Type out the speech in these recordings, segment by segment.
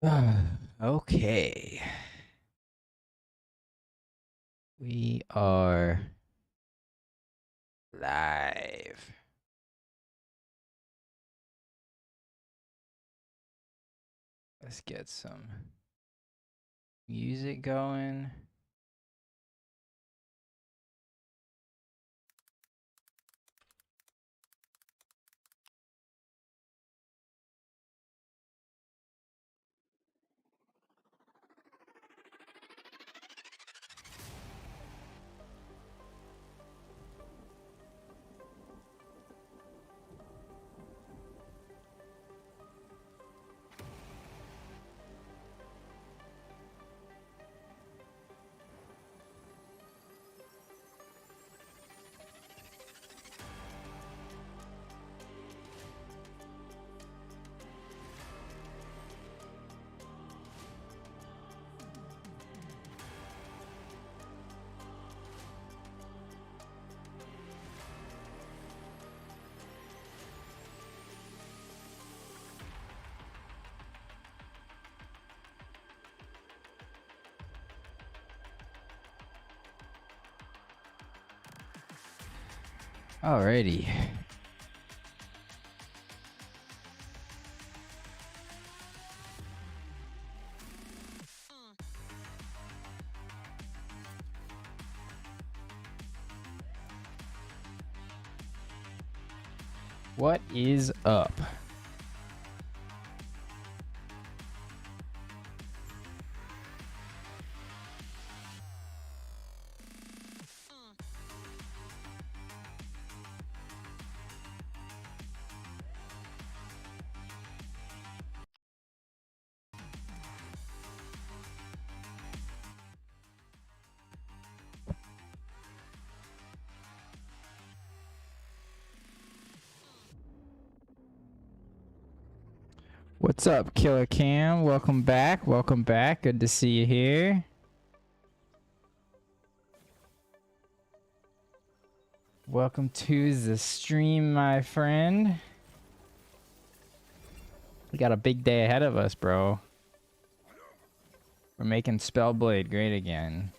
Okay. We are live. Let's get some music going. Alrighty. What is up? What's up, Killer Cam? Welcome back. Welcome back. Good to see you here. Welcome to the stream, my friend. We got a big day ahead of us, bro. We're making Spellblade great again.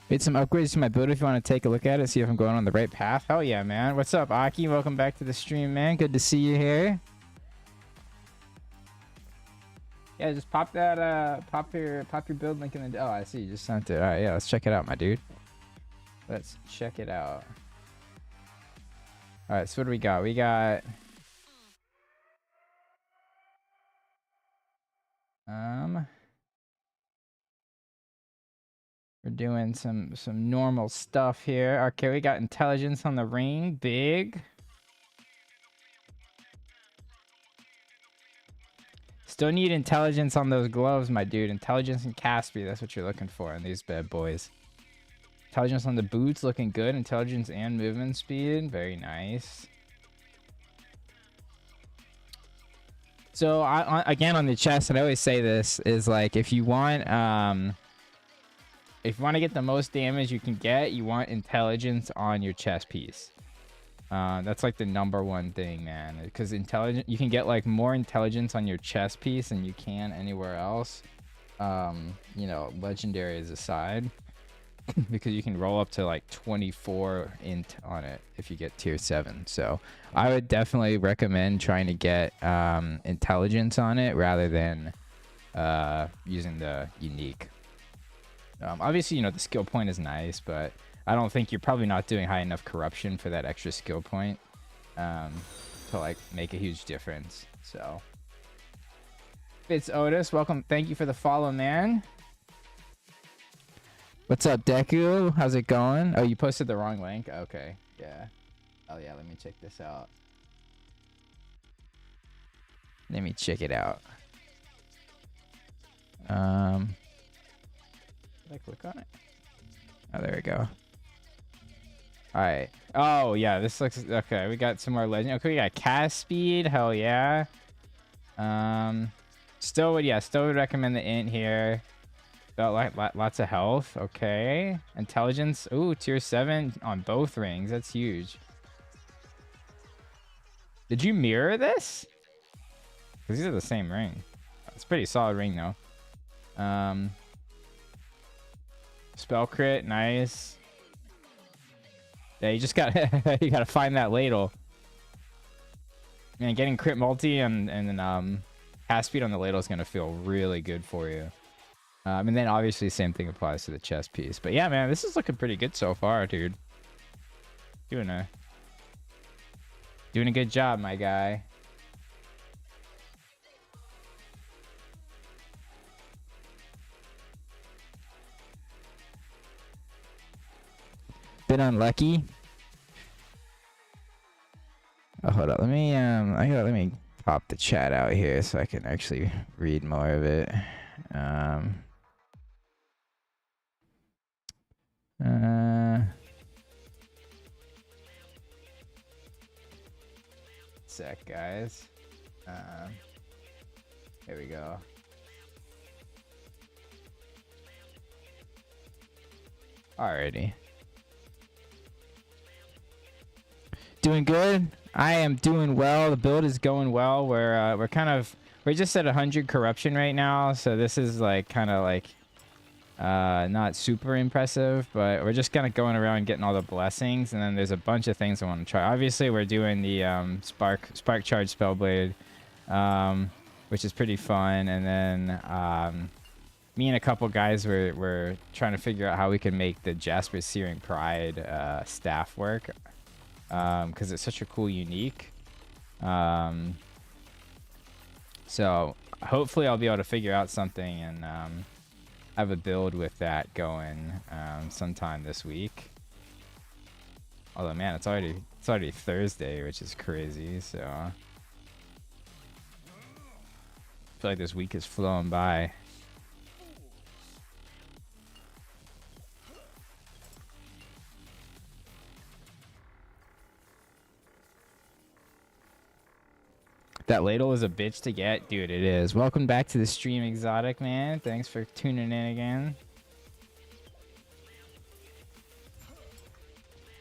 Made some upgrades to my build if you want to take a look at it, see if I'm going on the right path. Hell yeah, man. What's up, Aki? Welcome back to the stream, man. Good to see you here. Yeah, just pop that, pop your build link in the... Oh, I see. You just sent it. All right, yeah, let's check it out, my dude. Let's check it out. All right, so what do we got? We got... We're doing some normal stuff here. Okay, we got intelligence on the ring. Big. Still need intelligence on those gloves, my dude. Intelligence and cast speed. That's what you're looking for in these bad boys. Intelligence on the boots. Looking good. Intelligence and movement speed. Very nice. So, again, on the chest, and I always say this, is like, if you want to get the most damage you can get, you want intelligence on your chest piece. That's like the #1 thing, man. Because you can get like more intelligence on your chest piece than you can anywhere else. You know, legendaries aside, because you can roll up to like 24 int on it if you get tier 7. So I would definitely recommend trying to get intelligence on it rather than using the unique. Obviously, you know, the skill point is nice, but I don't think you're probably not doing high enough corruption for that extra skill point to like make a huge difference. So it's Otis, welcome. Thank you for the follow, man. What's up, Deku? How's it going? Oh, you posted the wrong link. Okay, yeah. Oh yeah, let me check this out. Let me check it out. Did I click on it? Oh, there we go. All right. Oh yeah, this looks okay. We got some more legend. Okay, we got cast speed. Hell yeah. Still would recommend the int here. Got like lots of health. Okay. Intelligence. Ooh, tier 7 on both rings. That's huge. Did you mirror this? Because these are the same ring. It's a pretty solid ring though. Spell crit, nice. Yeah, you just gotta you gotta find that ladle. Man, getting crit multi and cast speed on the ladle is gonna feel really good for you. And then obviously same thing applies to the chest piece. But yeah, man, this is looking pretty good so far, dude. Doing a good job, my guy. Bit unlucky. Oh, hold on. Let me pop the chat out here so I can actually read more of it. Sec, guys. Here we go. Alrighty. Doing good. I am doing well. The build is going well. We're just at 100 corruption right now, so this is like kind of like not super impressive, but we're just kind of going around getting all the blessings, and then there's a bunch of things I want to try. Obviously, we're doing the spark charge Spellblade, which is pretty fun, and then me and a couple guys were trying to figure out how we can make the Jasper Searing Pride staff work, because it's such a cool unique. So hopefully I'll be able to figure out something and have a build with that going sometime this week. Although, man, it's already Thursday, which is crazy. So I feel like this week is flowing by. That ladle is a bitch to get. Dude, it is. Welcome back to the stream, Exotic, man. Thanks for tuning in again.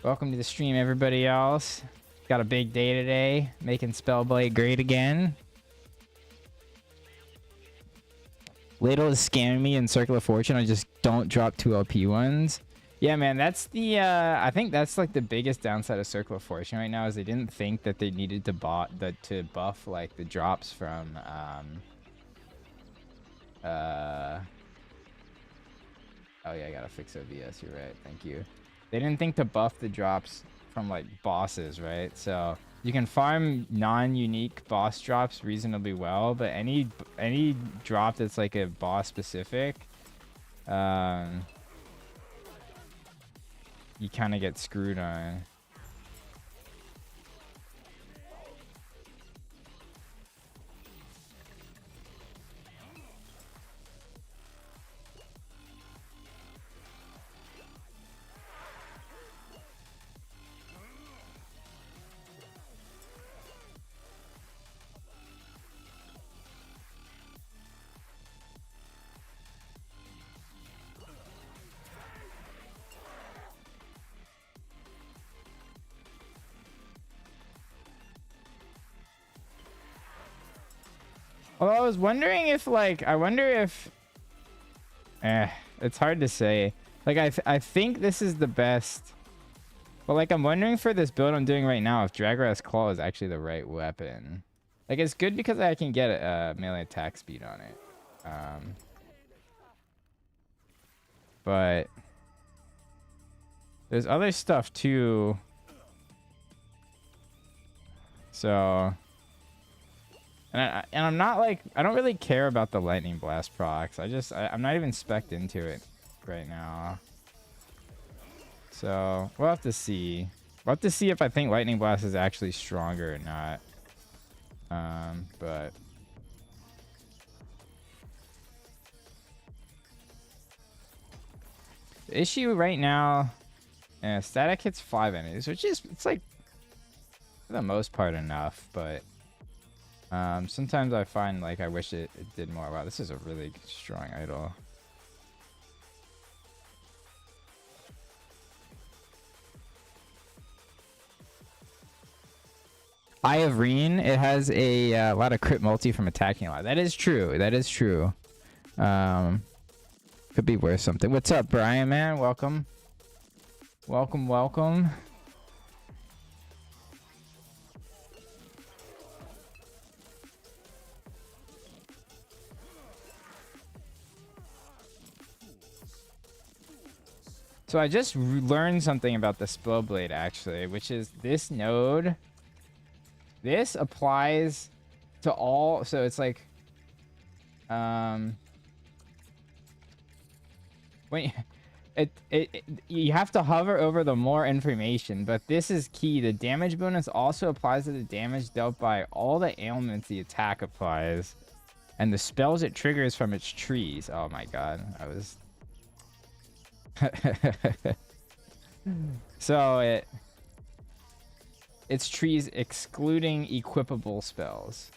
Welcome to the stream, everybody else. Got a big day today. Making Spellblade great again. Ladle is scamming me in Circle of Fortune. I just don't drop 2 LP ones. Yeah, man, that's the I think that's like the biggest downside of Circle of Fortune right now is they didn't think that they needed to buff like the drops from oh yeah, I gotta fix OBS, you're right, thank you. They didn't think to buff the drops from like bosses, right? So you can farm non-unique boss drops reasonably well, but any drop that's like a boss specific, you kind of get screwed on. Well, I was wondering if, like, it's hard to say. Like, I think this is the best. But, like, I'm wondering for this build I'm doing right now if Draggrass Claw is actually the right weapon. Like, it's good because I can get a melee attack speed on it. But there's other stuff too. So, and I'm not like, I don't really care about the lightning blast procs. I'm not even spec'd into it right now. So we'll have to see. We'll have to see if I think lightning blast is actually stronger or not. But the issue right now, static hits 5 enemies, which is, it's like for the most part enough, but sometimes I find like I wish it did more. Wow, this is a really strong idol. Eye of Reen, it has a lot of crit multi from attacking a lot. That is true. That is true. Could be worth something. What's up, Brian, man? Welcome. Welcome, welcome. So I just learned something about the Spellblade, actually, which is this node. This applies to all, so it's like, when you have to hover over the more information, but this is key. The damage bonus also applies to the damage dealt by all the ailments the attack applies, and the spells it triggers from its trees. Oh my god, I was. So it's trees excluding equipable spells.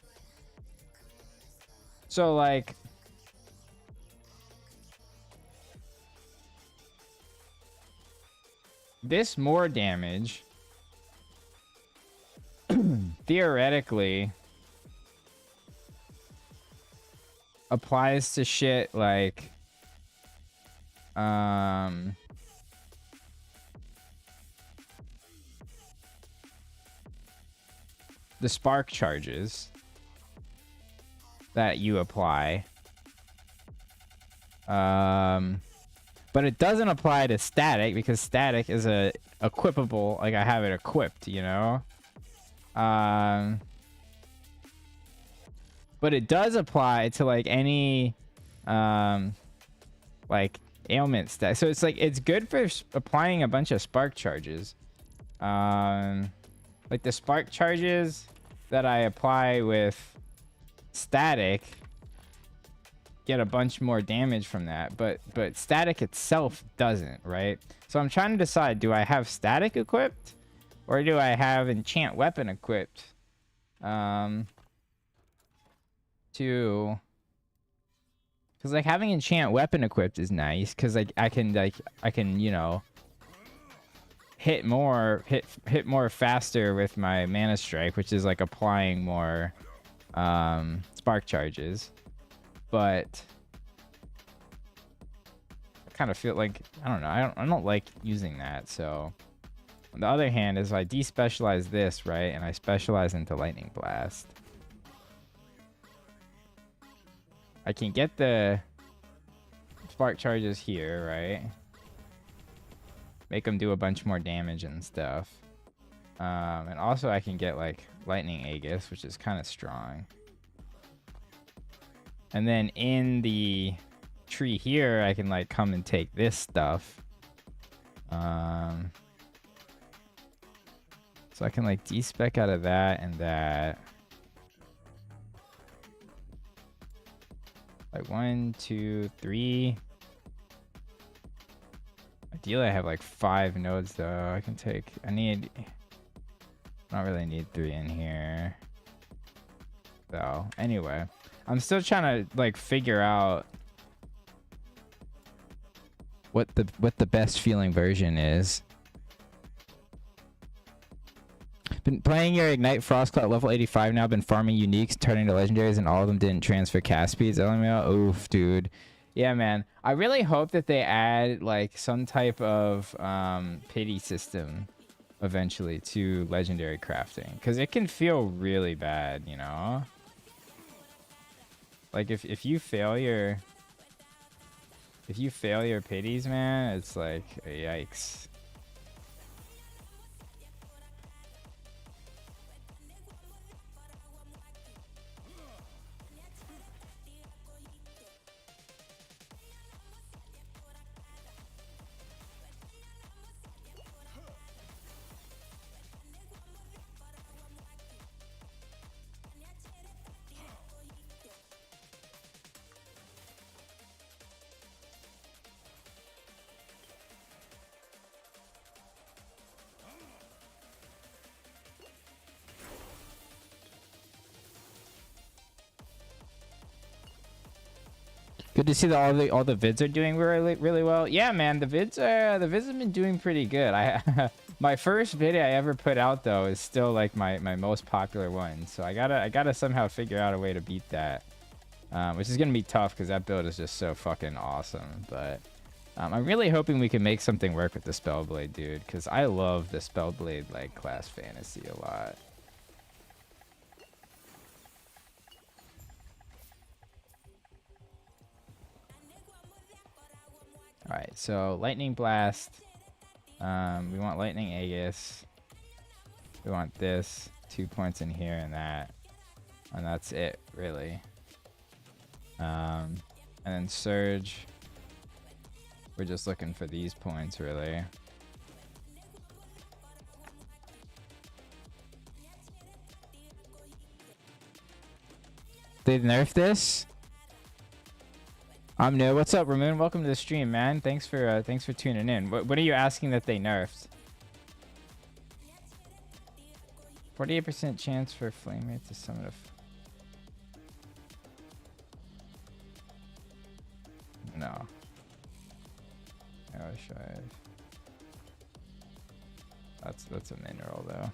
So like this more damage theoretically applies to shit like the spark charges that you apply. But it doesn't apply to static because static is a equipable, like I have it equipped, you know? But it does apply to like any like ailment stat. So it's like it's good for applying a bunch of spark charges. Like the spark charges that I apply with static get a bunch more damage from that, but static itself doesn't, right? So I'm trying to decide, do I have static equipped or do I have enchant weapon equipped? Because like having enchant weapon equipped is nice because like I can you know hit more faster with my mana strike, which is like applying more spark charges. But I kind of feel like I don't know, I don't like using that. So on the other hand, is I despecialize this, right, and I specialize into lightning blast, I can get the spark charges here, right? Make them do a bunch more damage and stuff. And also I can get like lightning Aegis, which is kind of strong. And then in the tree here, I can like come and take this stuff. So I can like despec out of that and that. Like 1, 2, 3. Ideally, I have like 5 nodes though. I can take. I don't really need 3 in here. So anyway, I'm still trying to like figure out what the best feeling version is. Been playing your Ignite Frostclaw level 85 now. Been farming uniques, turning to legendaries, and all of them didn't transfer cast speeds. LMAO, oof, dude. Yeah, man. I really hope that they add like some type of pity system eventually to legendary crafting, because it can feel really bad, you know. Like if you fail your If you fail your pities, man, it's like, yikes. Good to see that all the vids are doing really well. Yeah, man, the vids have been doing pretty good. I my first video I ever put out though is still like my most popular one. So I gotta somehow figure out a way to beat that, which is gonna be tough because that build is just so fucking awesome. But I'm really hoping we can make something work with the Spellblade, dude, because I love the Spellblade like class fantasy a lot. All right, so Lightning Blast. We want Lightning Aegis. We want this. 2 points in here and that. And that's it, really. And then Surge. We're just looking for these points, really. They've nerfed this? I'm new. What's up, Ramon? Welcome to the stream, man. Thanks for tuning in. What are you asking that they nerfed? 48% chance for Flame Rate to summon a... No. Arrow Shard. That's a mineral, though.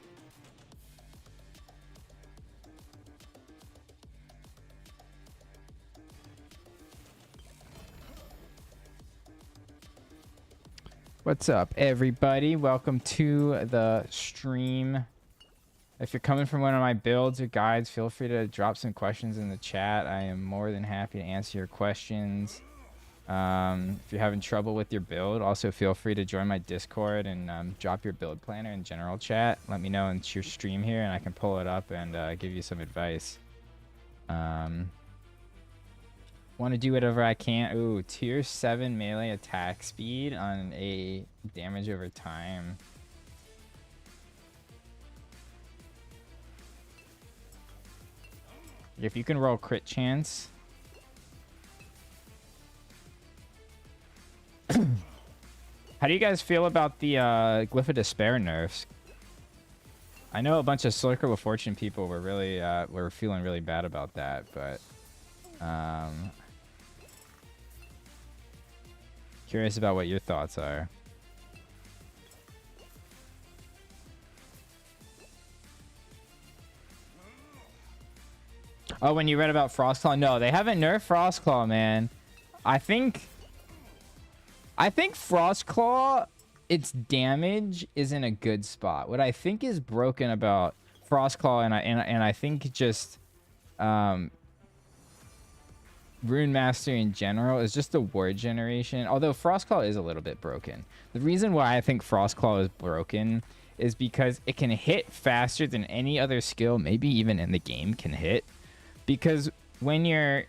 What's up, everybody? Welcome to the stream. If you're coming from one of my builds or guides, feel free to drop some questions in the chat. I am more than happy to answer your questions. If you're having trouble with your build, also feel free to join my Discord and drop your build planner in general chat. Let me know in your stream here, and I can pull it up and give you some advice. Want to do whatever I can. Ooh, tier 7 melee attack speed on a damage over time. If you can roll crit chance. How do you guys feel about the Glyph of Despair nerfs? I know a bunch of Circle of Fortune people were really were feeling really bad about that, but curious about what your thoughts are. Oh, when you read about Frostclaw? No, they haven't nerfed Frostclaw, man. I think Frostclaw, its damage is in a good spot. What I think is broken about Frostclaw, and I think just Rune Master in general, is just the ward generation. Although Frostclaw is a little bit broken. The reason why I think Frostclaw is broken is because it can hit faster than any other skill, maybe even in the game, can hit. Because when you're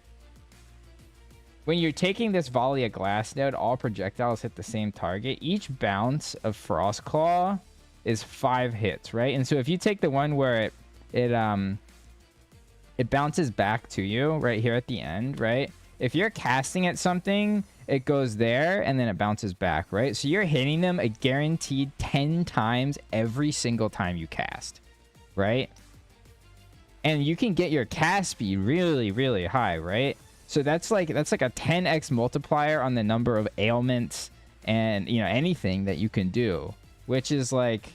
taking this volley of glass node, all projectiles hit the same target. Each bounce of Frostclaw is 5 hits, right? And so if you take the one where it bounces back to you right here at the end, right? If you're casting at something, it goes there and then it bounces back, right? So you're hitting them a guaranteed 10 times every single time you cast, right? And you can get your cast speed really, really high, right? So that's like a 10x multiplier on the number of ailments and, you know, anything that you can do, which is like,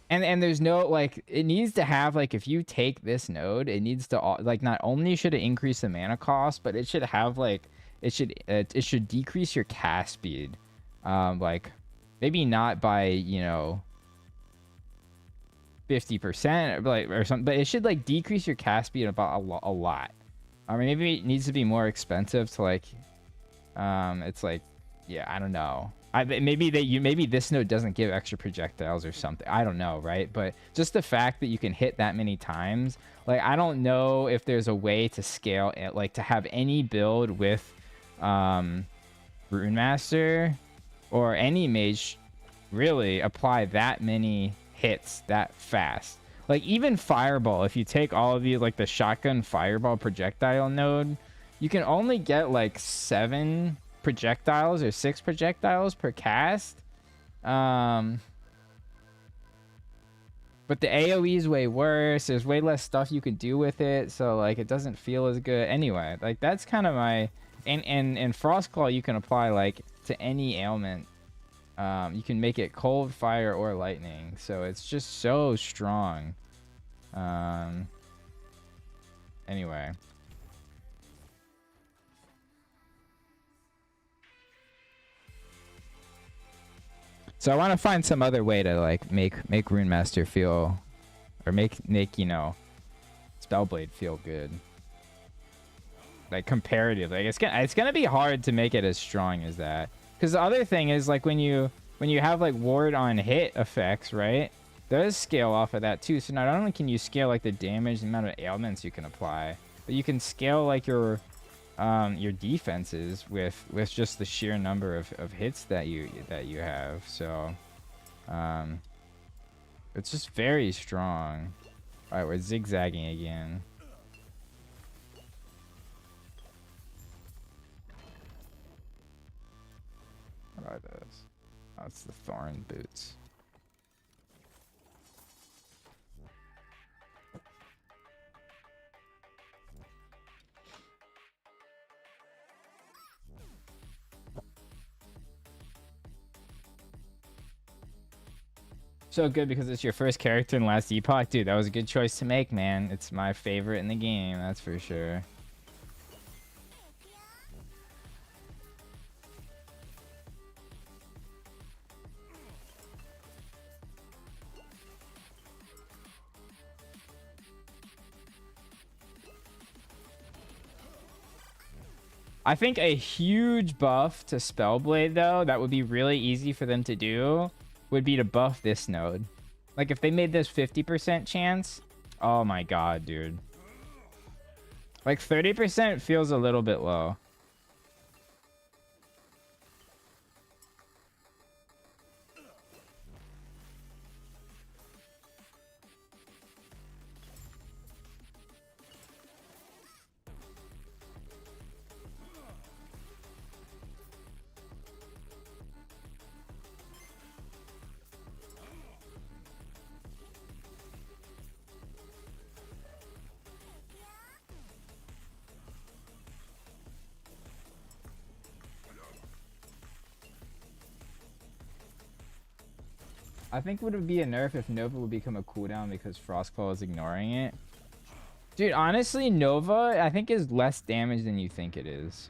and there's no, like, it needs to have, like, if you take this node, it needs to, like, not only should it increase the mana cost, but it should have, like, it should decrease your cast speed, like, maybe not by, you know, 50% or something, but it should like decrease your cast speed about a lot. Or maybe it needs to be more expensive to like, it's like, yeah, I don't know. Maybe this node doesn't give extra projectiles or something. I don't know, right? But just the fact that you can hit that many times, like I don't know if there's a way to scale it, like to have any build with Rune Master or any mage really apply that many hits that fast. Like even Fireball, if you take all of you like the shotgun Fireball projectile node, you can only get like 7 projectiles or 6 projectiles per cast. But the AoE is way worse. There's way less stuff you can do with it, so like it doesn't feel as good. Anyway, like that's kind of my and Frostclaw you can apply like to any ailment. You can make it cold, fire, or lightning, so it's just so strong. Anyway. So I want to find some other way to like make Rune Master feel, or make you know, Spellblade feel good. Like comparatively, like it's gonna be hard to make it as strong as that. Because the other thing is like when you have like ward on hit effects, right? Those scale off of that too. So not only can you scale like the damage, the amount of ailments you can apply, but you can scale like your defenses with just the sheer number of hits that you have. So it's just very strong. All right, we're zigzagging again. What are those? Oh, it's the thorn boots. So good because it's your first character in Last Epoch. Dude, that was a good choice to make, man. It's my favorite in the game, that's for sure. I think a huge buff to Spellblade, though, that would be really easy for them to do, would be to buff this node. Like, if they made this 50% chance, oh my god, dude. Like, 30% feels a little bit low. I think would it be a nerf if Nova would become a cooldown because Frostclaw is ignoring it? Dude, honestly, Nova, I think is less damage than you think it is.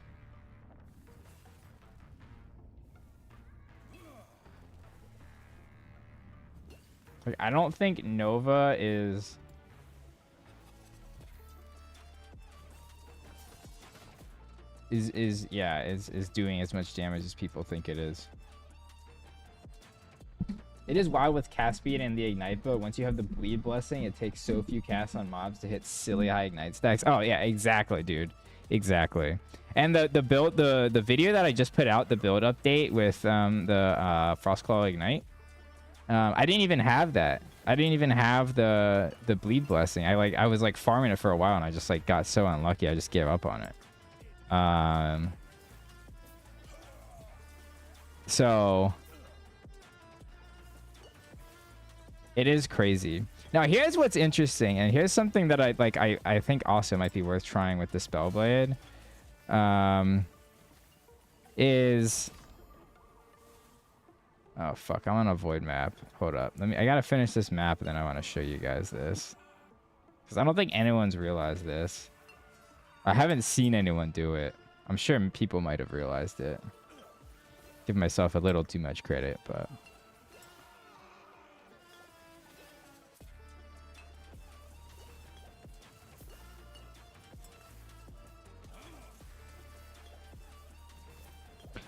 Like, I don't think Nova is doing as much damage as people think it is. It is wild with cast speed and the ignite, but once you have the bleed blessing, it takes so few casts on mobs to hit silly high ignite stacks. Oh yeah, exactly, dude. Exactly. And the video that I just put out, the build update with the Frostclaw ignite, I didn't even have that. I didn't even have the bleed blessing. I was like farming it for a while and I just like got so unlucky I just gave up on it. So it is crazy. Now here's what's interesting, and here's something that I think also might be worth trying with the Spellblade. Is oh fuck, I'm on a void map. Hold up. I gotta finish this map and then I want to show you guys this. Because I don't think anyone's realized this. I haven't seen anyone do it. I'm sure people might have realized it. Give myself a little too much credit, but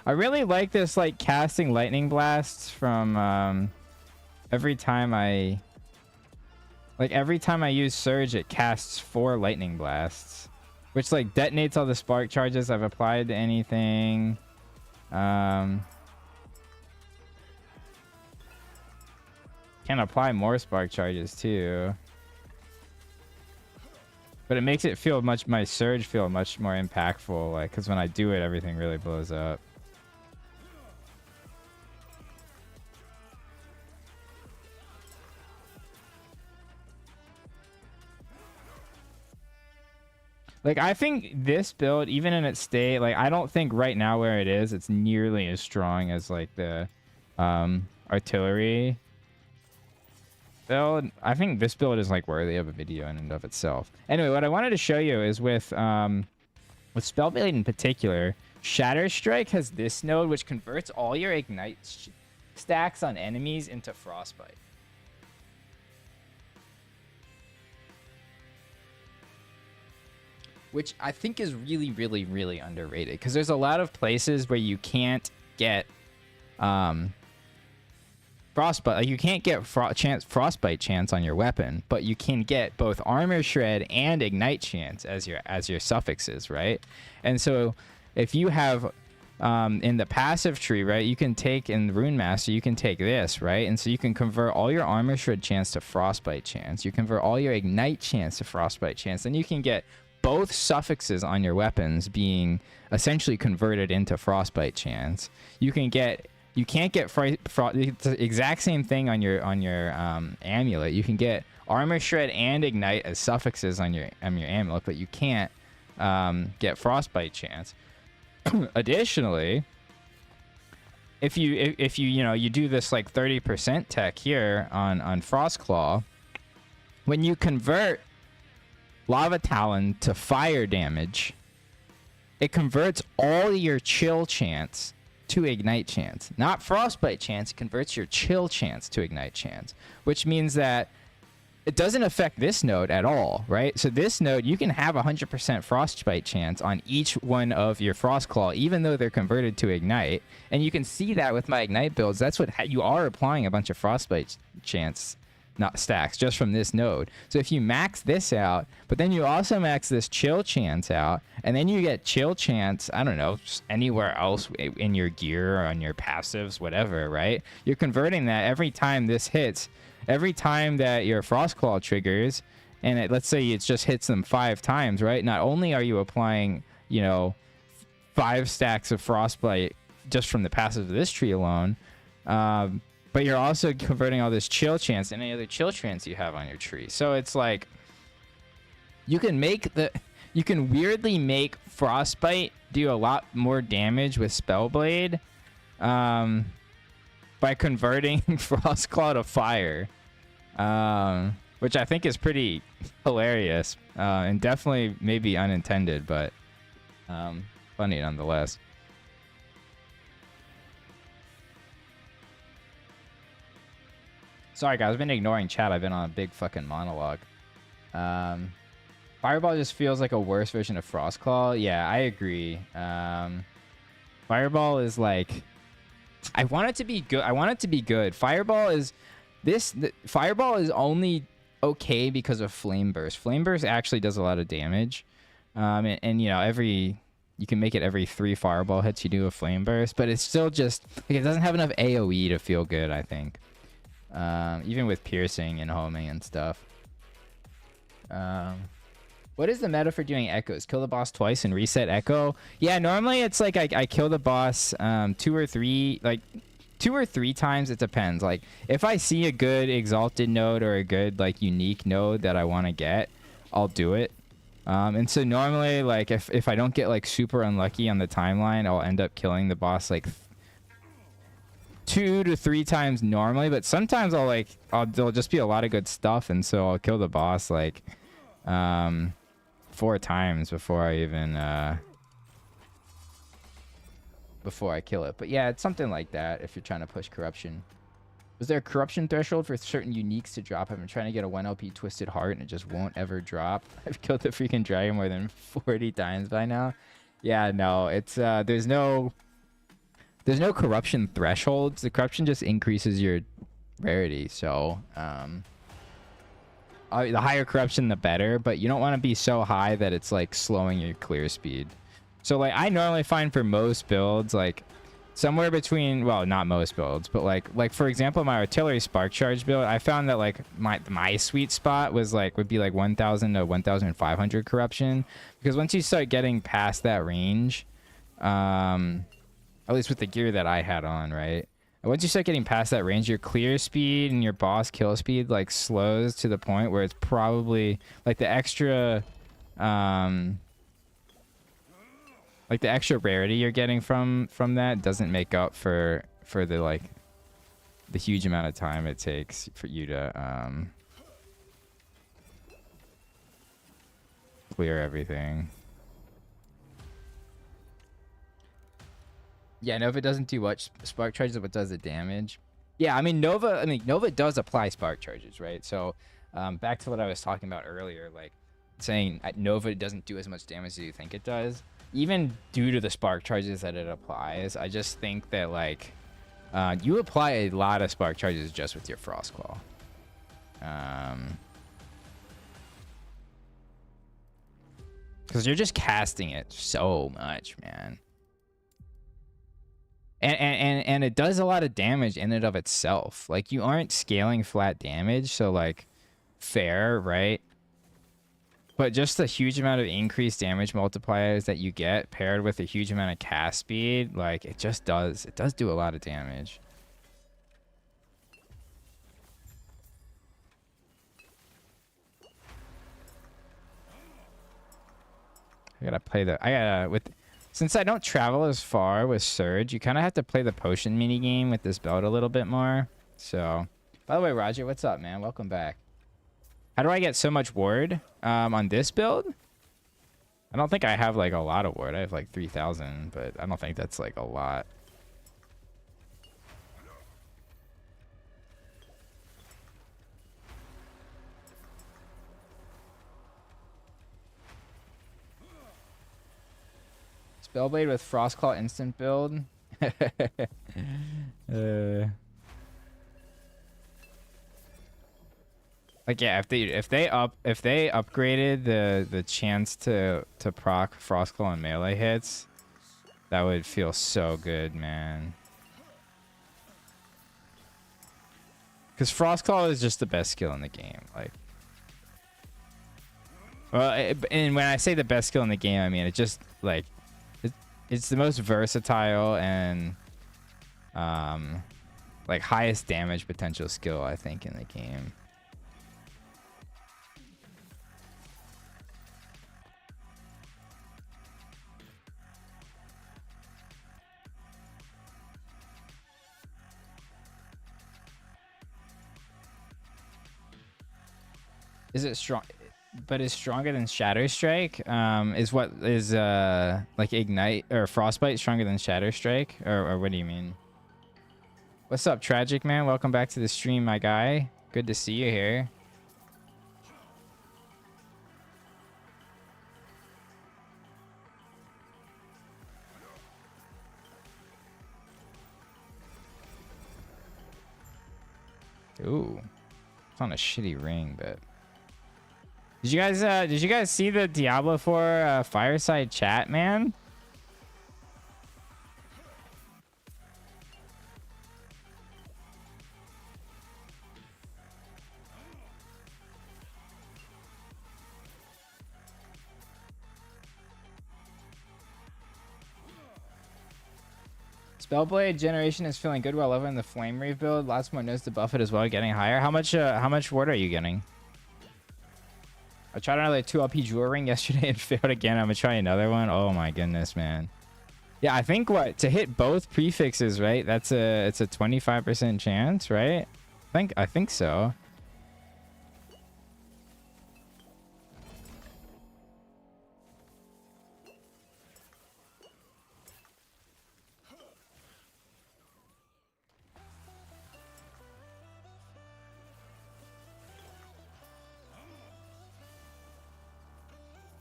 I really like this, like, casting lightning blasts from every time I use surge, it casts 4 lightning blasts, which like detonates all the spark charges I've applied to anything. Can apply more spark charges too, but it makes it feel my surge feel much more impactful, like, because when I do it, everything really blows up. Like, I think this build, even in its state, like, I don't think right now where it is, it's nearly as strong as, like, the artillery build. I think this build is, like, worthy of a video in and of itself. Anyway, what I wanted to show you is with Spellblade in particular, Shatter Strike has this node, which converts all your Ignite stacks on enemies into Frostbite. Which I think is really, really, really underrated. Because there's a lot of places where you can't get Frostbite. Like, you can't get Frostbite chance on your weapon, but you can get both Armor Shred and Ignite chance as your suffixes, right? And so if you have in the passive tree, right, you can take in Rune Master, you can take this, right? And so you can convert all your Armor Shred chance to Frostbite chance. You convert all your Ignite chance to Frostbite chance. Then you can get both suffixes on your weapons being essentially converted into Frostbite chance. You can't get it's the exact same thing on your amulet. You can get Armor Shred and Ignite as suffixes on your amulet, but you can't get Frostbite chance. Additionally, if you do this like 30% tech here on Frostclaw, when you convert Lava Talon to fire damage, it converts all your chill chance to Ignite chance. Not Frostbite chance, it converts your chill chance to Ignite chance, which means that it doesn't affect this node at all, right? So this node, you can have 100% Frostbite chance on each one of your Frostclaw, even though they're converted to Ignite. And you can see that with my Ignite builds. That's what you are applying a bunch of Frostbite chance not stacks just from this node. So if you max this out, but then you also max this chill chance out, and then you get chill chance, I don't know, just anywhere else in your gear or on your passives, whatever, right? You're converting that every time this hits, every time that your Frostclaw triggers, and let's say it just hits them 5 times, right? Not only are you applying, 5 stacks of Frostbite just from the passive of this tree alone, but you're also converting all this chill chance and any other chill chance you have on your tree. So it's like you can weirdly make Frostbite do a lot more damage with Spellblade by converting Frostclaw to fire, which I think is pretty hilarious and definitely maybe unintended, but funny nonetheless. Sorry, guys. I've been ignoring chat. I've been on a big fucking monologue. Fireball just feels like a worse version of Frostclaw. Yeah, I agree. Fireball is like... I want it to be good. Fireball is only okay because of Flame Burst. Flame Burst actually does a lot of damage. And you can make it every 3 Fireball hits you do a Flame Burst. But it's still just... like, it doesn't have enough AoE to feel good, I think. Even with piercing and homing and stuff. What is the meta for doing echoes? Kill the boss twice and reset echo? Yeah, normally it's like I kill the boss 2 or 3 times. It depends. Like, if I see a good exalted node or a good like unique node that I want to get, I'll do it. And so normally, like, if I don't get like super unlucky on the timeline, I'll end up killing the boss like 2 to 3 times normally, but sometimes there'll just be a lot of good stuff, and so I'll kill the boss like 4 times before I even before I kill it. But yeah, it's something like that if you're trying to push corruption. Was there a corruption threshold for certain uniques to drop? I've been trying to get a 1 LP Twisted Heart and it just won't ever drop. I've killed the freaking dragon more than 40 times by now. Yeah, no, it's there's no there's no corruption thresholds. The corruption just increases your rarity. So the higher corruption, the better. But you don't want to be so high that it's like slowing your clear speed. So like I normally find for most builds like somewhere between, well, not most builds, but like for example, my artillery spark charge build, I found that like my sweet spot was like would be like 1,000 to 1,500 corruption, because once you start getting past that range, at least with the gear that I had on, right? Once you start getting past that range, your clear speed and your boss kill speed like slows to the point where it's probably like the extra rarity you're getting from that doesn't make up for the like the huge amount of time it takes for you to clear everything. Yeah, Nova doesn't do what spark charges, but does the damage. Yeah, I mean Nova does apply spark charges, right? So back to what I was talking about earlier, like saying Nova doesn't do as much damage as you think it does. Even due to the spark charges that it applies, I just think that like you apply a lot of spark charges just with your Frost Claw. Because you're just casting it so much, man. And it does a lot of damage in and of itself. Like you aren't scaling flat damage, so like fair, right? But just the huge amount of increased damage multipliers that you get paired with a huge amount of cast speed, like it does do a lot of damage. Since I don't travel as far with Surge, you kind of have to play the potion minigame with this build a little bit more. So, by the way, Roger, what's up, man? Welcome back. How do I get so much ward on this build? I don't think I have like a lot of ward. I have like 3,000, but I don't think that's like a lot. Spellblade with Frostclaw instant build. Like yeah, if they upgraded the chance to proc Frostclaw and melee hits, that would feel so good, man. Because Frostclaw is just the best skill in the game, like. Well, and when I say the best skill in the game, I mean it just like it's the most versatile and like highest damage potential skill I think in the game. Is it strong? But is stronger than Shatter Strike? Is like Ignite or Frostbite stronger than Shatter Strike? Or what do you mean? What's up, Tragic Man? Welcome back to the stream, my guy. Good to see you here. Ooh. It's on a shitty ring, but... Did you guys see the Diablo 4 fireside chat, man? Spellblade generation is feeling good while loving the Flame Reave build. Lots more nodes to buff it as well, getting higher. How much ward are you getting? I tried another 2 LP jewel ring yesterday and failed again. I'm gonna try another one. Oh my goodness, man. Yeah, I think to hit both prefixes, right? It's a 25% chance, right? I think so.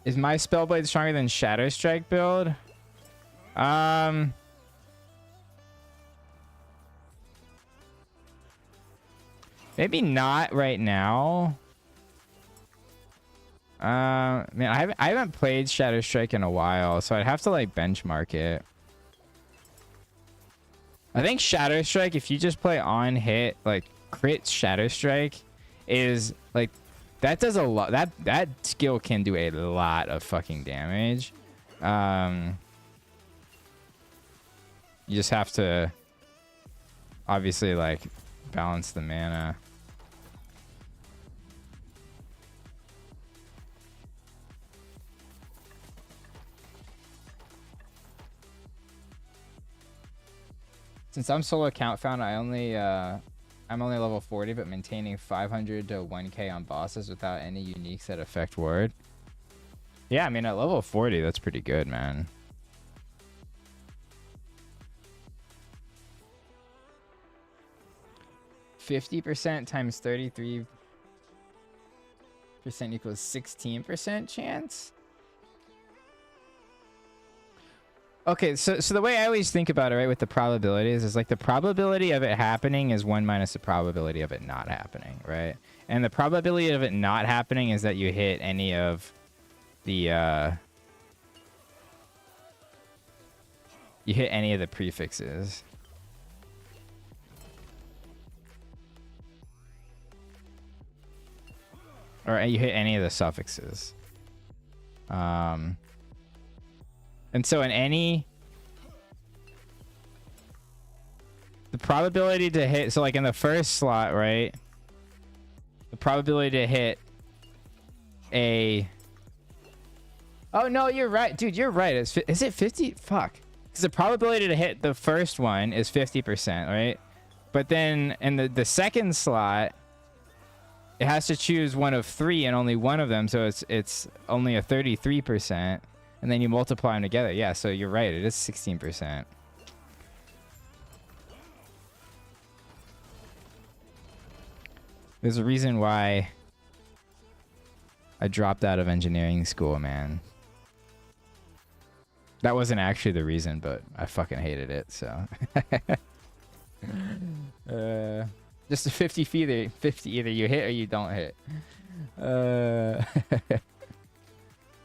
Is my Spellblade stronger than Shadow Strike build? Maybe not right now. Man, I haven't played Shadow Strike in a while, so I'd have to like benchmark it. I think Shadow Strike, if you just play on hit, like crit Shadow Strike, is like that does a lot. That skill can do a lot of fucking damage. You just have to obviously like balance the mana. Since I'm solo account found, I'm only level 40, but maintaining 500 to 1k on bosses without any uniques that affect ward. Yeah, I mean at level 40, that's pretty good, man. %50 times 33% equals 16% chance. Okay, so the way I always think about it, right, with the probabilities is like the probability of it happening is 1 minus the probability of it not happening, right? And the probability of it not happening is that you hit any of the prefixes. Or you hit any of the suffixes. And so in any, the probability to hit, so like in the first slot, right? The probability to hit a, oh no, you're right, dude, you're right. Is it 50? Fuck. Because the probability to hit the first one is 50%, right? But then in the second slot, it has to choose one of 3 and only one of them, so it's only a 33%. And then you multiply them together. Yeah, so you're right. It is 16%. There's a reason why I dropped out of engineering school, man. That wasn't actually the reason, but I fucking hated it, so. Just a 50 either. 50 either you hit or you don't hit.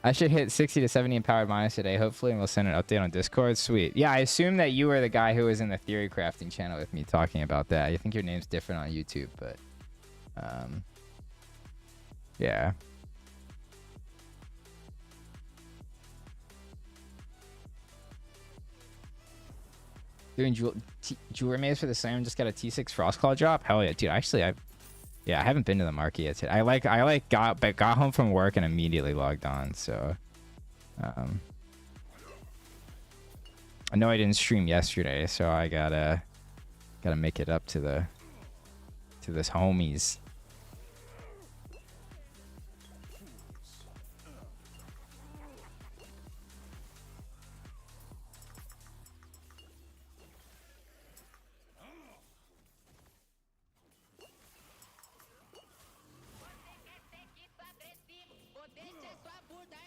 I should hit 60 to 70 empowered minus today, hopefully, and we'll send an update on Discord. Sweet. Yeah, I assume that you were the guy who was in the theory crafting channel with me talking about that. I think your name's different on YouTube, but yeah. Doing jewelry maze for the slam, just got a T6 Frostclaw drop. Hell yeah, dude. Actually, I haven't been to the market yet today. I got home from work and immediately logged on. So, I know I didn't stream yesterday, so I gotta make it up to this homies.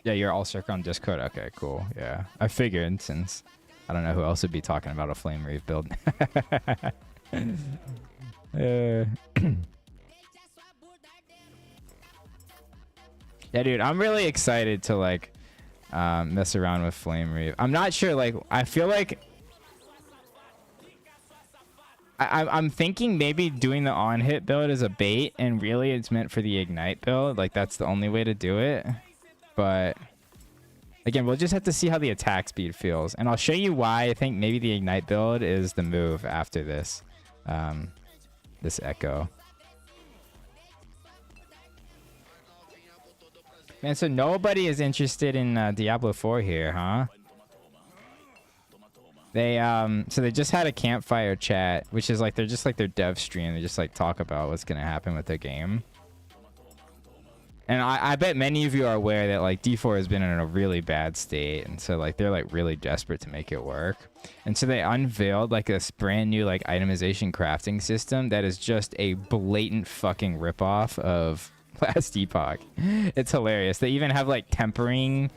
Yeah, you're all circle on Discord. Okay, cool. Yeah, I figured since I don't know who else would be talking about a Flame Reef build. Yeah, dude, I'm really excited to like mess around with Flame Reef. I'm not sure. Like, I feel like I'm thinking maybe doing the on hit build as a bait, and really it's meant for the ignite build. Like, that's the only way to do it. But again, we'll just have to see how the attack speed feels. And I'll show you why I think maybe the ignite build is the move after this. This echo. Man, so nobody is interested in Diablo 4 here, huh? They so they just had a campfire chat, which is like they're just like their dev stream. They just like talk about what's gonna happen with their game. And I bet many of you are aware that like D4 has been in a really bad state, and so like they're like really desperate to make it work. And so they unveiled like this brand new like itemization crafting system that is just a blatant fucking ripoff of Last Epoch. It's hilarious. They even have like tempering,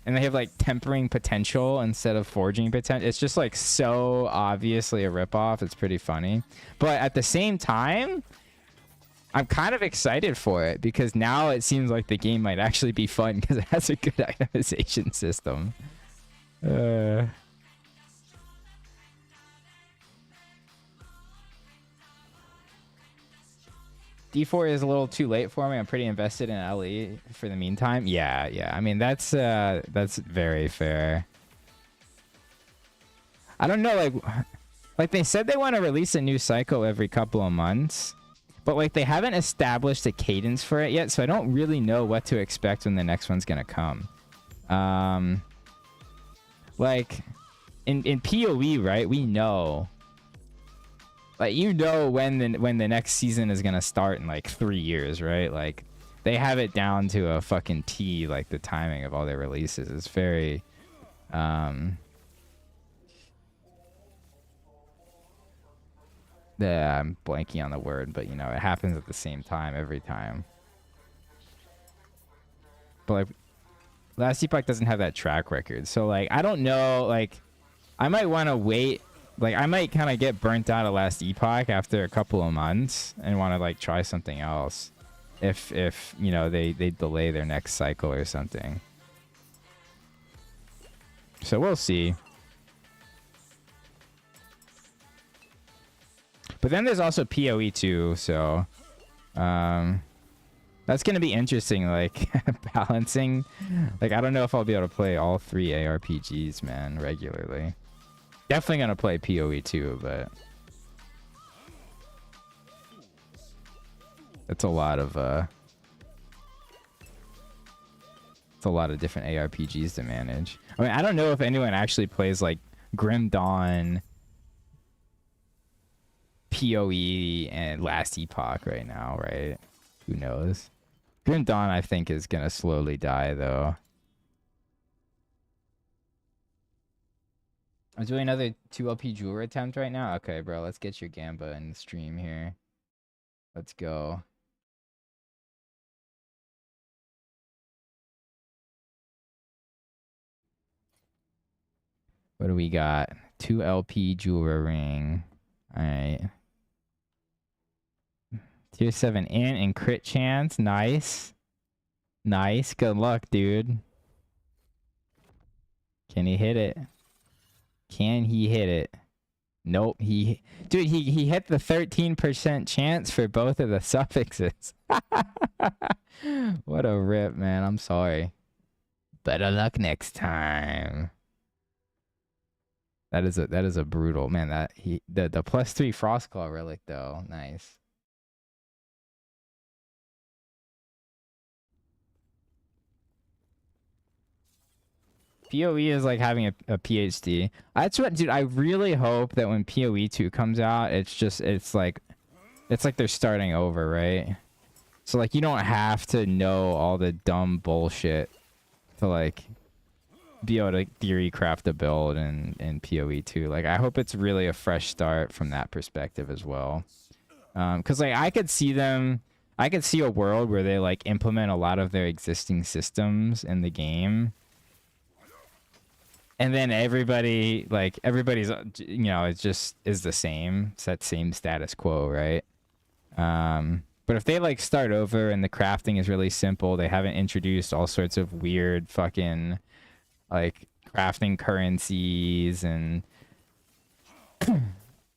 and they have like tempering potential instead of forging potential. It's just like so obviously a ripoff. It's pretty funny. But at the same time, I'm kind of excited for it because now it seems like the game might actually be fun because it has a good itemization system. D4 is a little too late for me. I'm pretty invested in LE for the meantime. Yeah, yeah. I mean, that's very fair. I don't know, like they said they want to release a new cycle every couple of months. But, like, they haven't established a cadence for it yet, so I don't really know what to expect when the next one's gonna come. Like, in PoE, right, we know. Like, you know when the next season is gonna start in, like, 3 years, right? Like, they have it down to a fucking T, like, the timing of all their releases. It's very, yeah, I'm blanking on the word, but, you know, it happens at the same time every time. But, like, Last Epoch doesn't have that track record. So, like, I don't know, like, I might want to wait. Like, I might kind of get burnt out of Last Epoch after a couple of months and want to, like, try something else. If you know, they delay their next cycle or something. So, we'll see. But then there's also PoE too, so that's gonna be interesting, like balancing. Like, I don't know if I'll be able to play all 3 ARPGs, man, regularly. Definitely gonna play PoE too, but it's a lot of different ARPGs to manage. I mean, I don't know if anyone actually plays like Grim Dawn, PoE, and Last Epoch right now, right? Who knows? Grim Dawn, I think, is gonna slowly die, though. I'm doing another 2LP jeweler attempt right now. Okay, bro, let's get your Gamba in the stream here. Let's go. What do we got? 2LP jeweler ring. All right. Tier 7 in and crit chance. Nice. Nice. Good luck, dude. Can he hit it? Can he hit it? Nope. Dude, he hit the 13% chance for both of the suffixes. What a rip, man. I'm sorry. Better luck next time. That is a brutal, man. The +3 Frostclaw relic though. Nice. PoE is like having a PhD. That's what, dude. I really hope that when PoE 2 comes out, it's like they're starting over, right? So like you don't have to know all the dumb bullshit to like be able to theory craft a build in PoE 2. Like, I hope it's really a fresh start from that perspective as well. Because like I could see a world where they like implement a lot of their existing systems in the game. And then everybody's, you know, it just is the same. It's that same status quo, right? But if they, like, start over and the crafting is really simple, they haven't introduced all sorts of weird fucking, like, crafting currencies and,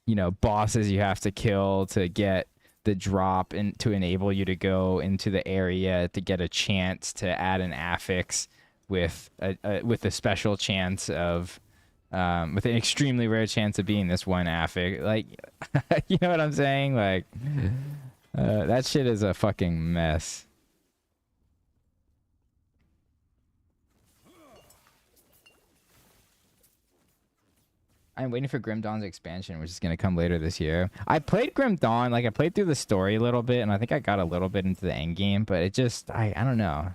you know, bosses you have to kill to get the drop and to enable you to go into the area to get a chance to add an affix with a special chance of with an extremely rare chance of being this one affix. Like, you know what I'm saying? Like, that shit is a fucking mess. I'm waiting for Grim Dawn's expansion, which is going to come later this year. I played Grim Dawn, like I played through the story a little bit, and I think I got a little bit into the end game, but it just, I don't know.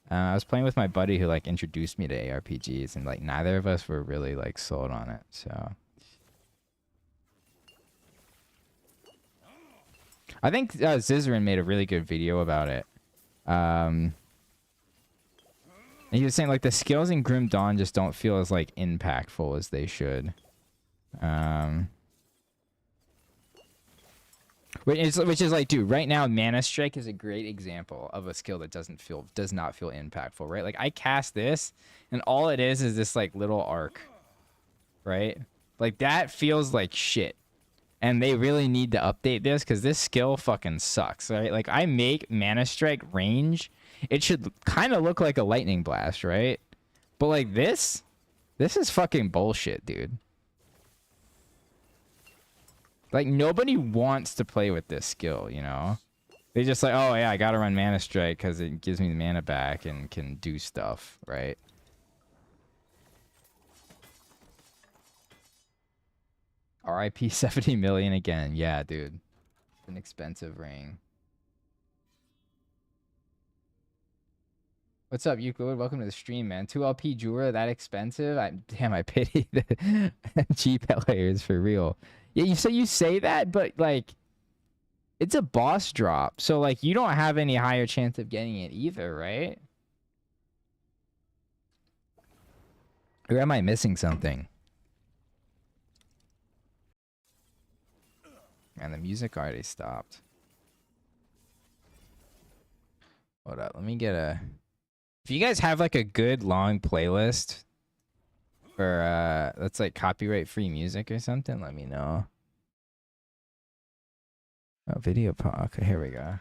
I was playing with my buddy who like introduced me to ARPGs, and like neither of us were really like sold on it. So I think Zizarin made a really good video about it. And he was saying like the skills in Grim Dawn just don't feel as like impactful as they should. Which is like, dude, right now Mana Strike is a great example of a skill that does not feel impactful, right? Like I cast this and all it is this like little arc, right? Like that feels like shit. And they really need to update this because this skill fucking sucks, right? Like I make Mana Strike range, it should kind of look like a lightning blast, right? But like this is fucking bullshit, dude. Like, nobody wants to play with this skill, you know? They just like, oh, yeah, I gotta run Mana Strike because it gives me the mana back and can do stuff, right? RIP 70 million again. Yeah, dude. It's an expensive ring. What's up, Euclid? Welcome to the stream, man. 2LP Jura, that expensive? Damn, I pity the cheap players for real. Yeah, you say that, but like it's a boss drop. So like you don't have any higher chance of getting it either, right? Or am I missing something? And the music already stopped. Hold up, let me get a... If you guys have like a good long playlist for that's like copyright free music or something, let me know. Oh, video pop. Okay, here we go.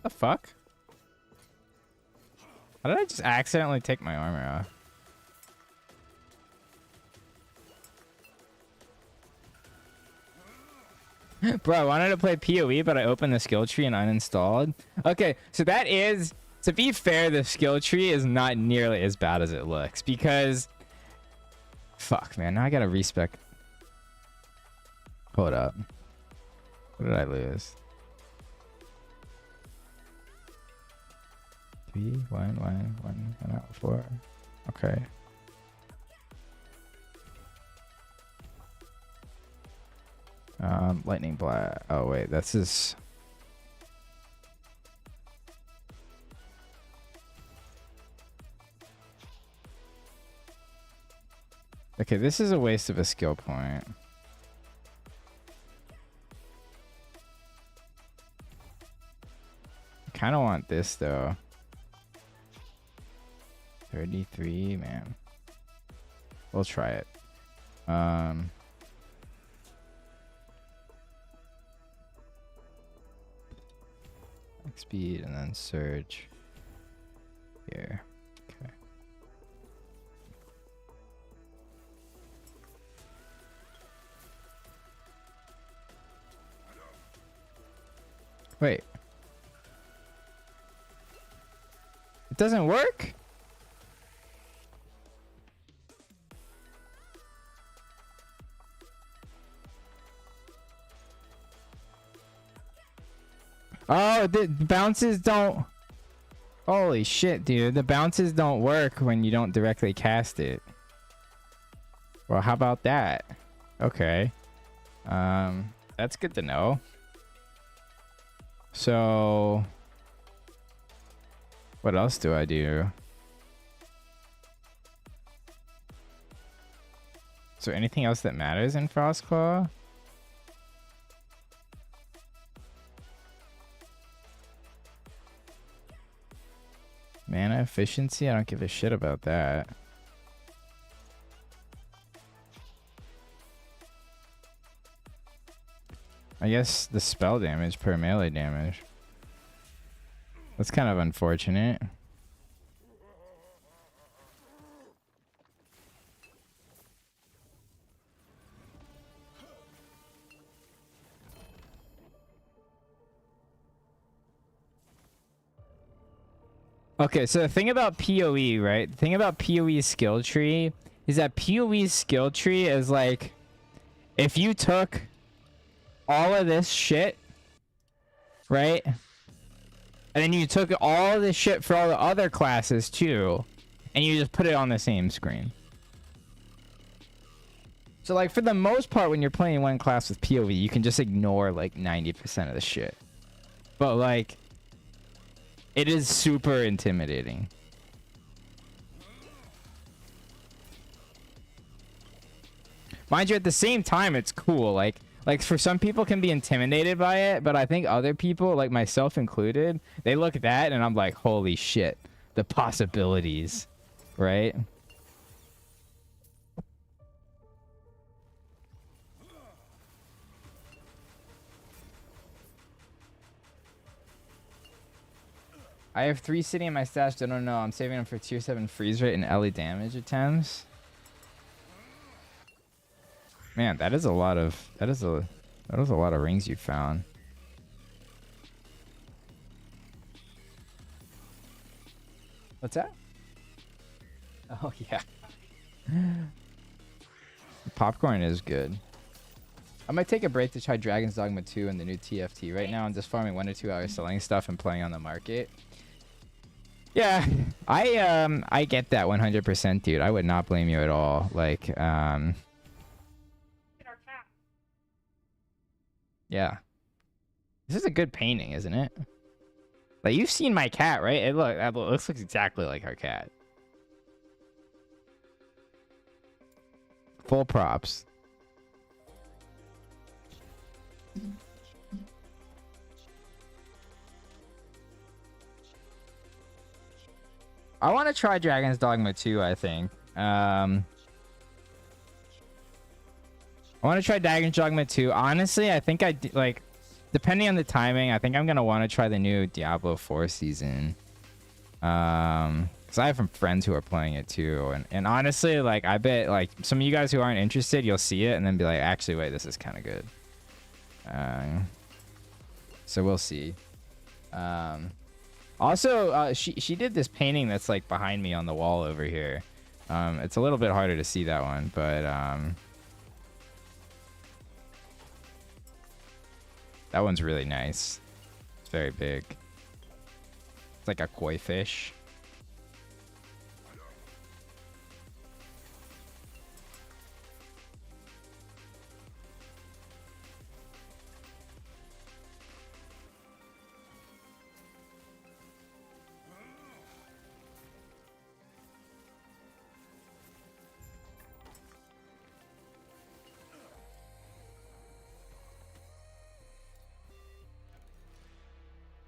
The fuck? How did I just accidentally take my armor off? Bro, I wanted to play PoE, but I opened the skill tree and uninstalled. Okay, so that is... To be fair, the skill tree is not nearly as bad as it looks, because... Fuck, man. Now I gotta respec... Hold up. What did I lose? 3, 1 out, 4. Okay. Lightning blast. Oh wait, that's his. Okay, this is a waste of a skill point. I kind of want this though. 33, man. We'll try it. Speed and then surge here. Okay. Wait. It doesn't work? Oh, the bounces don't... Holy shit, dude. The bounces don't work when you don't directly cast it. Well, how about that? Okay. That's good to know. So... What else do I do? Is there anything else that matters in Frostclaw? Mana efficiency? I don't give a shit about that. I guess the spell damage per melee damage. That's kind of unfortunate. Okay, so the thing about PoE, right? The thing about PoE's skill tree is that PoE's skill tree is like, if you took all of this shit, right? And then you took all this shit for all the other classes too, and you just put it on the same screen. So like for the most part, when you're playing one class with PoE, you can just ignore like 90% of the shit. But like, it is super intimidating. Mind you, at the same time, it's cool. Like for some people can be intimidated by it, but I think other people, like myself included, they look at that and I'm like, holy shit, the possibilities, right? I have 3 sitting in my stash. I don't know. I'm saving them for tier 7 freeze rate and LE damage attempts. Man, that is a lot of rings you found. What's that? Oh yeah. Popcorn is good. I might take a break to try Dragon's Dogma 2 and the new TFT. Right now I'm just farming 1 or 2 hours selling stuff and playing on the market. Yeah, I get that 100%, dude. I would not blame you at all. Like, yeah. This is a good painting, isn't it? Like, you've seen my cat, right? It looks exactly like our cat. Full props. I want to try Dragon's Dogma 2, I think. I want to try Dragon's Dogma 2. Honestly, I think like, depending on the timing, I think I'm going to want to try the new Diablo 4 season. Because I have some friends who are playing it too. And honestly, like, I bet, like, some of you guys who aren't interested, you'll see it and then be like, actually, wait, this is kind of good. So we'll see. Also, she did this painting that's like behind me on the wall over here. It's a little bit harder to see that one, but that one's really nice. It's very big. It's like a koi fish.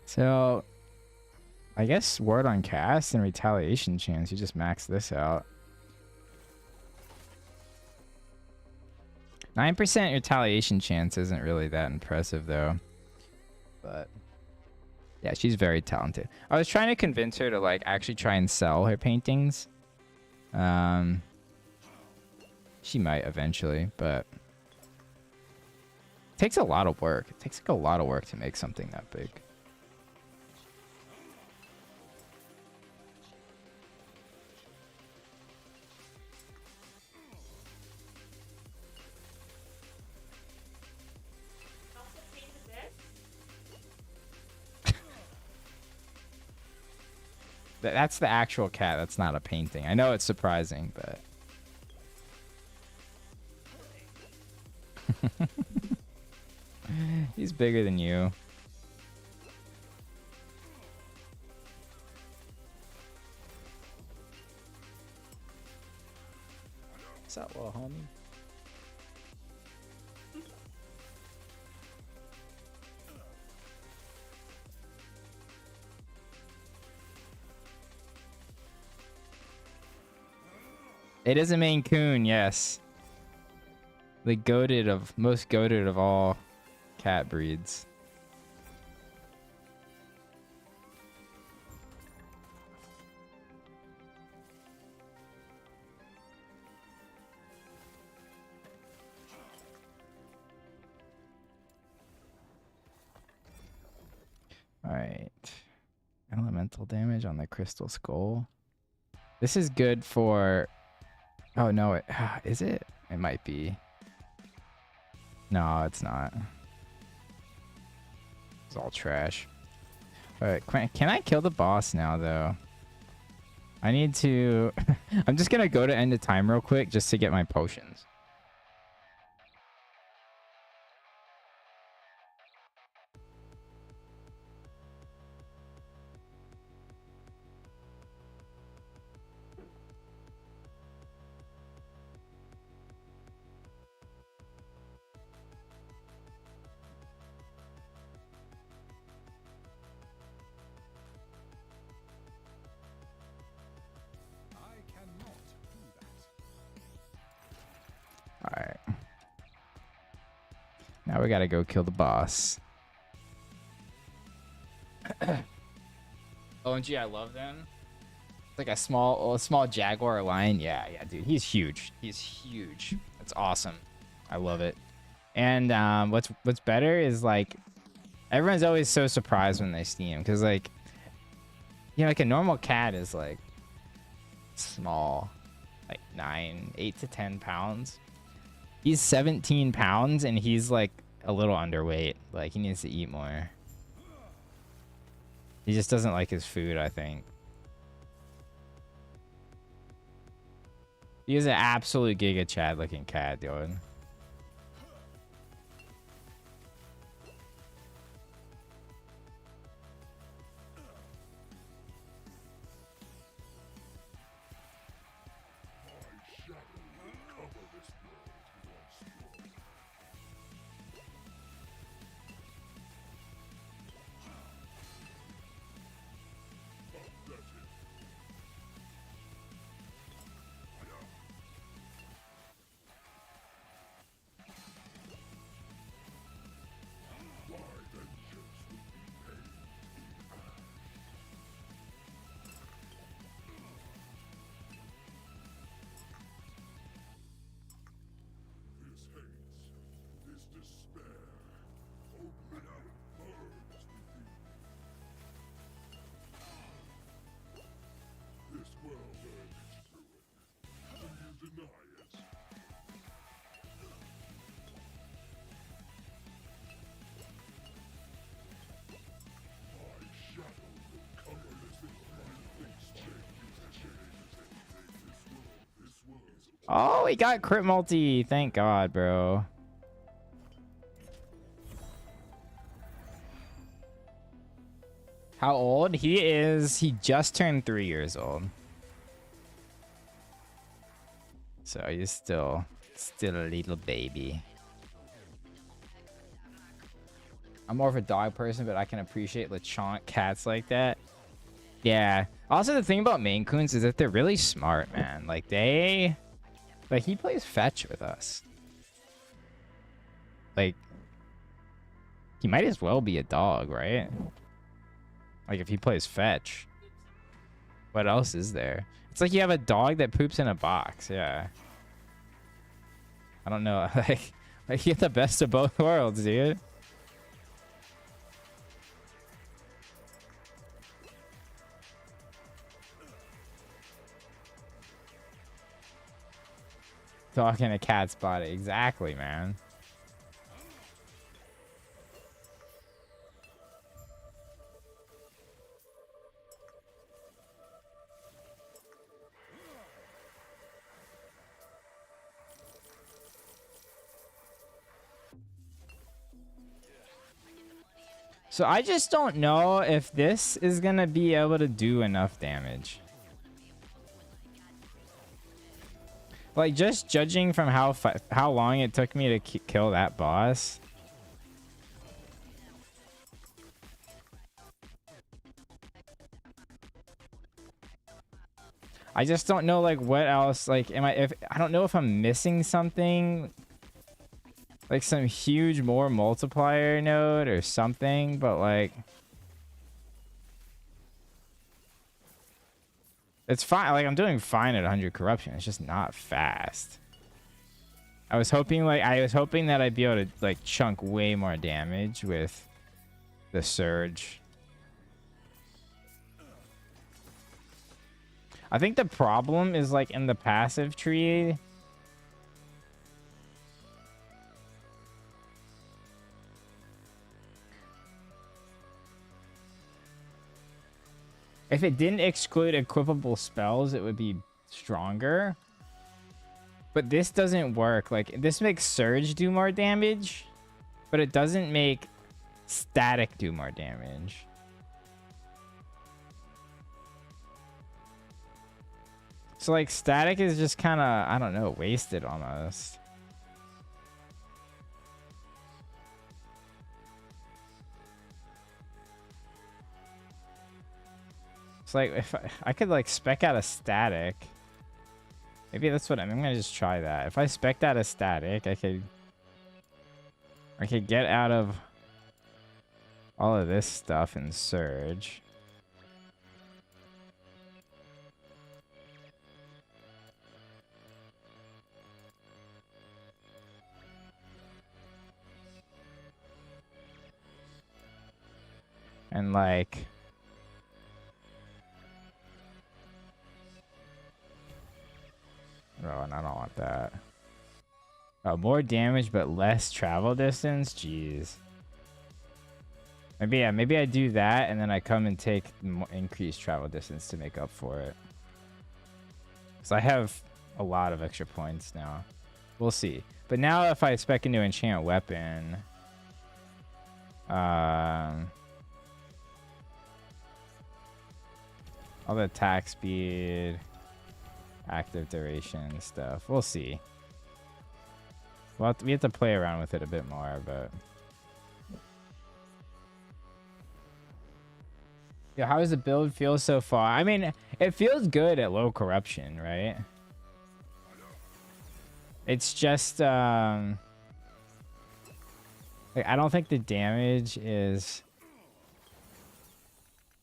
So, I guess word on cast and retaliation chance. You just max this out. 9% retaliation chance isn't really that impressive, though. But, yeah, she's very talented. I was trying to convince her to, like, actually try and sell her paintings. She might eventually, but... It takes a lot of work. It takes, like, a lot of work to make something that big. That's the actual cat. That's not a painting. I know it's surprising, but... He's bigger than you. What's up, little homie? It is a Maine Coon, yes. The most goated of all cat breeds. All right. Elemental damage on the crystal skull. This is good for... Oh, no. Is it? It might be. No, it's not. It's all trash. All right. Can I kill the boss now, though? I need to... I'm just going to go to end of time real quick just to get my potions. Now we gotta go kill the boss. OMG, I love them. It's like a small jaguar lion. Yeah, dude. He's huge. He's huge. That's awesome. I love it. And what's better is like everyone's always so surprised when they see him because like like a normal cat is like small, like 8 to 10 pounds. He's 17 pounds and he's like a little underweight. Like he needs to eat more. He just doesn't like his food, I think. He is an absolute Giga Chad looking cat, dude. Oh, he got crit multi. Thank God, bro. How old? He just turned 3 years old. So he's still a little baby. I'm more of a dog person, but I can appreciate LeChonk cats like that. Yeah. Also, the thing about Maine Coons is that they're really smart, man. Like, he plays fetch with us. Like, he might as well be a dog, right? Like, if he plays fetch. What else is there? It's like you have a dog that poops in a box, yeah. I don't know. Like you get the best of both worlds, dude. Dog in a cat's body. Exactly, man. So I just don't know if this is gonna be able to do enough damage. Like, just judging from how long it took me to kill that boss. I just don't know, like, what else. Like, I don't know if I'm missing something. Like, some huge more multiplier node or something, but, like... It's fine. Like, I'm doing fine at 100 corruption. It's just not fast. I was hoping that I'd be able to, like, chunk way more damage with the surge. I think the problem is, like, in the passive tree. If it didn't exclude equipable spells, it would be stronger. But this doesn't work. Like, this makes Surge do more damage, but it doesn't make Static do more damage. So, like, Static is just kind of, I don't know, wasted almost. It's like, if I could, like, spec out a Static. Maybe that's what I'm gonna just try that. If I spec out a Static, I could I could get out of all of this stuff and Surge. And like... Oh, and I don't want that. Oh, more damage but less travel distance? Jeez. Maybe, yeah, maybe I do that and then I come and take increased travel distance to make up for it. Because I have a lot of extra points now. We'll see. But now if I spec into enchant weapon... all the attack speed, active duration stuff. We'll see. Well, we have to play around with it a bit more, but... Yeah, how does the build feel so far? I mean, it feels good at low corruption, right? It's just, like, I don't think the damage is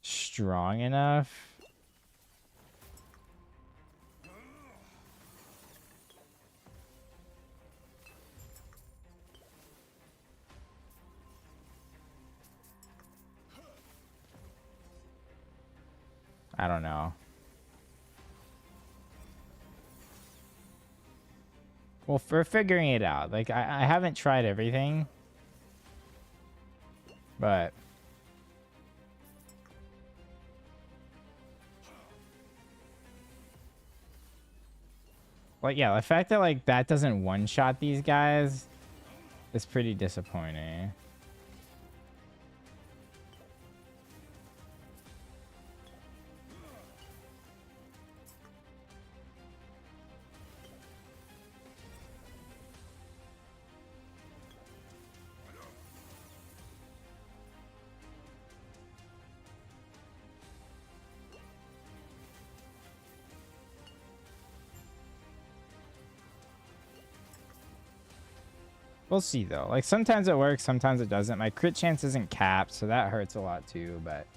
strong enough. I don't know. Well, for figuring it out, like I haven't tried everything, but like, yeah, the fact that like that doesn't one-shot these guys is pretty disappointing. We'll see though. Like sometimes it works, sometimes it doesn't. My crit chance isn't capped, so that hurts a lot too. But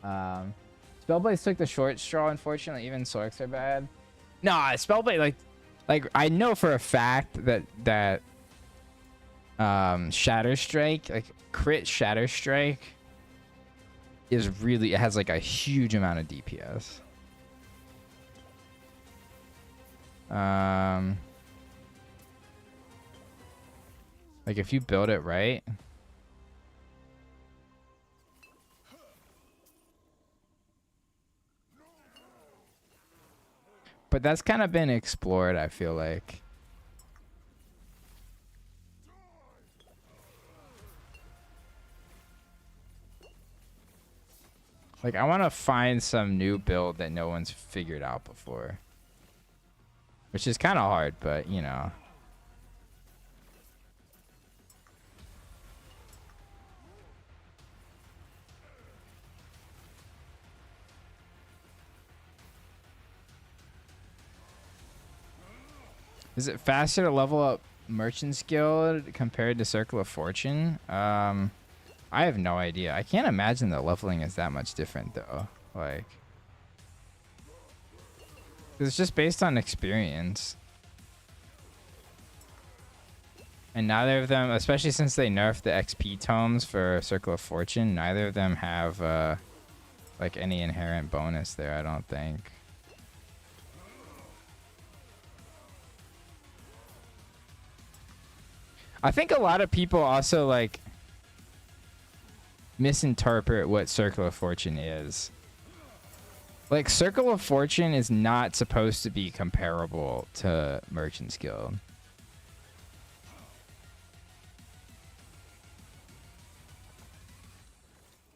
Spellblade took the short straw. Unfortunately, even Sorks are bad. Nah, Spellblade like I know for a fact that Shatter Strike, like crit Shatter Strike, is really, it has like a huge amount of DPS. Like if you build it right. But that's kind of been explored, I feel like. Like I want to find some new build that no one's figured out before. Which is kind of hard, but you know. Is it faster to level up Merchant's Guild compared to Circle of Fortune? I have no idea. I can't imagine that leveling is that much different though. Like, it's just based on experience. And neither of them, especially since they nerfed the XP tomes for Circle of Fortune, neither of them have like any inherent bonus there, I don't think. I think a lot of people also like misinterpret what Circle of Fortune is. Like Circle of Fortune is not supposed to be comparable to Merchant's Guild.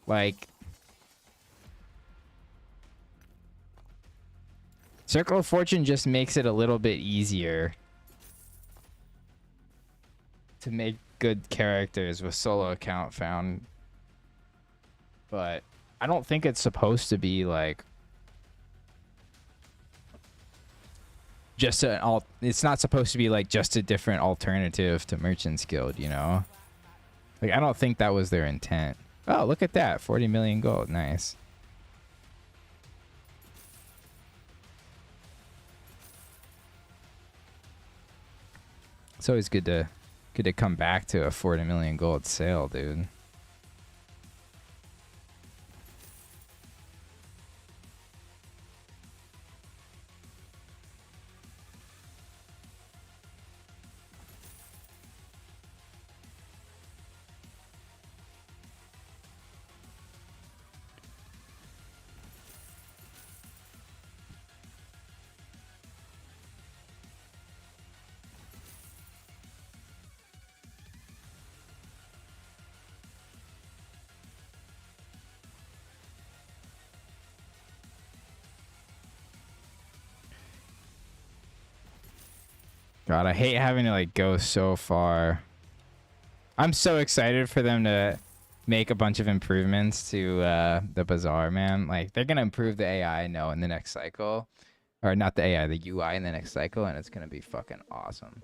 Like Circle of Fortune just makes it a little bit easier to make good characters with solo account found, but I don't think it's supposed to be like just it's not supposed to be like just a different alternative to Merchant's Guild, you know? Like, I don't think that was their intent. Oh, look at that. 40 million gold. Nice. It's always good to come back to a 40 million gold sale, dude. God, I hate having to like go so far. I'm so excited for them to make a bunch of improvements to the bazaar, man. Like, they're gonna improve the AI, in the next cycle, or not the AI, the UI in the next cycle, and it's gonna be fucking awesome.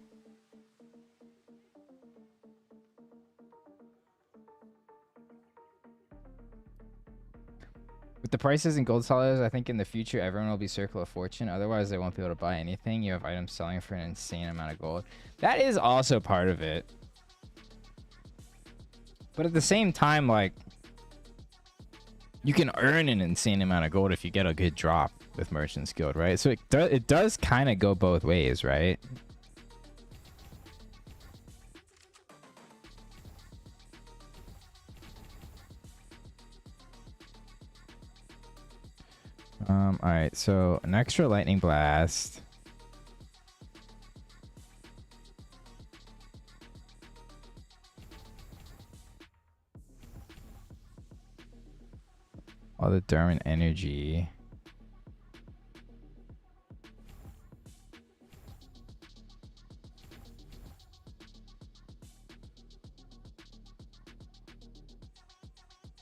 With the prices in gold sellers, I think in the future everyone will be Circle of Fortune. Otherwise, they won't be able to buy anything. You have items selling for an insane amount of gold. That is also part of it. But at the same time, like, you can earn an insane amount of gold if you get a good drop with Merchant's Guild, right? So it does kind of go both ways, right? All right, so an extra lightning blast. All the Derwent energy.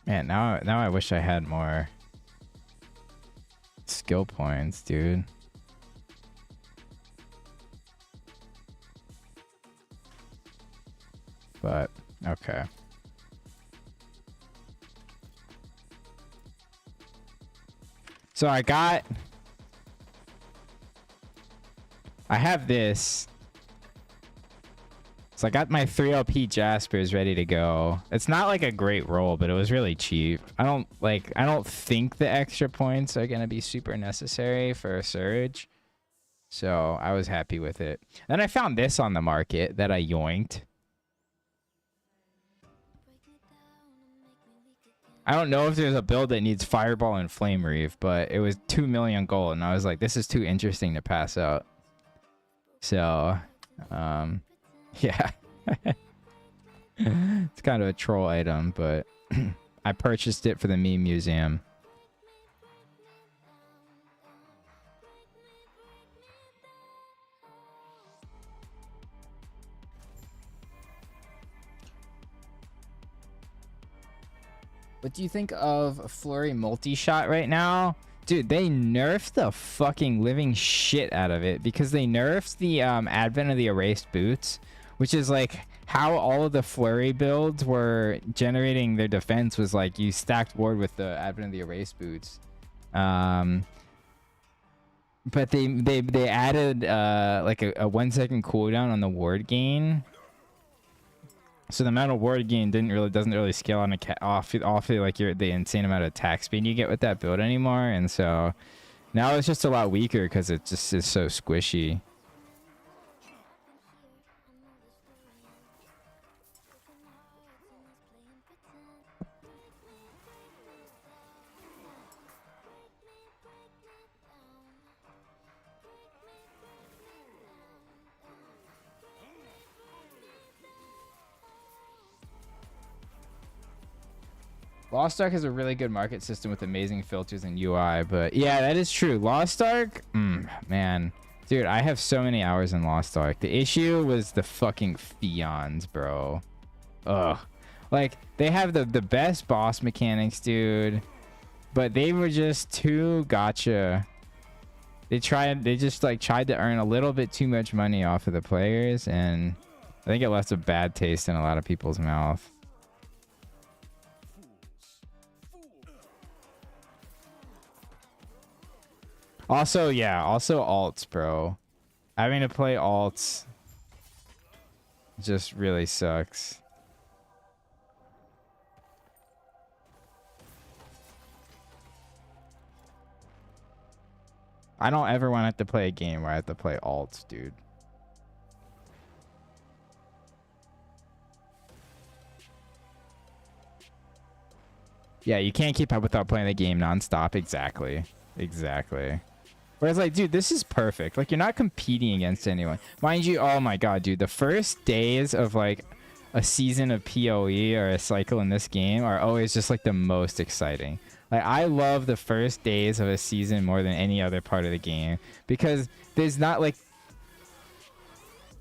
Man, now I wish I had more skill points, dude. But okay. So I have this. So I got my 3LP Jaspers ready to go. It's not like a great roll, but it was really cheap. I don't think the extra points are going to be super necessary for a surge. So I was happy with it. Then I found this on the market that I yoinked. I don't know if there's a build that needs Fireball and Flame Reef, but it was 2 million gold, and I was like, this is too interesting to pass out. So, yeah. It's kind of a troll item, but I purchased it for the meme museum. What do you think of Flurry multi-shot right now? Dude, they nerfed the fucking living shit out of it because they nerfed the Advent of the Erased Boots, which is like how all of the Flurry builds were generating their defense was like you stacked ward with the Advent of the Erased Boots. But they added like a 1 second cooldown on the ward gain. So the amount of ward gain doesn't really scale on off like the insane amount of attack speed you get with that build anymore, and so now it's just a lot weaker because it just is so squishy. Lost Ark has a really good market system with amazing filters and UI, but yeah, that is true. Lost Ark, man. Dude, I have so many hours in Lost Ark. The issue was the fucking Fions, bro. Ugh. Like, they have the best boss mechanics, dude, but they were just too gotcha. They just like tried to earn a little bit too much money off of the players, and I think it left a bad taste in a lot of people's mouth. Also, yeah, also alts, bro. Having to play alts just really sucks. I don't ever want to have to play a game where I have to play alts, dude. Yeah, you can't keep up without playing the game nonstop. Exactly. Exactly. Whereas, like, dude, this is perfect. Like, you're not competing against anyone. Mind you, oh my god, dude, the first days of, like, a season of PoE or a cycle in this game are always just, like, the most exciting. Like, I love the first days of a season more than any other part of the game. Because there's not, like...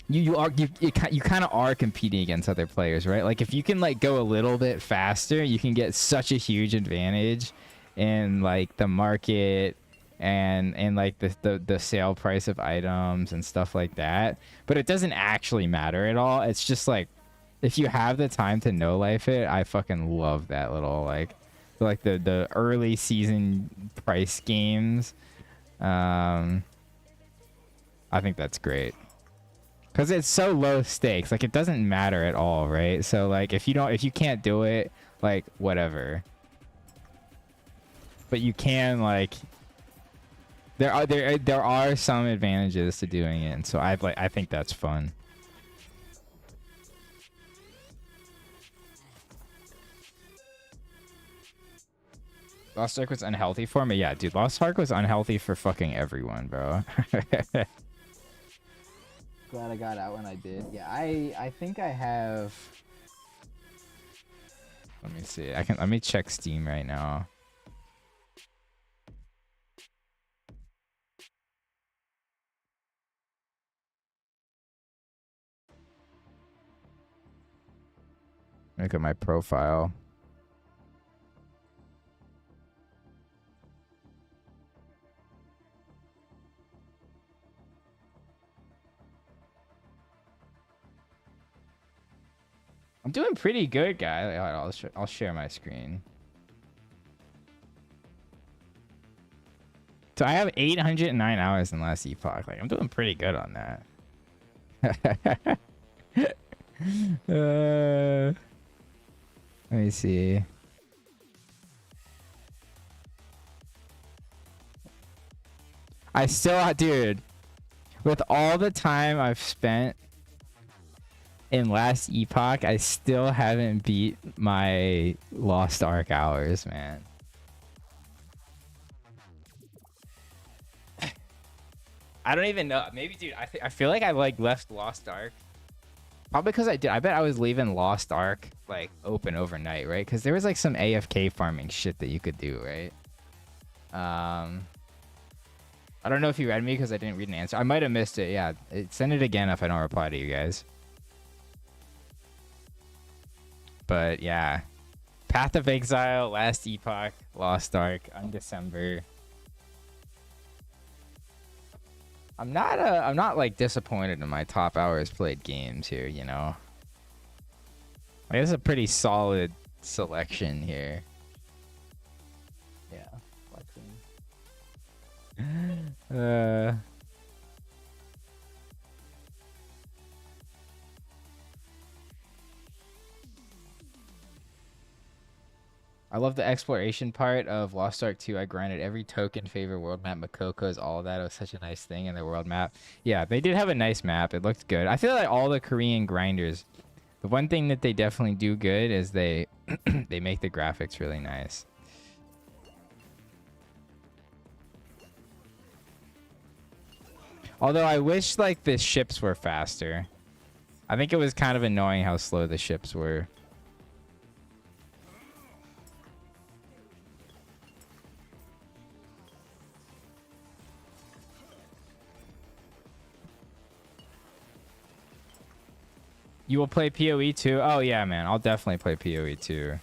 You kind of are competing against other players, right? Like, if you can, like, go a little bit faster, you can get such a huge advantage in, like, the market... and like the sale price of items and stuff like that, but it doesn't actually matter at all. It's just like, if you have the time to no life it, I fucking love that little like the early season price games. I think that's great because it's so low stakes. Like, it doesn't matter at all, right? So like, if you can't do it, like, whatever, but you can, like, there are some advantages to doing it, and so I think that's fun. Lost Ark was unhealthy for me. Yeah, dude, Lost Ark was unhealthy for fucking everyone, bro. Glad I got out when I did. Yeah, I think I have. Let me see. Let me check Steam right now. Look at my profile. I'm doing pretty good, guy. I'll share my screen. So I have 809 hours in last epoch. Like, I'm doing pretty good on that. Let me see. I still, dude, with all the time I've spent in last epoch, I still haven't beat my Lost Ark hours, man. I don't even know. Maybe, dude, I feel like I like left Lost Ark. Probably because I did. I bet I was leaving Lost Ark like open overnight, right? Because there was like some AFK farming shit that you could do, right? I don't know if you read me because I didn't read an answer. I might have missed it. Yeah, send it again if I don't reply to you guys. But yeah, Path of Exile, Last Epoch, Lost Ark, Undecember. I'm not like disappointed in my top hours played games here, you know. Like, this is a pretty solid selection here. Yeah, flexing. I love the exploration part of Lost Ark 2. I grinded every token, favorite world map, Makoko's, all of that. It was such a nice thing in the world map. Yeah, they did have a nice map. It looked good. I feel like all the Korean grinders, the one thing that they definitely do good is they they make the graphics really nice. Although I wish like the ships were faster. I think it was kind of annoying how slow the ships were. You will play PoE too? Oh yeah, man. I'll definitely play PoE too.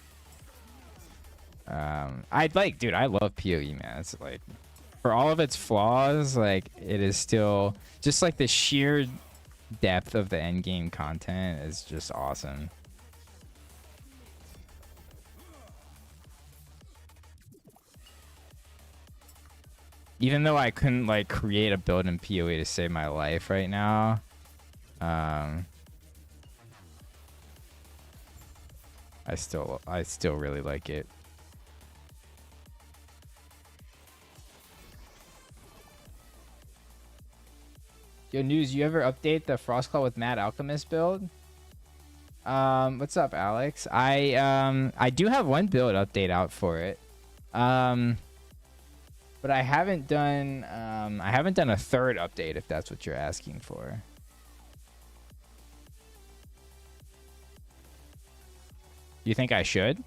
Dude, I love PoE, man. It's like, for all of its flaws, like, it is still just like the sheer depth of the end game content is just awesome. Even though I couldn't like create a build in PoE to save my life right now, I still really like it. Yo, News, you ever update the Frostclaw with Mad Alchemist build? What's up, Alex? I do have one build update out for it. But I haven't done a third update, if that's what you're asking for. You think I should?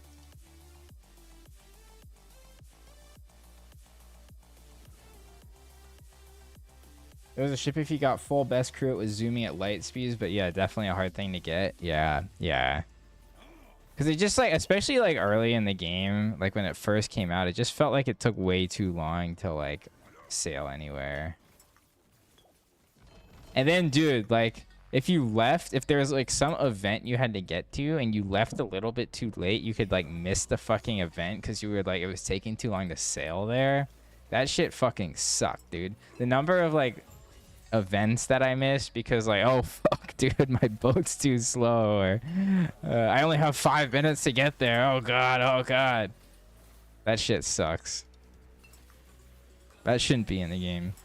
It was a ship if you got full best crew. It was zooming at light speeds, but yeah, definitely a hard thing to get. Yeah. Because it just like, especially like early in the game, like when it first came out, it just felt like it took way too long to like sail anywhere. And then, dude, like if there was like some event you had to get to and you left a little bit too late, you could like miss the fucking event because you were like, it was taking too long to sail there. That shit fucking sucked, dude. The number of like events that I missed because like, oh fuck, dude, my boat's too slow, or I only have 5 minutes to get there. Oh god. That shit sucks. That shouldn't be in the game.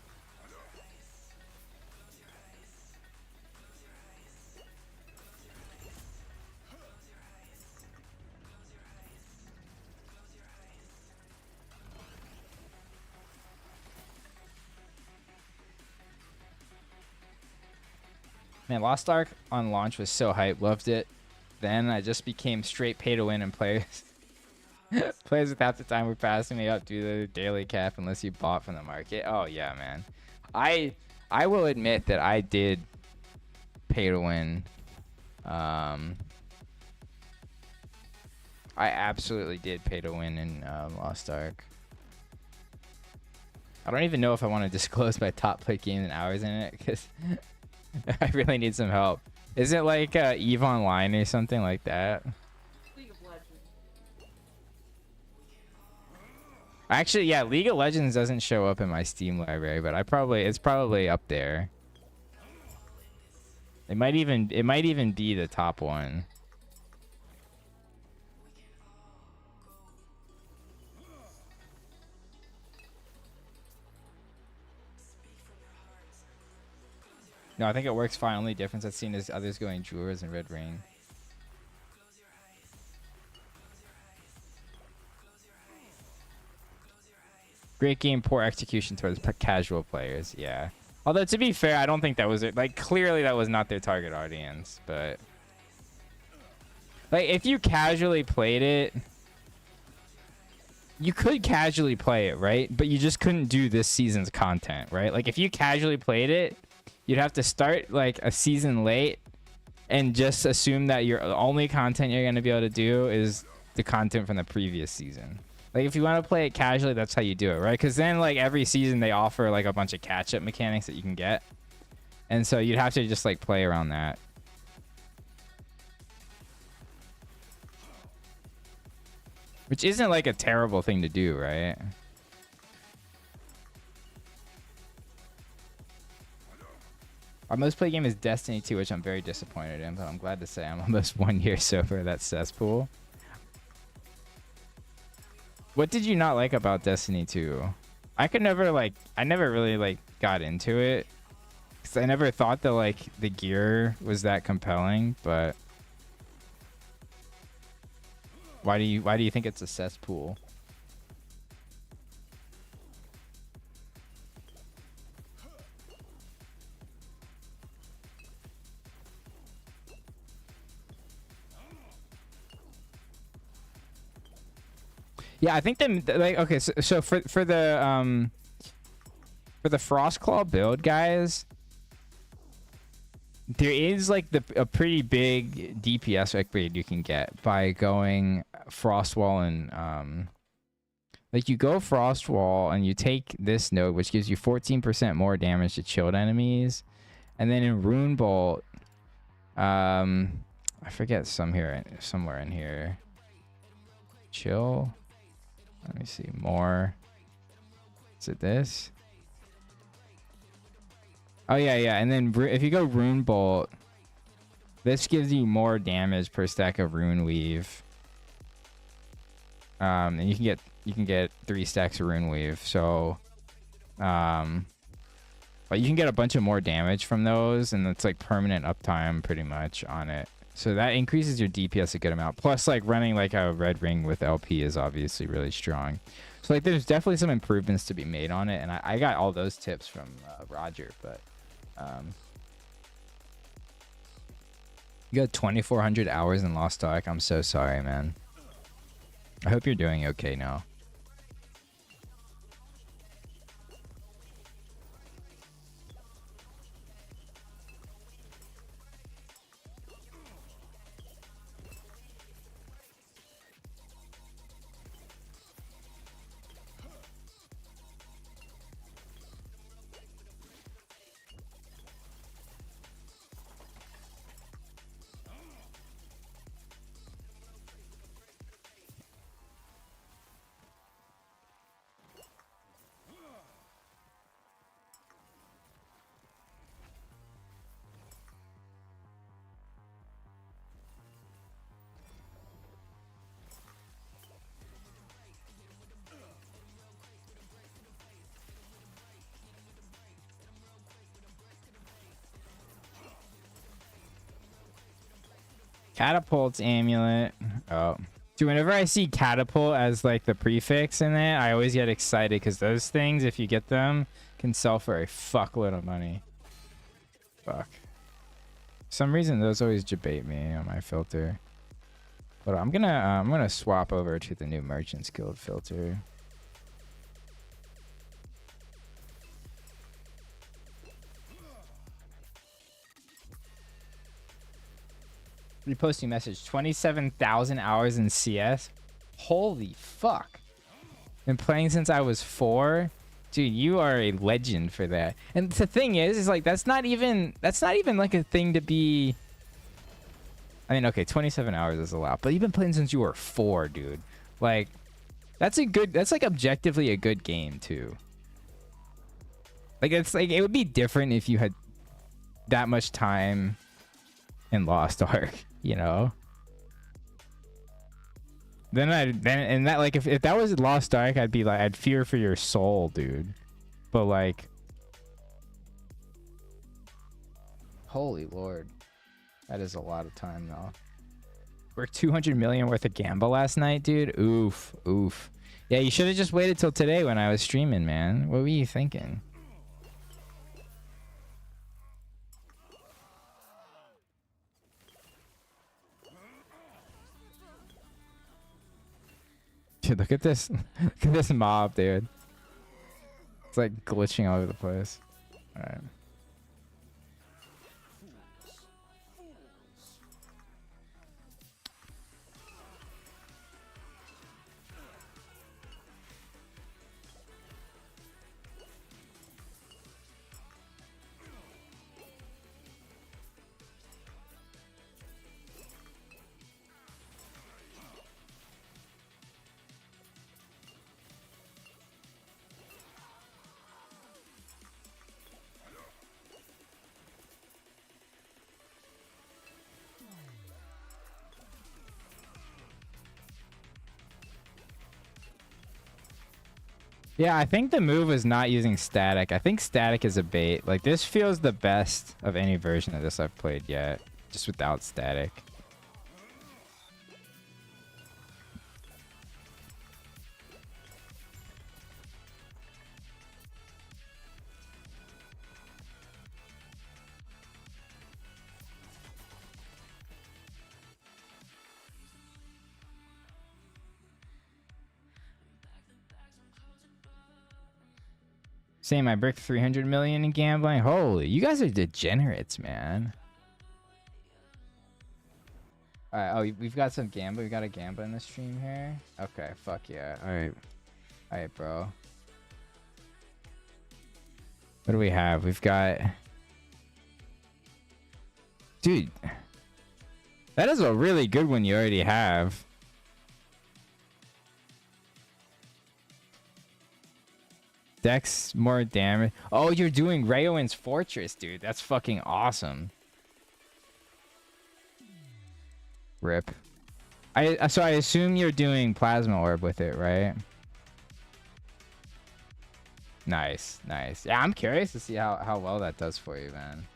Man, Lost Ark on launch was so hype. Loved it. Then I just became straight pay to win, and players with half the time were passing me up due to the daily cap unless you bought from the market. Oh yeah, man. I will admit that I did pay to win. I absolutely did pay to win in Lost Ark. I don't even know if I want to disclose my top played games and hours in it because I really need some help. Is it like EVE Online or something like that? League of Legends. Actually, yeah, League of Legends doesn't show up in my Steam library, but it's probably up there. It might even be the top one. No, I think it works fine. Only difference I've seen is others going Jewelers and Red Ring. Great game, poor execution towards casual players. Yeah. Although, to be fair, I don't think that was it. Like, clearly that was not their target audience. But, like, if you casually played it, you could casually play it, right? But you just couldn't do this season's content, right? Like, if you casually played it, you'd have to start like a season late and just assume that your only content you're going to be able to do is the content from the previous season. Like if you want to play it casually, that's how you do it, right? Because then like every season they offer like a bunch of catch-up mechanics that you can get. And so you'd have to just like play around that. Which isn't like a terrible thing to do, right? Our most played game is Destiny 2, which I'm very disappointed in, but I'm glad to say I'm almost 1 year sober of that cesspool. What did you not like about Destiny 2? I never really like got into it. Cause I never thought that like the gear was that compelling, but why do you think it's a cesspool? Yeah, I think that like okay, so for the Frostclaw build, guys, there is like a pretty big DPS upgrade you can get by going Frostwall and like you go Frostwall and you take this node, which gives you 14% more damage to chilled enemies, and then in Rune Bolt, I forget somewhere in here, chill. Let me see more. Is it this? Oh yeah, yeah. And then if you go Rune Bolt, this gives you more damage per stack of Rune Weave. And you can get 3 stacks of Rune Weave. So, but you can get a bunch of more damage from those, and it's like permanent uptime pretty much on it. So that increases your DPS a good amount. Plus, like running like a red ring with LP is obviously really strong. So like, there's definitely some improvements to be made on it, and I got all those tips from Roger. But you got 2,400 hours in Lost Ark. I'm so sorry, man. I hope you're doing okay now. Catapult's amulet. Oh. Dude, whenever I see catapult as like the prefix in it, I always get excited because those things, if you get them, can sell for a fuckload of money. Fuck. For some reason, those always debate me on my filter. But I'm gonna swap over to the new Merchant's Guild filter. Reposting message. 27,000 hours in CS. Holy fuck. Been playing since I was 4. Dude, you are a legend for that. And the thing is like that's not even like a thing to be. I mean, okay, 27 hours is a lot, but you've been playing since you were 4, dude. Like, that's like objectively a good game too. Like, it's like it would be different if you had that much time in Lost Ark, you know? Then if that was Lost Ark, I'd be like, I'd fear for your soul, dude. But like, holy lord, that is a lot of time though. We're 200 million worth of gamble last night, dude. Oof, oof. Yeah, you should have just waited till today when I was streaming, man. What were you thinking? Dude, look at this. Look at this mob, dude. It's like glitching all over the place. All right. Yeah, I think the move is not using static. I think static is a bait. Like, this feels the best of any version of this I've played yet, just without static. Same, I bricked 300 million in gambling. Holy, you guys are degenerates, man. All right, oh, we've got some gambling. We got a gambling in the stream here. Okay, fuck yeah. All right, bro. What do we have? We've got, dude. That is a really good one you already have. Dex more damage. Oh, you're doing Rayoin's Fortress, dude. That's fucking awesome. Rip. So I assume you're doing Plasma Orb with it, right? Nice, nice. Yeah, I'm curious to see how well that does for you, man.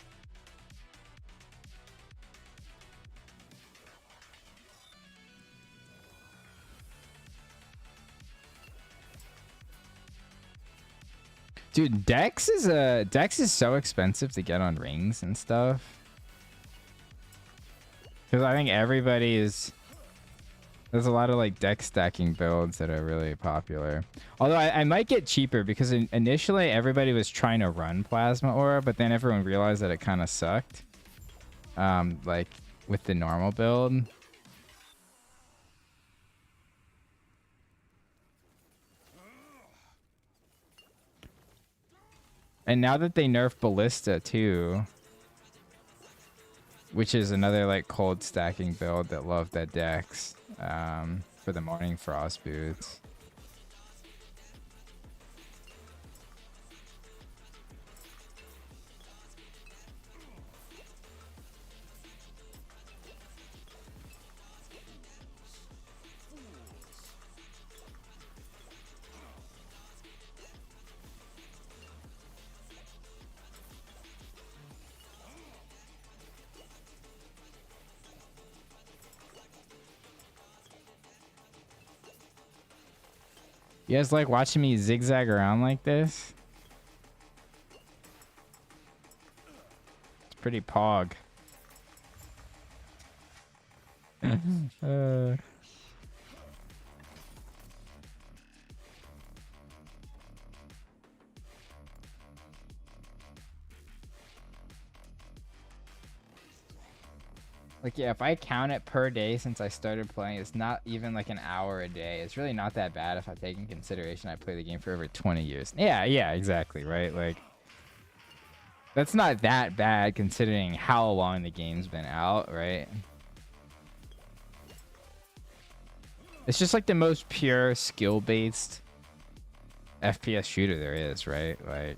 Dude, Dex is so expensive to get on rings and stuff. Because I think everybody is... There's a lot of like deck stacking builds that are really popular. Although I might get cheaper because initially everybody was trying to run Plasma Aura, but then everyone realized that it kind of sucked. Like with the normal build. And now that they nerf Ballista too, which is another like cold stacking build that loved that Dex for the Morning Frost boots. You guys like watching me zigzag around like this? It's pretty pog. Like, yeah, if I count it per day since I started playing, it's not even like an hour a day. It's really not that bad if I take in consideration I play the game for over 20 years. Yeah, exactly, right? Like, that's not that bad considering how long the game's been out, right? It's just like the most pure skill-based FPS shooter there is, right? Like,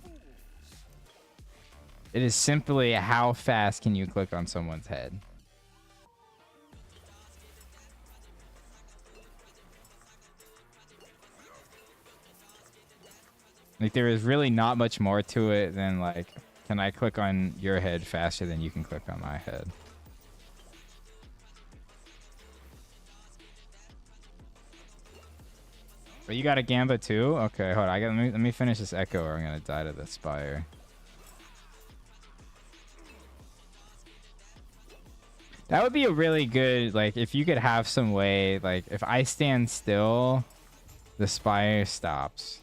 it is simply how fast can you click on someone's head. Like, there is really not much more to it than, like, can I click on your head faster than you can click on my head? But you got a Gamba too? Okay, hold on. Let me finish this Echo or I'm gonna die to the Spire. That would be a really good, like, if you could have some way, like, if I stand still, the Spire stops.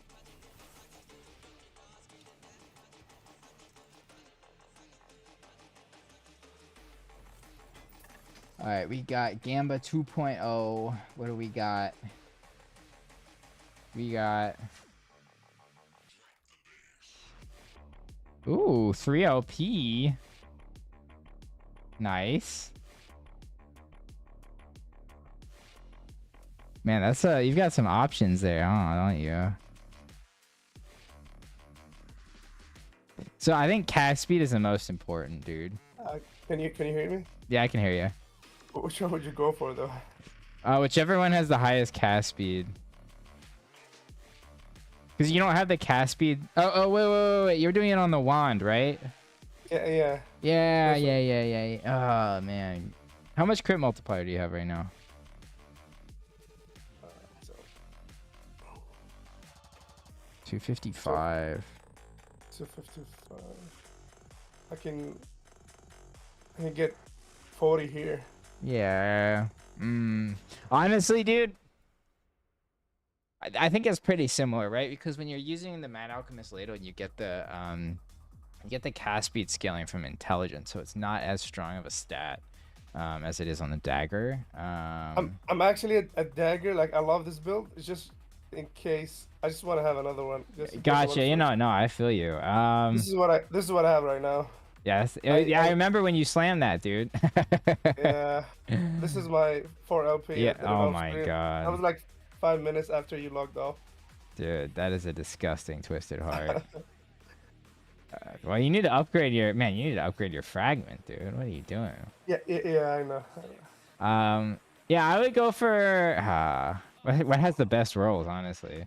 All right, we got Gamba 2.0. What do we got? We got... Ooh, 3 LP. Nice. Man, that's you've got some options there, huh, don't you? So I think cast speed is the most important, dude. Can you hear me? Yeah, I can hear you. Which one would you go for though? Whichever one has the highest cast speed. Because you don't have the cast speed. Oh, wait. You're doing it on the wand, right? Yeah. Yeah. Oh, man. How much crit multiplier do you have right now? 255. 255. I can get 40 here. Yeah. Honestly, dude, I think it's pretty similar, right? Because when you're using the Mad Alchemist Ladle, you get the cast speed scaling from intelligence, so it's not as strong of a stat as it is on the dagger. I'm actually a dagger. Like, I love this build. It's just in case I just want to have another one. Gotcha. You know, no, I feel you. This is what I have right now. Yes. Yeah, I remember when you slammed that, dude. Yeah. This is my 4 LP. Yeah. Oh my god. I was like 5 minutes after you logged off. Dude, that is a disgusting twisted heart. Well, you need to upgrade your man. You need to upgrade your fragment, dude. What are you doing? Yeah, I know. Yeah, I would go for what has the best rolls, honestly.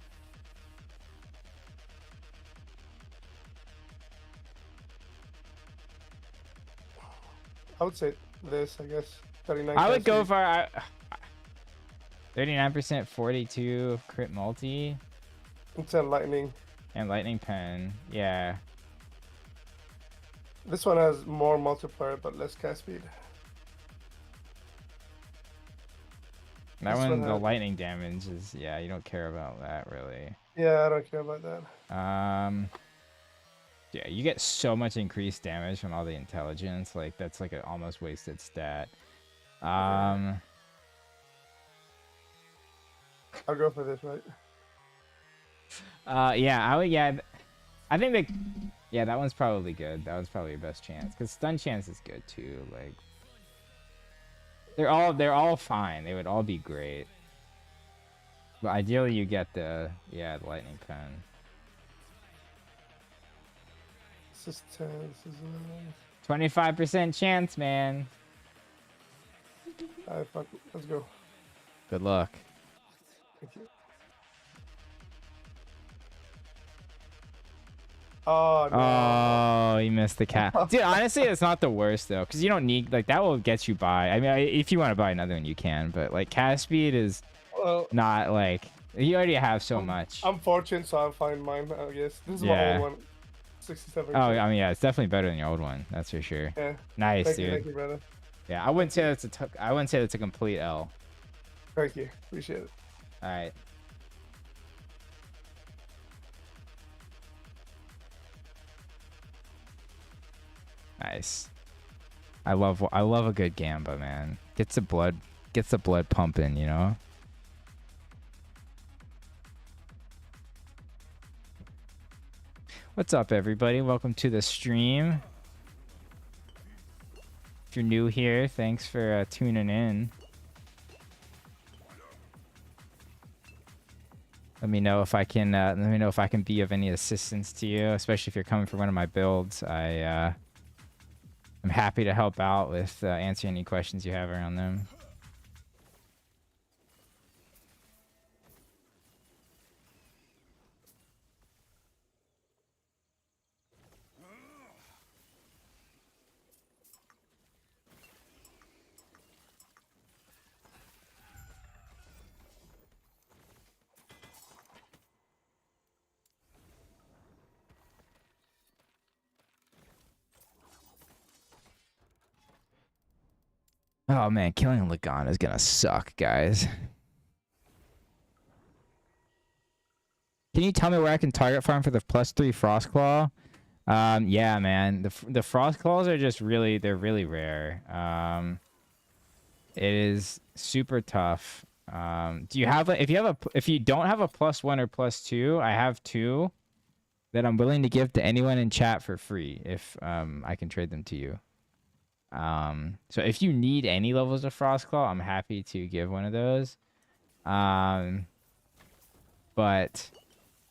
I would say this, I guess. 39 I would cast go speed. for 39%, 42 crit multi, And 10 lightning. and lightning pen. Yeah, This one has more multiplier but less cast speed. that This one one, the has. lightning damage is, yeah, you don't care about that really. Yeah, I don't care about that. Yeah, you get so much increased damage from all the intelligence. Like that's like an almost wasted stat. I'll go for this, right? Yeah, I would. Yeah, I think that. Yeah, that one's probably good. That one's probably your best chance because stun chance is good too. Like they're all fine. They would all be great. But ideally, you get the the lightning pen. This is 10. This is 25% chance, man. Alright, fuck it. Let's go. Good luck. Thank you. Oh no. Oh, you missed the cat. Dude, honestly, it's not the worst though, because you don't need like that will get you by. I mean, if you want to buy another one, you can. But like cast speed is Well, not like you already have so much. I'm fortunate, so I'll find mine, I guess. This is my Yeah. old one. 67. Oh, I mean, yeah, it's definitely better than your old one. That's for sure. Yeah. Nice, dude. Thank you, brother. Yeah, I wouldn't say I wouldn't say that's a complete L. Thank you. Appreciate it. All right. Nice. I love a good Gamba, man. Gets the blood pumping, you know? What's up, everybody? Welcome to the stream. If you're new here, thanks for tuning in. Let me know if I can be of any assistance to you, especially if you're coming for one of my builds. I'm happy to help out with answering any questions you have around them. Oh man, killing Lagan is gonna suck, guys. Can you tell me where I can target farm for the +3 Frostclaw? Yeah, man. The Frostclaws are just they're really rare. It is super tough. Do you have if you don't have a +1 or +2, I have 2 that I'm willing to give to anyone in chat for free if I can trade them to you. So if you need any levels of Frostclaw, I'm happy to give one of those. But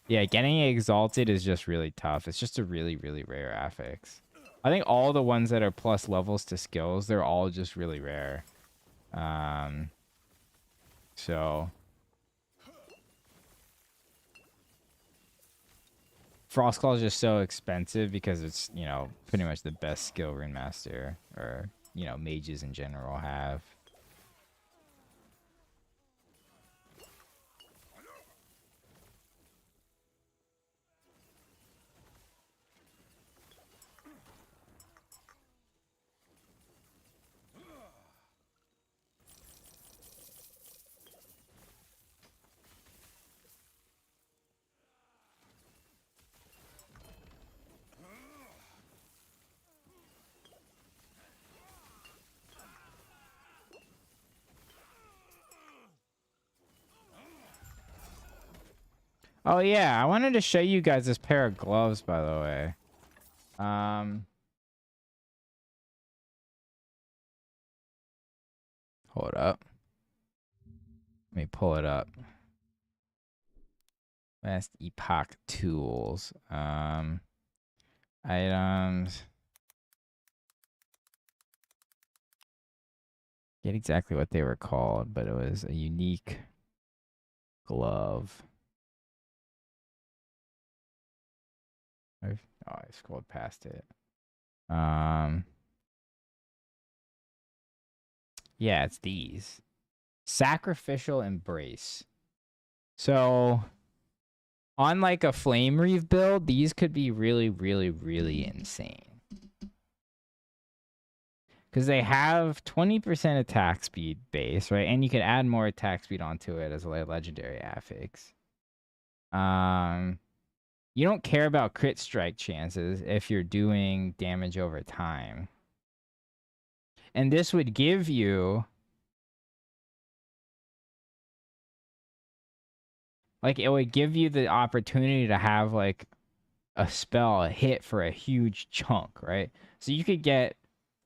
yeah, getting Exalted is just really tough. It's just a really, really rare affix. I think all the ones that are plus levels to skills, they're all just really rare. So Frostclaw is just so expensive because it's, you know, pretty much the best skill Rune Master or, you know, mages in general have. Oh yeah, I wanted to show you guys this pair of gloves, by the way. Hold up. Let me pull it up. Best epoch tools. Items. Get exactly what they were called, but it was a unique glove. Oh, I scrolled past it. Yeah, it's these. Sacrificial Embrace. So on like a Flame Reeve build, these could be really, really, really insane. Because they have 20% attack speed base, right? And you can add more attack speed onto it as a legendary affix. You don't care about crit strike chances if you're doing damage over time. And this would give you... Like, it would give you the opportunity to have, like, a spell hit for a huge chunk, right? So you could get...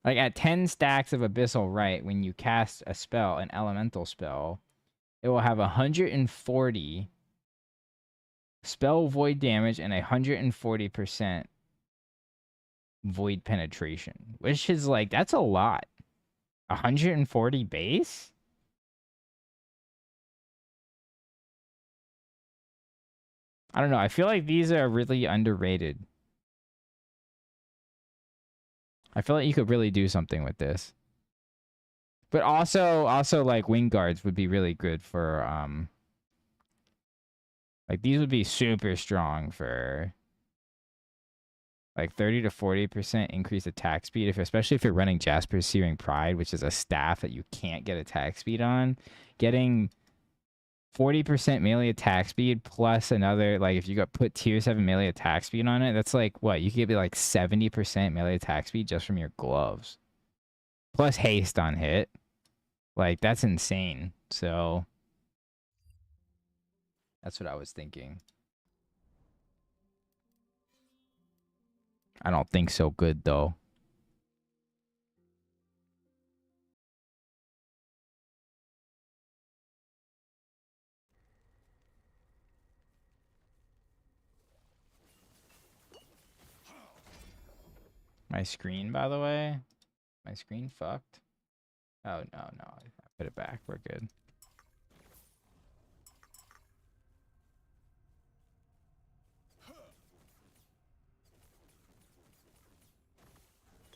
Like, at 10 stacks of Abyssal Rite, when you cast a spell, an elemental spell, it will have 140 spell void damage and 140% void penetration. Which is, like, that's a lot. 140 base? I don't know. I feel like these are really underrated. I feel like you could really do something with this. But also like wing guards would be really good for like these would be super strong for like 30 to 40% increased attack speed, especially if you're running Jasper's Searing Pride, which is a staff that you can't get attack speed on. Getting 40% melee attack speed plus another, like if you got put tier 7 melee attack speed on it, that's like what? You could get like 70% melee attack speed just from your gloves. Plus haste on hit. Like, that's insane. So, that's what I was thinking. I don't think so good, though. My screen, by the way? My screen fucked? Oh, no. I put it back. We're good.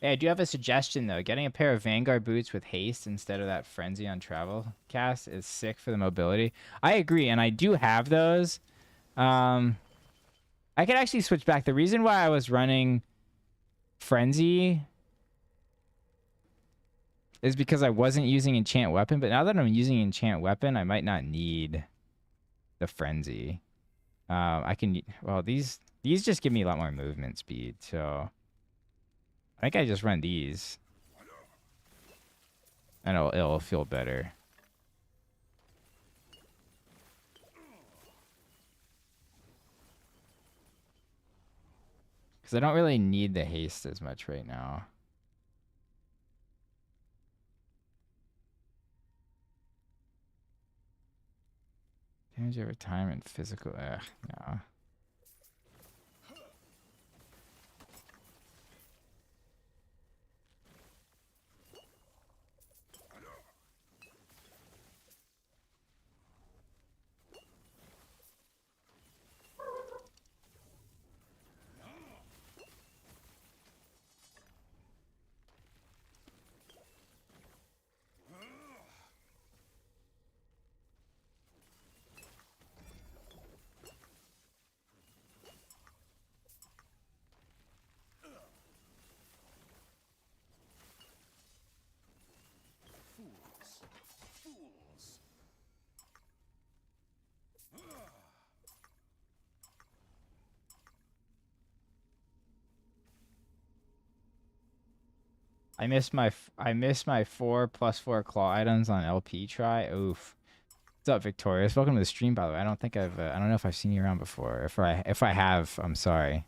Hey, I do have a suggestion, though. Getting a pair of Vanguard boots with haste instead of that Frenzy on Travel cast is sick for the mobility. I agree, and I do have those. I could actually switch back. The reason why I was running Frenzy is because I wasn't using Enchant Weapon, but now that I'm using Enchant Weapon, I might not need the Frenzy. I can... Well, these just give me a lot more movement speed, so... I think I just run these. And it'll feel better. Because I don't really need the haste as much right now. Damage over time and physical... no. I missed my 4+4 claw items on LP try. Oof. What's up, Victorious? Welcome to the stream, by the way. I don't think I don't know if I've seen you around before. If I have, I'm sorry.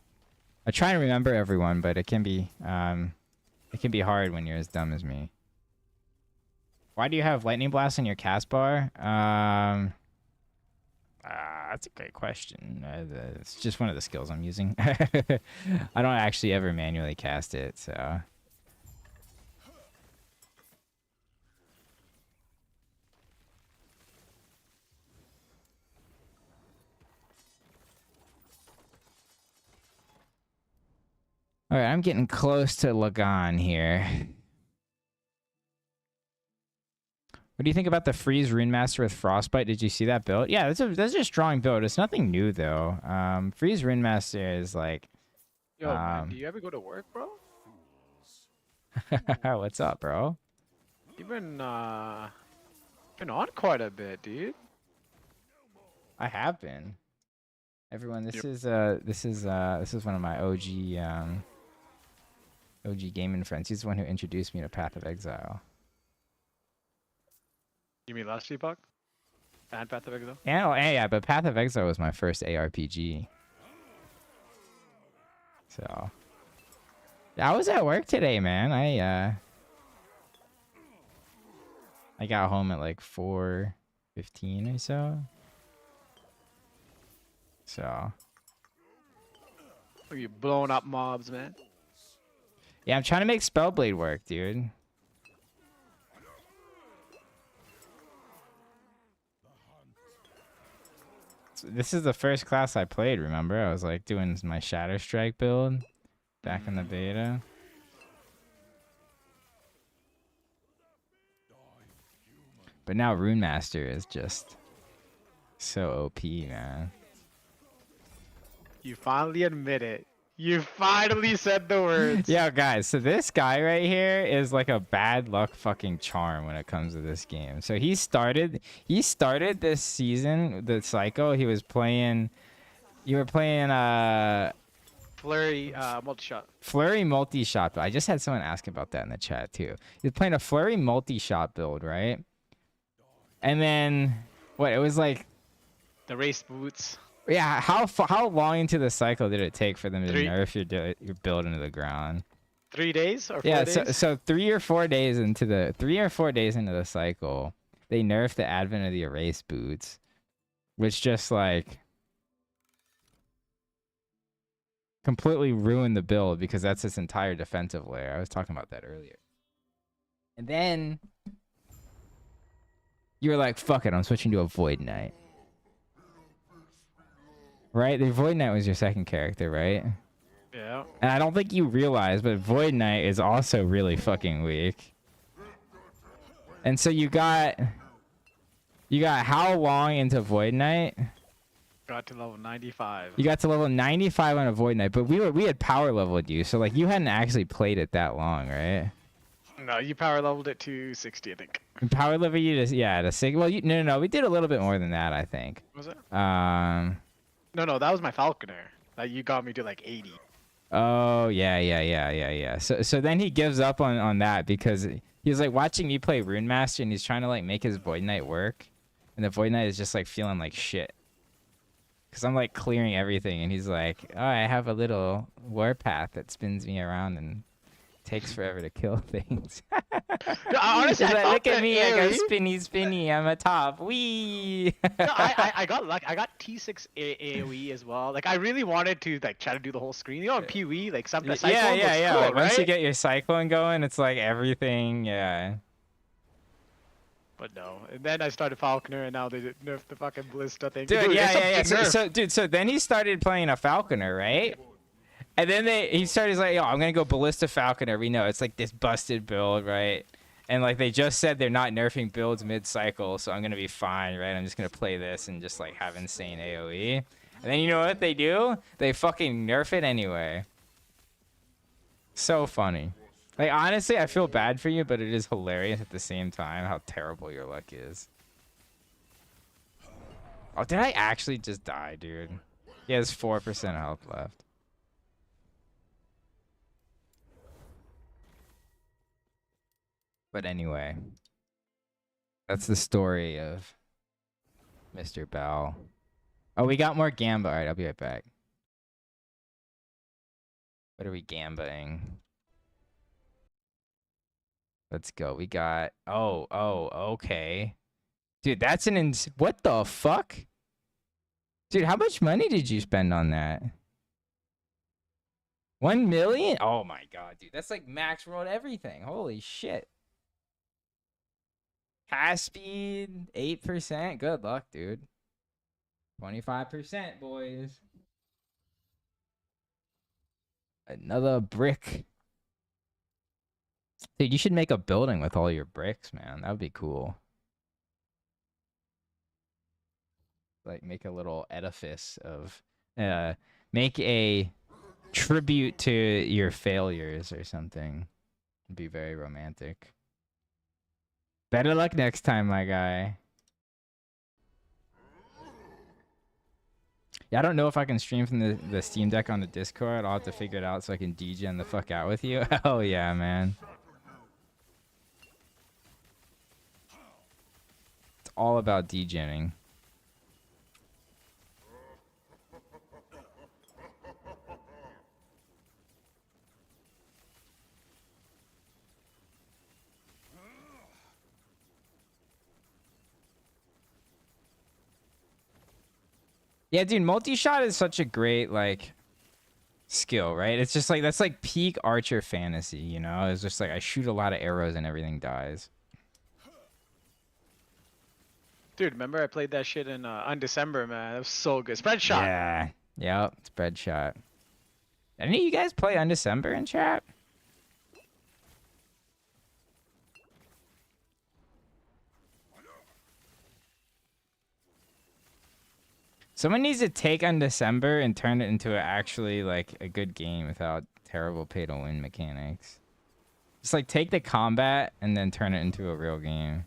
I try to remember everyone, but it can be hard when you're as dumb as me. Why do you have Lightning Blast on your cast bar? That's a great question. It's just one of the skills I'm using. I don't actually ever manually cast it, so. All right, I'm getting close to Lagan here. What do you think about the Freeze Runemaster with Frostbite? Did you see that build? Yeah, that's a strong build. It's nothing new though. Freeze Runemaster is like, Yo, man, do you ever go to work, bro? what's up, bro? You've been on quite a bit, dude. I have been. Everyone, this Yep. is one of my OG gaming friends. He's the one who introduced me to Path of Exile. You mean last Epoch? And Path of Exile? Yeah, but Path of Exile was my first ARPG. So, yeah, I was at work today, man. I got home at like 4:15 or so. So, Are you blowing up mobs, man? yeah, I'm trying to make Spellblade work, dude. This is the first class I played, remember? I was like doing my Shadow Strike build back in the beta. But now Rune Master is just so OP, man. You finally admit it. You finally said the words. Yeah, guys, so this guy right here is like a bad luck fucking charm when it comes to this game. So he started this season, the cycle, you were playing Flurry, multi-shot. Flurry multi-shot build. I just had someone ask about that in the chat too. He was playing a Flurry multi-shot build, right? And then what? It was like The race boots. yeah. How long into the cycle did it take for them to 3. nerf your build into the ground? 3 days or 4 Yeah. days? So 3 or 4 days into the cycle, they nerfed the advent of the erase boots, which just like completely ruined the build because that's its entire defensive layer. I was talking about that earlier. And then you were like, fuck it, I'm switching to a Void Knight. Right? The Void Knight was your second character, right? Yeah. And I don't think you realize, but Void Knight is also really fucking weak. And so you got how long into Void Knight? Got to level 95. You got to level 95 on a Void Knight, but we had power leveled you, so like you hadn't actually played it that long, right? No, you power leveled it to 60, I think. Power level you to 6. Well, no, we did a little bit more than that, I think. Was it? No, that was my Falconer. That you got me to like 80. Oh yeah. So then he gives up on that because he was like watching me play Rune Master and he's trying to like make his Void Knight work, and the Void Knight is just like feeling like shit. Cause I'm like clearing everything and he's like, oh, I have a little warpath that spins me around and takes forever to kill things. Honestly, He's like, look at me, I go AoE. spinny, I'm a top. Wee. No, I got luck. I got T6 AoE as well. Like I really wanted to like try to do the whole screen. You know, on PoE, like some the cyclone was Yeah. cool, Like, once you right? get your cyclone going, it's like everything. Yeah. But no. And then I started Falconer, and now they nerfed the fucking Ballista thing. Dude, yeah. It's a nerf. So then he started playing a Falconer, right? And then he started like, yo, I'm gonna go Ballista Falconer. We know it's like this busted build, right? And like they just said they're not nerfing builds mid-cycle, so I'm gonna be fine, right? I'm just gonna play this and just like have insane AoE. And then you know what they do? They fucking nerf it anyway. So funny. Like honestly, I feel bad for you, but it is hilarious at the same time how terrible your luck is. Oh, did I actually just die, dude? He has 4% health left. But anyway, that's the story of Mr. Bell. Oh, we got more Gamba. All right, I'll be right back. What are we gambaing? Let's go. We got... Oh, okay. Dude, that's what the fuck? Dude, how much money did you spend on that? 1 million? Oh my god, dude. That's like max world everything. Holy shit. Pass speed, 8%. Good luck, dude. 25%, boys. Another brick. Dude, you should make a building with all your bricks, man. That would be cool. Like, make a little edifice of... make a tribute to your failures or something. It'd be very romantic. Better luck next time, my guy. Yeah, I don't know if I can stream from the Steam Deck on the Discord. I'll have to figure it out so I can degen the fuck out with you. Hell yeah, man. It's all about degenning. Yeah, dude, multi-shot is such a great, like, skill, right? It's just like, that's like peak archer fantasy, you know? It's just like, I shoot a lot of arrows and everything dies. Dude, remember I played that shit in on December, man. That was so good. Spread shot. Yeah. Yep, spread shot. Any of you guys play Undecember in chat? Someone needs to take Undecember and turn it into actually like a good game without terrible pay-to-win mechanics. Just like take the combat and then turn it into a real game.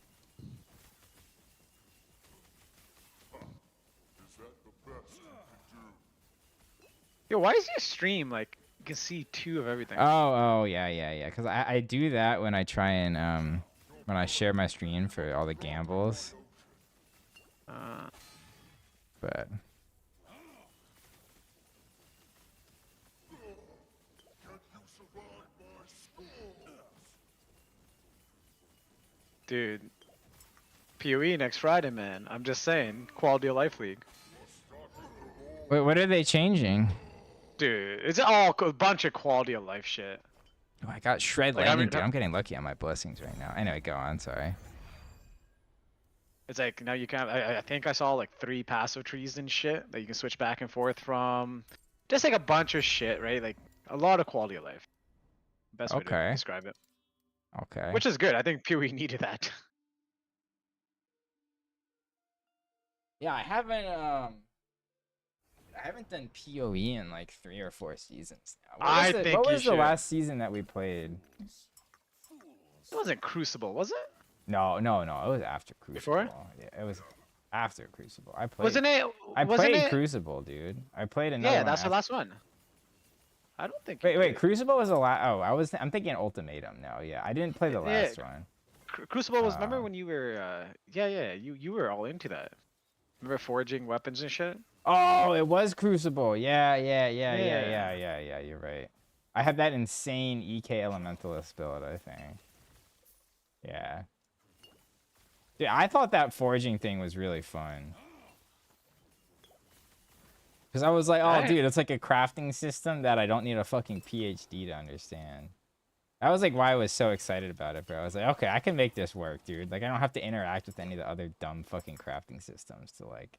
Yo, why is your stream like you can see 2 of everything? Oh, yeah. Because I do that when I try and when I share my screen for all the gambles. But dude, PoE next Friday, man. I'm just saying, quality of life league. wait, what are they changing? Dude, it's all a bunch of quality of life shit. Oh, I got shred Like, landing, dude. I'm getting lucky on my blessings right now. Anyway, go on. Sorry. It's like now you can. I think I saw like 3 passive trees and shit that you can switch back and forth from. Just like a bunch of shit, right? Like a lot of quality of life. Best way to Okay. describe it. Okay. Which is good. I think PoE needed that. Yeah, I haven't done PoE in like 3 or 4 seasons now. What was the last season that we played? It wasn't Crucible, was it? No. It was after Crucible. Before? Yeah, it was after Crucible. I played. Wasn't it? I wasn't played it? Crucible, dude. I played another. Yeah, one that's the after. last one. I don't think. Wait. Crucible was the last. Oh, I'm thinking Ultimatum now. Yeah, I didn't play the last one. Crucible was. Remember when you were? Yeah. You were all into that. Remember forging weapons and shit? Oh, it was Crucible. Yeah. You're right. I had that insane EK Elementalist build, I think. Yeah. Dude, I thought that forging thing was really fun. Because I was like, oh, dude, it's like a crafting system that I don't need a fucking PhD to understand. That was like why I was so excited about it, bro. I was like, okay, I can make this work, dude. Like, I don't have to interact with any of the other dumb fucking crafting systems to, like,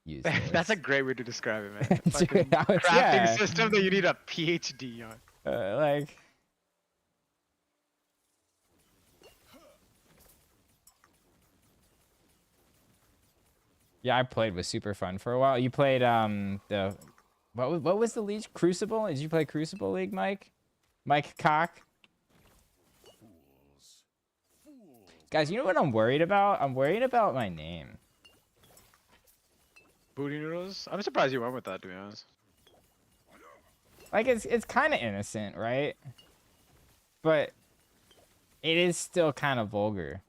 use this. That's a great way to describe it, man. Dude, Crafting system that you need a PhD on. Like... Yeah, I played was super fun for a while. You played what was the league? Crucible? Did you play Crucible League, Mike? Mike Cock? Guys, you know what I'm worried about? I'm worried about my name. Booty noodles? I'm surprised you went with that, to be honest. Like, it's kind of innocent, right? But it is still kind of vulgar.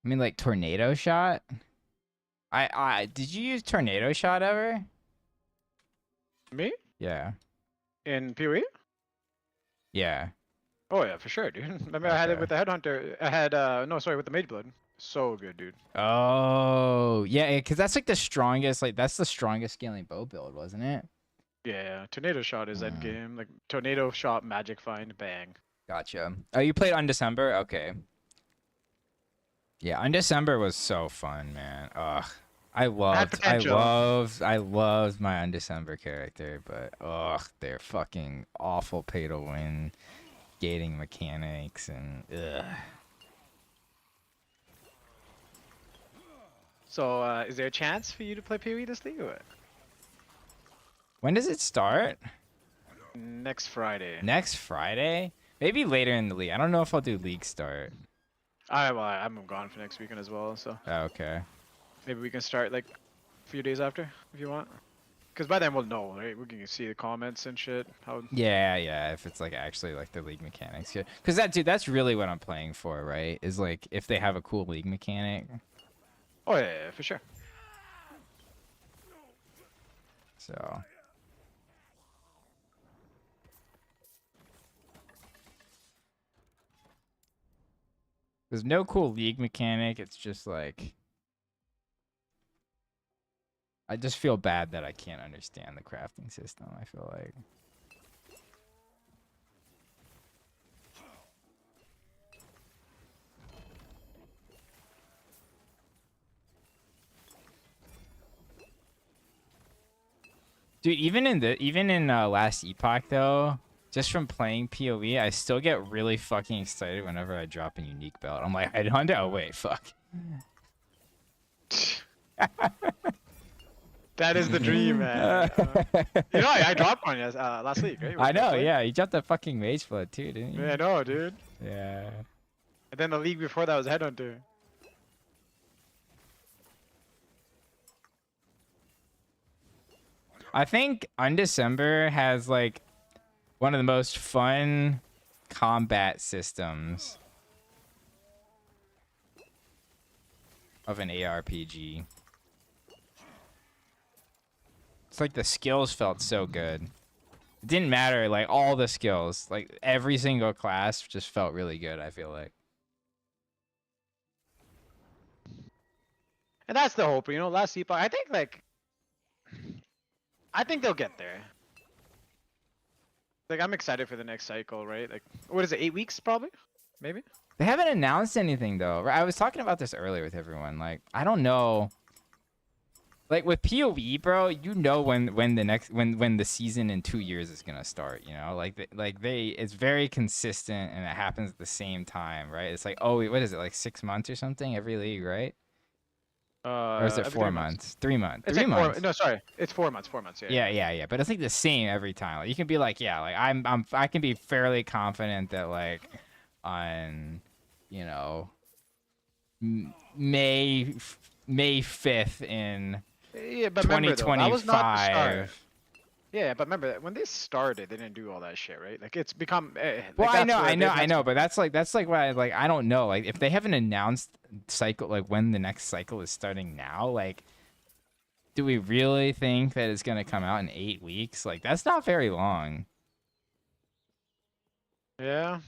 I mean, like tornado shot. Did you use tornado shot ever? Me? Yeah. In PoE? Yeah. Oh yeah, for sure, dude. I mean, I had it Okay. with the headhunter. I had no, sorry, with the mageblood. So good, dude. Oh, yeah, because that's like the strongest, like that's the strongest scaling bow build, wasn't it? Yeah, tornado shot is end game. Like tornado shot, magic find, bang. Gotcha. Oh, you played Undecember? Okay. Yeah, Undecember was so fun, man. Ugh. I had potential. I loved my Undecember character, but they're fucking awful pay to win gating mechanics and ugh. So, is there a chance for you to play PoE this league or what? When does it start? Next Friday. Next Friday? Maybe later in the league. I don't know if I'll do league start. Well, I'm gone for next weekend as well, so Oh, okay. maybe we can start like a few days after if you want. Because by then we'll know, right? We can see the comments and shit. How? Yeah, if it's like actually like the league mechanics. Yeah. Because that's really what I'm playing for, right? Is like if they have a cool league mechanic. Oh yeah, for sure. So. There's no cool league mechanic. It's just like I just feel bad that I can't understand the crafting system. I feel like. Dude, even in last epoch though, just from playing PoE, I still get really fucking excited whenever I drop a unique belt. I'm like, Headhunter? Oh wait, fuck. That is the dream, man. You know, I dropped one last week, right? I know, yeah. You dropped that fucking mage flood too, didn't you? Yeah, I know, dude. Yeah. And then the league before that was Headhunter. I think Undecember has like one of the most fun combat systems of an ARPG. It's like the skills felt so good. It didn't matter, like all the skills, like every single class just felt really good, I feel like. And that's the hope, you know, last epoch. I think they'll get there. Like, I'm excited for the next cycle, right? Like, what is it, 8 weeks probably? Maybe? They haven't announced anything though. I was talking about this earlier with everyone. Like, I don't know. Like with PoE, bro, you know when the season in 2 years is gonna start. You know, it's very consistent and it happens at the same time, right? It's like, oh, wait, what is it, like 6 months or something every league, right? Or is it 4 months? 3 months? It's 3 like months? No, sorry, it's 4 months. 4 months. Yeah. Yeah. But it's like the same every time. Like, you can be like, yeah, like I can be fairly confident that like on, you know, May 5th in Yeah, but remember though, that was not the start. 2025. Yeah, but remember when they started, they didn't do all that shit, right? Like it's become. Well, like, I know, but that's like why I don't know. Like if they haven't announced cycle, like when the next cycle is starting now, like do we really think that it's gonna come out in 8 weeks? Like that's not very long. Yeah.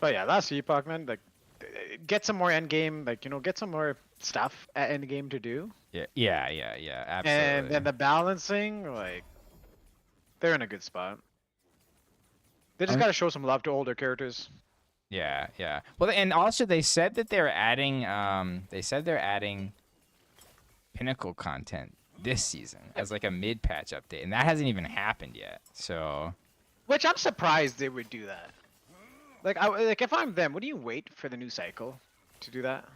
But yeah, last epoch, man. Like, get some more end game. Like, you know, get some more stuff at end game to do. Yeah, absolutely. And then the balancing, like, they're in a good spot. They just gotta show some love to older characters. Yeah. Well, and also they said that they're adding pinnacle content this season as like a mid-patch update, and that hasn't even happened yet. So, Which I'm surprised they would do that. Like, if I'm them, would you wait for the new cycle to do that?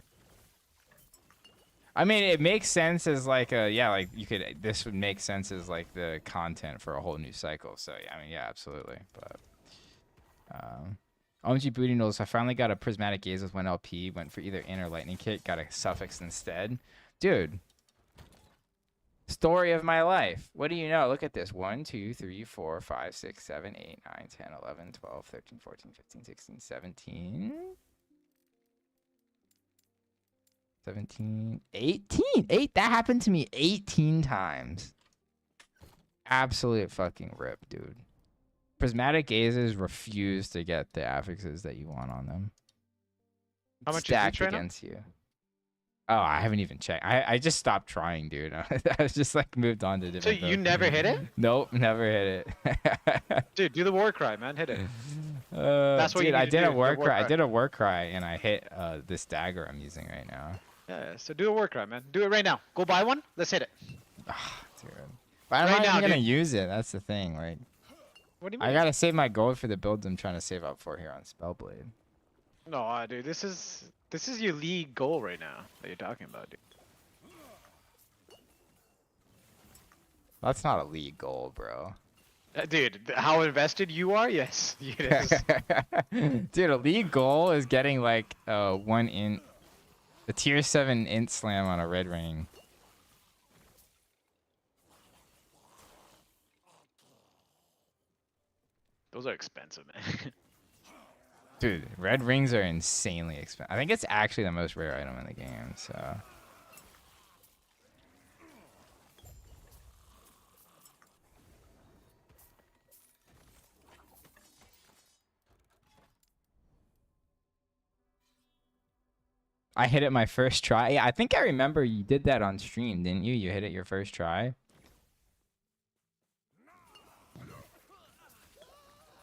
I mean, it makes sense as like this would make sense as like the content for a whole new cycle. So yeah, I mean, yeah, absolutely. But OMG Booty Noodles, I finally got a prismatic gaze with 1 LP, went for either in or lightning kit, got a suffix instead. Dude, story of my life. What do you know? Look at this. 1, 2, 3, 4, 5, 6, 7, 8, 9, 10, 11, 12, 13, 14, 15, 16, 17. 17, 18. That happened to me 18 times. Absolute fucking rip, dude. Prismatic gazes refuse to get the affixes that you want on them. How much is Stacked each right now? against you. Oh, I haven't even checked. I just stopped trying, dude. I was just like moved on to So different. you never hit it? Nope, never hit it. Dude, do the war cry, man. Hit it. That's what dude, you need I to did do, a the war war cry. I cry. did a war cry, and I hit this dagger I'm using right now. Yeah, so do a war cry, man. Do it right now. Go buy one. Let's hit it. Dude. But I'm Right not now, even gonna dude. use it. That's the thing, right? What do you mean? I gotta save my gold for the builds I'm trying to save up for here on Spellblade. No, dude, this is your league goal right now that you're talking about, dude. That's not a league goal, bro. Dude, how invested you are? Yes, it is. Dude, a league goal is getting like a tier 7 int slam on a red ring. Those are expensive, man. Dude, red rings are insanely expensive. I think it's actually the most rare item in the game, so. I hit it my first try. Yeah, I think I remember you did that on stream, didn't you? You hit it your first try.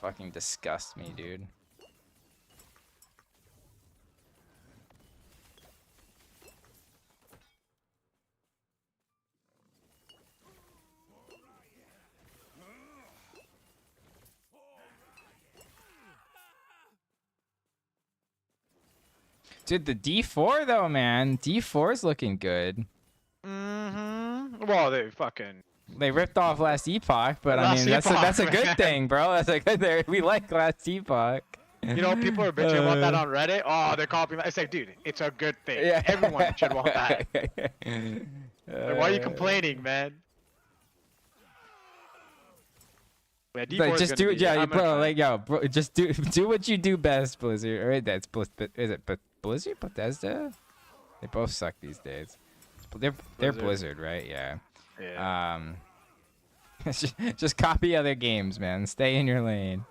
Fucking disgust me, dude. Dude, the D4 though, man. D4's looking good. Mm-hmm. Well, they fucking. They ripped off Last Epoch, but I Last mean that's a Epoch, good man. thing, bro. That's a good thing. We like Last Epoch. You know, people are bitching about that on Reddit. Oh, they're copying that. It's like, dude, it's a good thing. Yeah. Everyone should want that. Like, why are you Uh, complaining, man? Yeah, D4 Like, is just gonna do it, be- yeah, I'm gonna bro. try. Like, yo, bro, just do what you do best, Blizzard. Or that's is it Blizzard, Bethesda? They both suck these days. They're Blizzard. Blizzard, right? Yeah. Yeah. Just copy other games, man. Stay in your lane.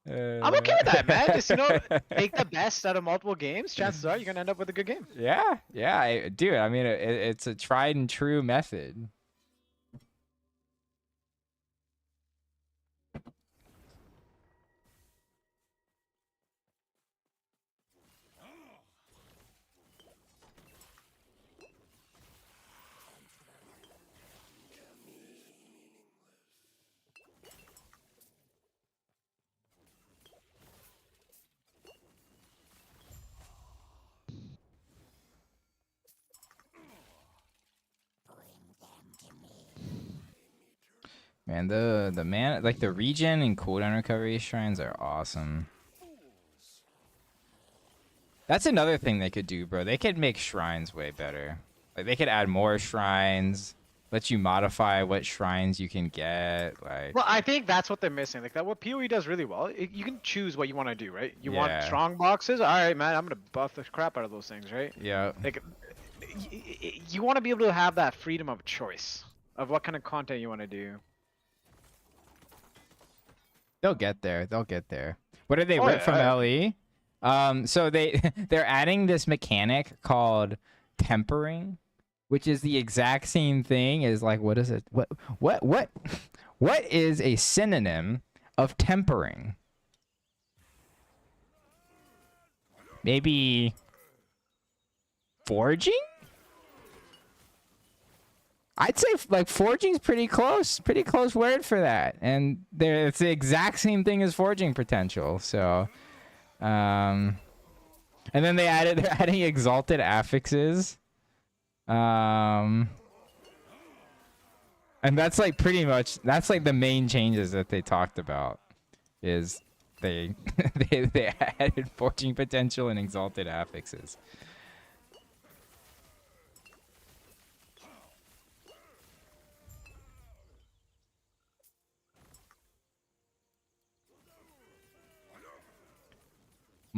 I'm okay with that, man. Just, you know, make the best out of multiple games. Chances are you're gonna end up with a good game. Yeah, dude. I mean, it's a tried and true method. Man, the regen and cooldown recovery shrines are awesome. That's another thing they could do, bro. They could make shrines way better. Like they could add more shrines, let you modify what shrines you can get. Like, Well, I think that's what they're missing. Like that, what PoE does really well. You can choose what you want to do, right? You want Yeah. strong boxes. All right, man. I'm gonna buff the crap out of those things, right? yeah, Like, you want to be able to have that freedom of choice of what kind of content you want to do. they'll get there. They'll get there. What did they Oh, rip yeah, from yeah. LE? So they're adding this mechanic called tempering, which is the exact same thing as like what is it? What is a synonym of tempering? Maybe forging? I'd say like forging's pretty close word for that, and it's the exact same thing as forging potential. So, and then they're adding exalted affixes, and that's like pretty much that's like the main changes that they talked about, is they they added forging potential and exalted affixes.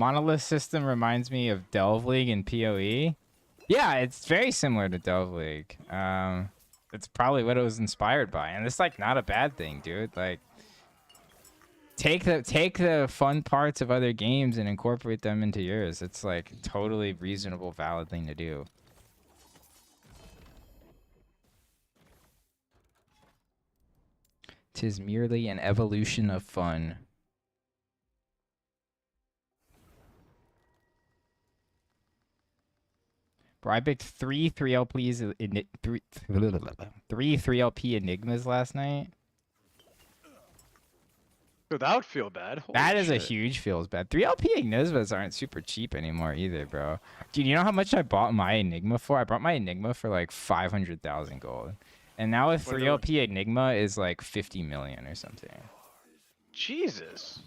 Monolith system reminds me of Delve League and PoE. Yeah, it's very similar to Delve League. It's probably what it was inspired by, and it's like not a bad thing, dude. Like, take the fun parts of other games and incorporate them into yours. It's like totally reasonable, valid thing to do. Tis merely an evolution of fun. Bro, I picked three 3LPs three 3LP Enigmas last night. Dude, that would feel bad. Holy That is a shit. huge feels bad. 3LP Enigmas aren't super cheap anymore either, bro. Dude, you know how much I bought my Enigma for? I bought my Enigma for like 500,000 gold. And now with What are 3LP Enigma is like 50 million or something. Jesus.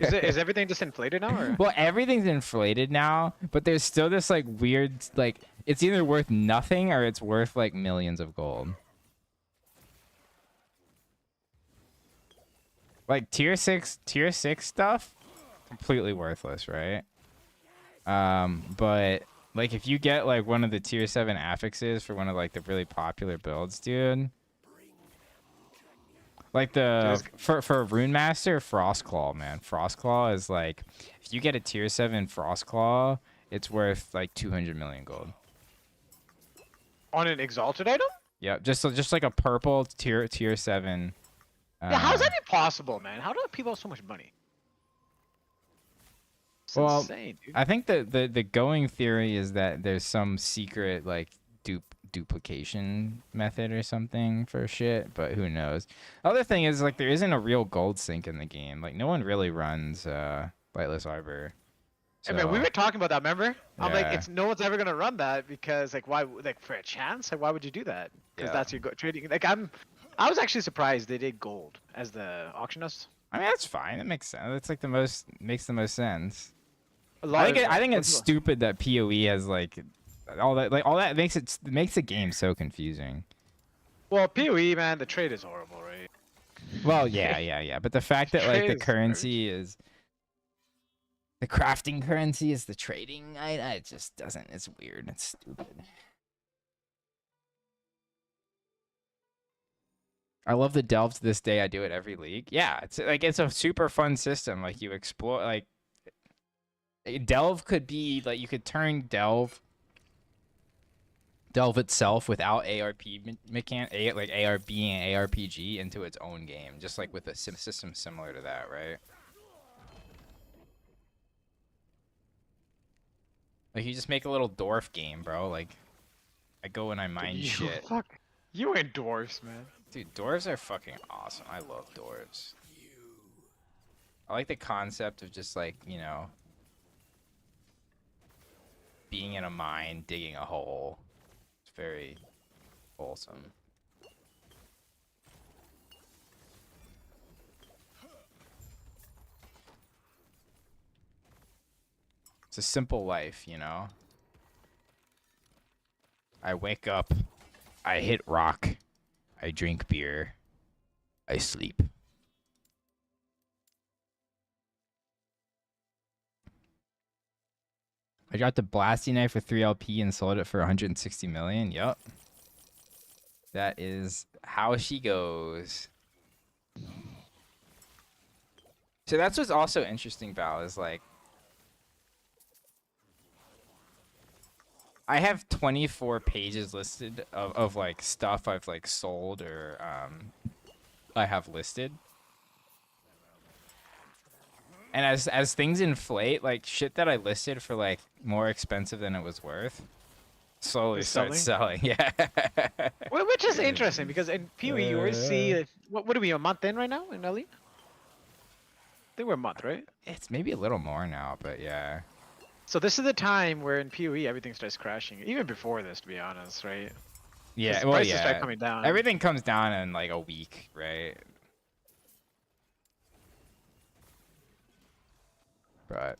Is everything just inflated now? Or? Well, everything's inflated now, but there's still this like weird, like, it's either worth nothing or it's worth like millions of gold. Like tier six stuff, completely worthless, right? But like if you get like one of the tier 7 affixes for one of like the really popular builds, dude. Like the for Rune Master, Frostclaw, man. Frostclaw is like, if you get a tier 7 Frostclaw, it's worth like 200 million gold. On an exalted item? Yeah, just like a purple tier 7. Yeah, how's that even possible, man? How do people have so much money? It's Well, insane, dude. I think the going theory is that there's some secret like duplication method or something for shit, but who knows. Other thing is like there isn't a real gold sink in the game. Like no one really runs Lightless Arbor. Hey, man, we So, were talking about that, remember? I'm like, Yeah. it's no one's ever gonna run that because like why like for a chance? Like why would you do that? Because Yeah. that's your trading. Like I was actually surprised they did gold as the auction house. I mean that's fine. That makes sense. That's like makes the most sense. A lot I think of- it's stupid that PoE has like all that makes the game so confusing. Well, PoE, man, the trade is horrible, right? Well, yeah. But the fact that like the Trade is currency is the crafting currency is the trading, it just doesn't. It's weird. It's stupid. I love the delve to this day. I do it every league. Yeah, it's a super fun system. Like you explore like delve could be like you could turn delve itself without ARP mechanic like ARB and ARPG into its own game, just like with a system similar to that, right? Like you just make a little dwarf game, bro. Like I go and I mine shit. Fuck. You ain't dwarfs, man. Dude, dwarves are fucking awesome. I love dwarves. I like the concept of just like, you know, being in a mine, digging a hole. It's very wholesome. It's a simple life, you know? I wake up, I hit rock, I drink beer, I sleep. I dropped a blasting knife with 3LP and sold it for 160 million. Yup. That is how she goes. So that's what's also interesting, Val, is like I have 24 pages listed of like stuff I've like sold or I have listed. And as things inflate, like shit that I listed for like more expensive than it was worth, slowly Is starts selling. Yeah. Well, which is interesting because in PoE you always see what are we a month in right now in Elite? I think we're a month, right? It's maybe a little more now, but yeah. So this is the time where in PoE everything starts crashing. Even before this, to be honest, right? Yeah, 'Cause well, prices start yeah. coming down. Everything comes down in like a week, right? But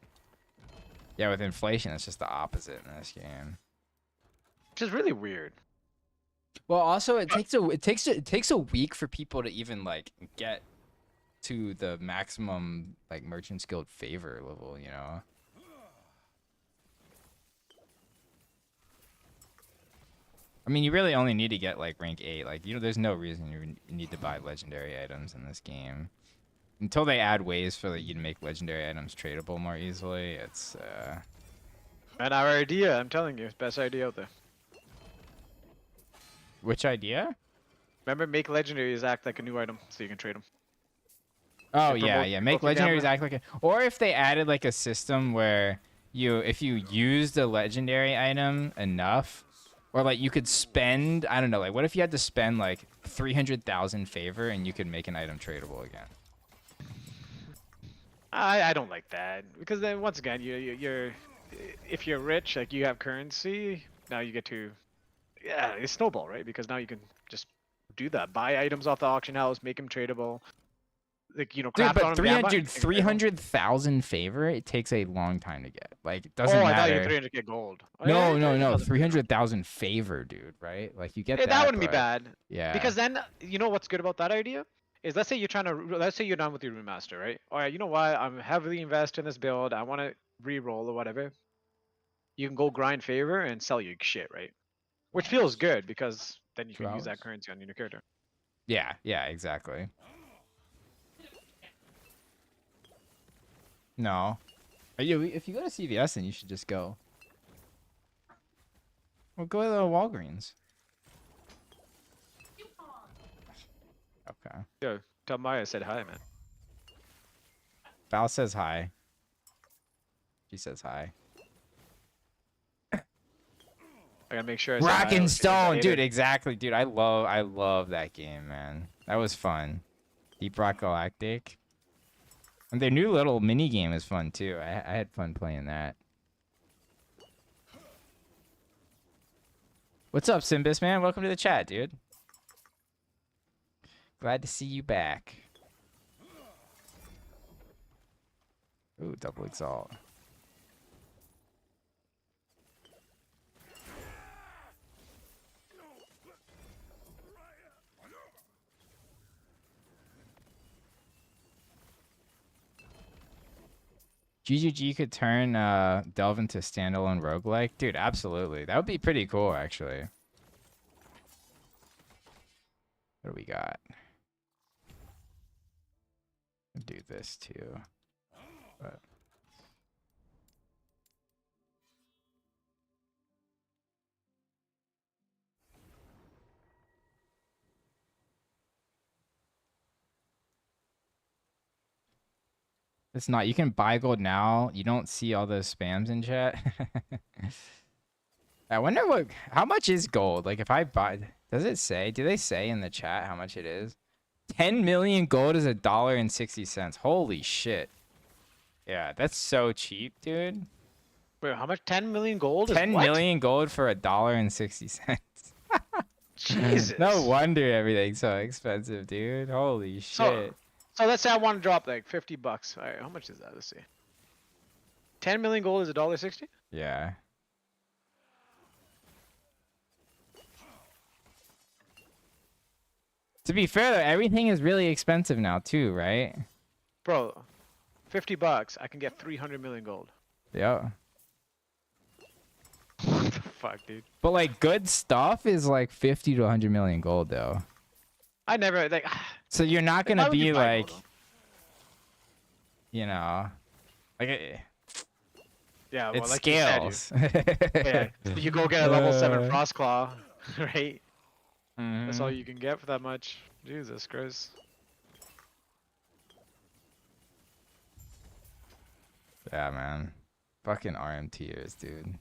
yeah, with inflation, it's just the opposite in this game. Which is really weird. Well, also it takes a week for people to even like get to the maximum like Merchant's Guild favor level, you know. I mean, you really only need to get like rank 8. Like, you know, there's no reason you need to buy legendary items in this game. Until they add ways for you to make legendary items tradable more easily, it's And our idea, I'm telling you, best idea out there. Which idea? Remember, make legendaries act like a new item so you can trade them. Oh And yeah, promote yeah. Make local legendaries gambler. act like a, or if they added like a system where if you used a legendary item enough, or like you could spend, I don't know, like what if you had to spend like 300,000 favor and you could make an item tradable again? I don't like that because then once again you're if you're rich, like you have currency, now you get to it's snowball, right? Because now you can just do that, buy items off the auction house, make them tradable, like, you know, Dude, craft on but them. gamma, 300 make 'em tradable. 300,000 favor, it takes a long time to get. Like, it Oh, doesn't I thought you matter. were 300k gold. Oh, No, yeah, no, it no. doesn't matter. 300,000 favor, dude, right? Like, you get Yeah, that. that wouldn't be but- bad. Yeah. Because then, you know what's good about that idea? Is let's say let's say you're done with your remaster, right? All right, you know what? I'm heavily invested in this build. I want to re-roll or whatever. You can go grind favor and sell your shit, right? Which feels good because then you 2 can use that hours? currency on your new character. Yeah, yeah, exactly. No. If you go to CVS, then you should just go. Well, go to the Walgreens. Okay. Yo, tell Maya I said hi, man. Val says hi. She says hi. I gotta make sure I say hi, Rock and else she's a Stone, hater. dude, exactly, dude. I love that game, man. That was fun. Deep Rock Galactic. And their new little mini game is fun too. I had fun playing that. What's up, Simbus, man? Welcome to the chat, dude. Glad to see you back. Ooh, double exalt. GGG could turn Delve into standalone roguelike. Dude, absolutely. That would be pretty cool, actually. What do we got? I'll do this too. But... It's not. You can buy gold now. You don't see all those spams in chat. I wonder how much is gold? Like if I buy, does it say? Do they say in the chat how much it is? 10 million gold is $1.60. Holy shit. Yeah, that's so cheap, dude. Wait, how much? 10 million gold? 10 is what? million gold for $1.60. Jesus. No wonder everything's so expensive, dude. Holy shit. So let's say I want to drop like $50. All right, how much is that? Let's see. 10 million gold is $1.60? Yeah. To be fair though, everything is really expensive now too, right? Bro, $50, I can get 300 million gold. Yeah. What the fuck, dude? But like good stuff is like 50 to 100 million gold though. I never like. So you're not Why gonna would you be buy like, gold, you know, like yeah, well, it like you said, scales. yeah, you go get a level 7 frost claw, right? That's all Mhm. you can get for that much. Jesus Christ. Yeah, man. Fucking RMTers, dude.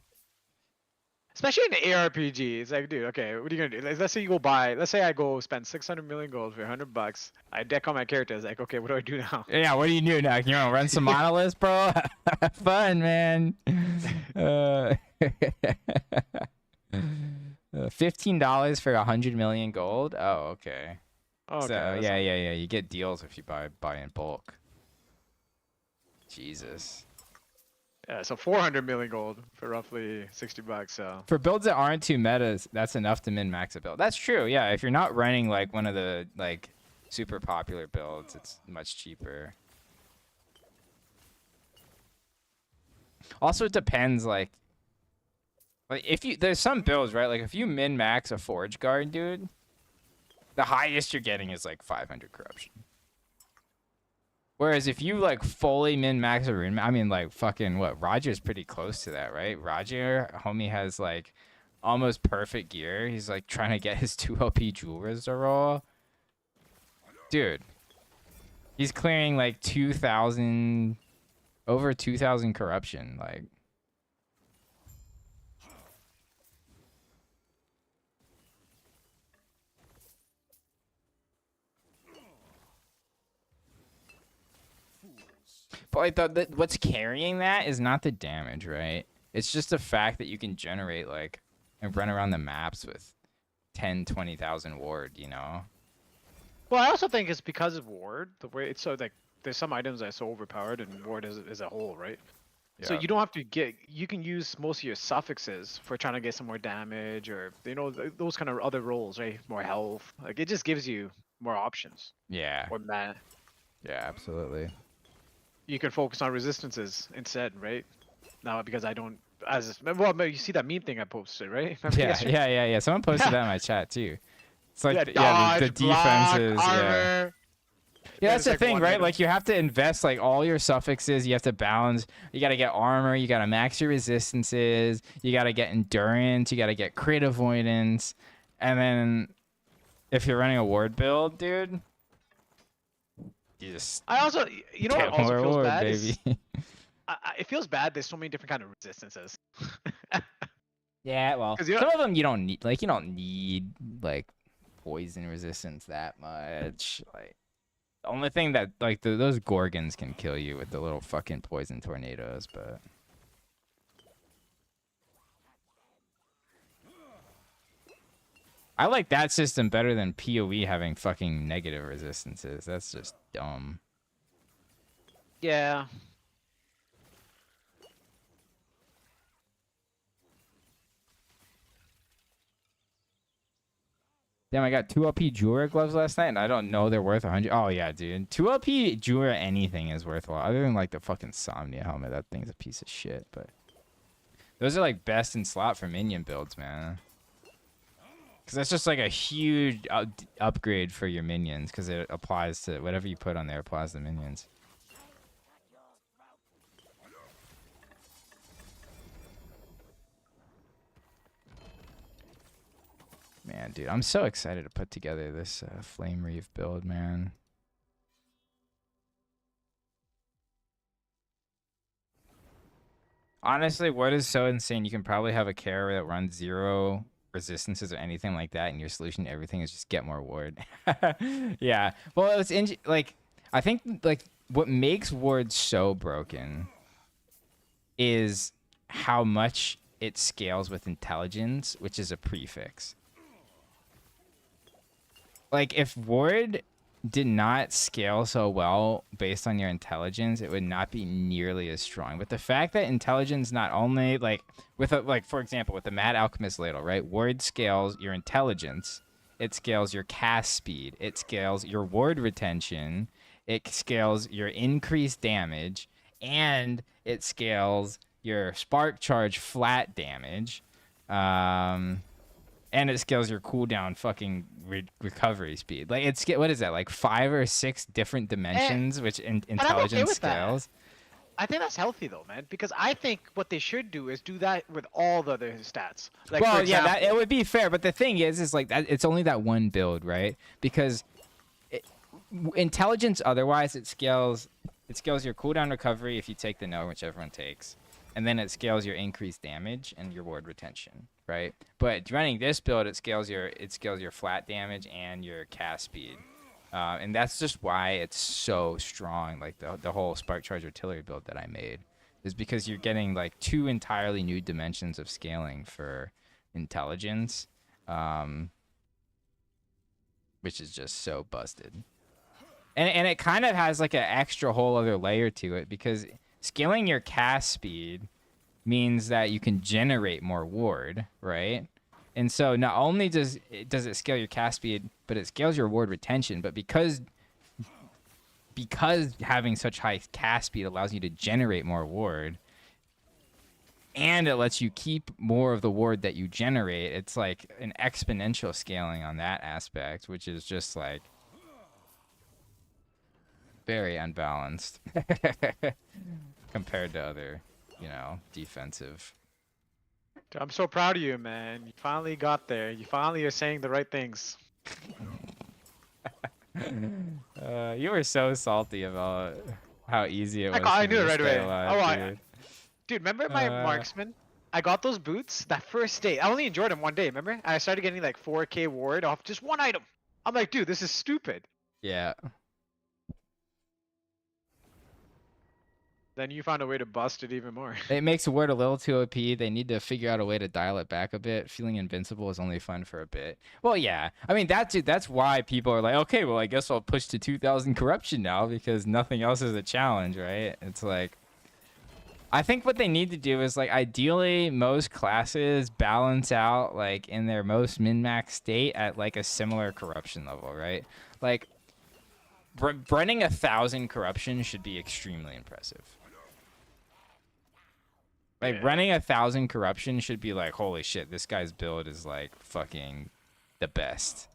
Especially in the ARPG, it's like, dude, okay, what are you gonna do? Like, let's say you go buy, let's say I go spend 600 million gold for $100. I deck on my character. It's like, okay, what do I do now? Yeah, what do you do now? You want to run some monoliths, bro? Have fun, man. $15 for 100 million gold. Oh, okay. Oh, okay, So that's yeah. You get deals if you buy in bulk. Jesus. Yeah, so 400 million gold for roughly $60. So For builds that aren't too metas, that's enough to min max a build. That's true. Yeah, if you're not running like one of the like super popular builds, it's much cheaper. Also, it depends, like if you there's some builds, right? Like if you min max a Forge Guard, dude, the highest you're getting is like 500 corruption. Whereas if you like fully min max a rune, I mean like fucking what? Roger's pretty close to that, right? Roger, homie has like almost perfect gear. He's like trying to get his 2 LP jewelers to roll. Dude, he's clearing like 2,000, over 2,000 corruption, like. But like what's carrying that is not the damage, right? It's just the fact that you can generate like and run around the maps with 10, 20,000 ward, you know? Well, I also think it's because of ward. The way it's so like there's some items that are so overpowered, and ward is a whole, right? So Yeah. you don't have to get. You can use most of your suffixes for trying to get some more damage, or those kind of other roles, right? More health. Like it just gives you more options. Yeah. Or mana. Yeah, absolutely. You can focus on resistances instead, right? Now because I don't well, you see that meme thing I posted, right? Remember Yeah, yesterday? yeah. Someone posted that in my chat too. It's like the dodge, block, defenses, armor. yeah. Yeah, that's the thing, right? Like you have to invest like all your suffixes. You have to balance. You got to get armor. You got to max your resistances. You got to get endurance. You got to get crit avoidance. And then if you're running a ward build, dude, you just I also, you know what get also more feels ward, bad baby. is it feels bad. There's so many different kind of resistances. Yeah, well, 'Cause you know- some of them you don't need. Like you don't need like poison resistance that much. Like the only thing that like those gorgons can kill you with the little fucking poison tornadoes, but. I like that system better than PoE having fucking negative resistances. That's just dumb. Yeah. Damn, I got 2 LP Jura gloves last night, and I don't know they're worth 100. Oh, yeah, dude. 2 LP Jura anything is worth a lot. Other than, like, the fucking Somnia helmet. That thing's a piece of shit, but... Those are, like, best in slot for minion builds, man. Because that's just, like, a huge upgrade for your minions, because it applies to... Whatever you put on there applies to minions. Man, dude, I'm so excited to put together this Flame Reef build, man. Honestly, what is so insane? You can probably have a carrier that runs 0 resistances or anything like that, and your solution to everything is just get more ward. Yeah. Well, it's like I think like what makes ward so broken is how much it scales with intelligence, which is a prefix. Like if ward did not scale so well based on your intelligence, it would not be nearly as strong. But the fact that intelligence not only like with a, like for example with the Mad Alchemist ladle, right? Ward scales your intelligence, it scales your cast speed, it scales your ward retention, it scales your increased damage, and it scales your spark charge flat damage. And it scales your cooldown fucking recovery speed. Like it's what is that? Like 5 or 6 different dimensions, which intelligence scales. I think that's healthy though, man. Because I think what they should do is do that with all the other stats. Like, well, for example, yeah, it would be fair. But the thing is like that it's only that one build, right? Because intelligence otherwise it scales your cooldown recovery if you take the no, which everyone takes. And then it scales your increased damage and your ward retention, right? But running this build, it scales your flat damage and your cast speed, and that's just why it's so strong. Like the whole Spark Charge Artillery build that I made is because you're getting like 2 entirely new dimensions of scaling for intelligence, which is just so busted. And it kind of has like an extra whole other layer to it because scaling your cast speed means that you can generate more ward, right? And so not only does it scale your cast speed, but it scales your ward retention. But because having such high cast speed allows you to generate more ward, and it lets you keep more of the ward that you generate, it's like an exponential scaling on that aspect, which is just like very unbalanced compared to other, defensive. Dude, I'm so proud of you, man. You finally got there. You finally are saying the right things. You were so salty about how easy it was I for me knew it to right stay away. alive, dude. Dude, remember my marksman? I got those boots that first day. I only enjoyed them one day, remember? I started getting like 4K ward off just one item. I'm like, dude, this is stupid. Yeah. Then you found a way to bust it even more. It makes the word a little too OP. They need to figure out a way to dial it back a bit. Feeling invincible is only fun for a bit. Well, yeah. I mean, that's why people are like, okay, well, I guess I'll push to 2,000 corruption now because nothing else is a challenge, right? It's like, I think what they need to do is like, ideally, most classes balance out like in their most min-max state at like a similar corruption level, right? Like, running 1,000 corruption should be extremely impressive. Like, running 1,000 corruption should be like, holy shit, this guy's build is like fucking the best.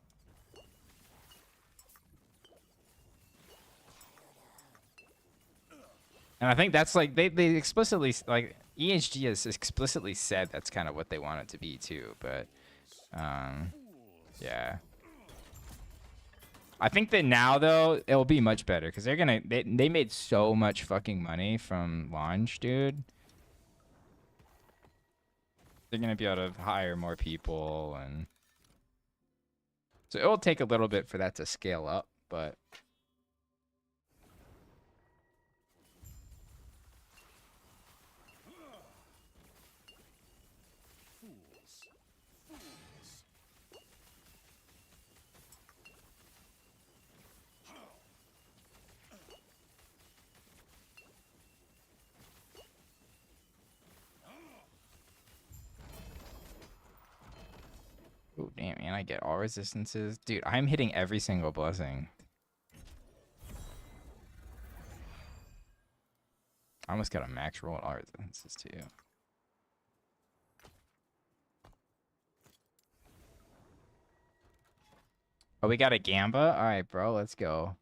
And I think that's like, they explicitly, like, EHG has explicitly said that's kind of what they want it to be too, but, yeah. I think that now, though, it'll be much better because they made so much fucking money from launch, dude. They're going to be able to hire more people, and so it will take a little bit for that to scale up, but oh, damn, man, I get all resistances. Dude, I'm hitting every single blessing. I almost got a max roll at all resistances, too. Oh, we got a Gamba? All right, bro, let's go.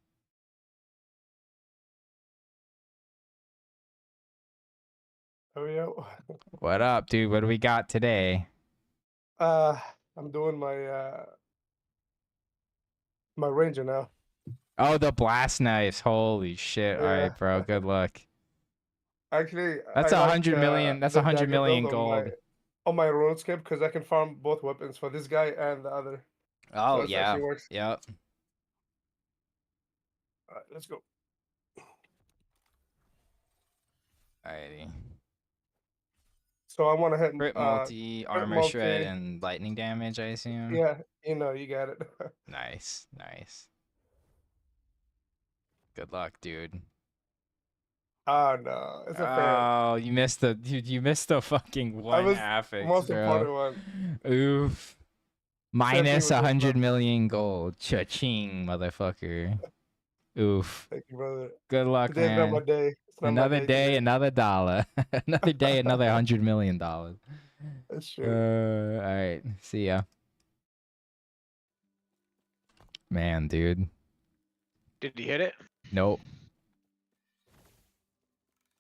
There we go. What up, dude? What do we got today? I'm doing my ranger now. Oh, the blast knives. Holy shit. All right, bro. Good luck. Actually, That's I 100 like, million. That's the 100 dagger million build gold. on my RuneScape because I can farm both weapons for this guy and the other. Oh, So it yeah. actually works. Yep. Alright, let's go. Alrighty. So I want to hit Crit multi, armor multi. shred, and lightning damage, I assume? Yeah, you got it. Nice. Nice. Good luck, dude. Oh no, it's a fail. Oh, you missed the dude. You missed the fucking one was affix, most bro. important one. Oof. Minus with 100 this million gold. Cha-ching, motherfucker. Oof. Thank you, brother. Good luck, Today's not my man. day. It's not Another my day, today. another dollar. Another day, another $100 million. That's true. All right. See ya. Man, dude. Did he hit it? Nope.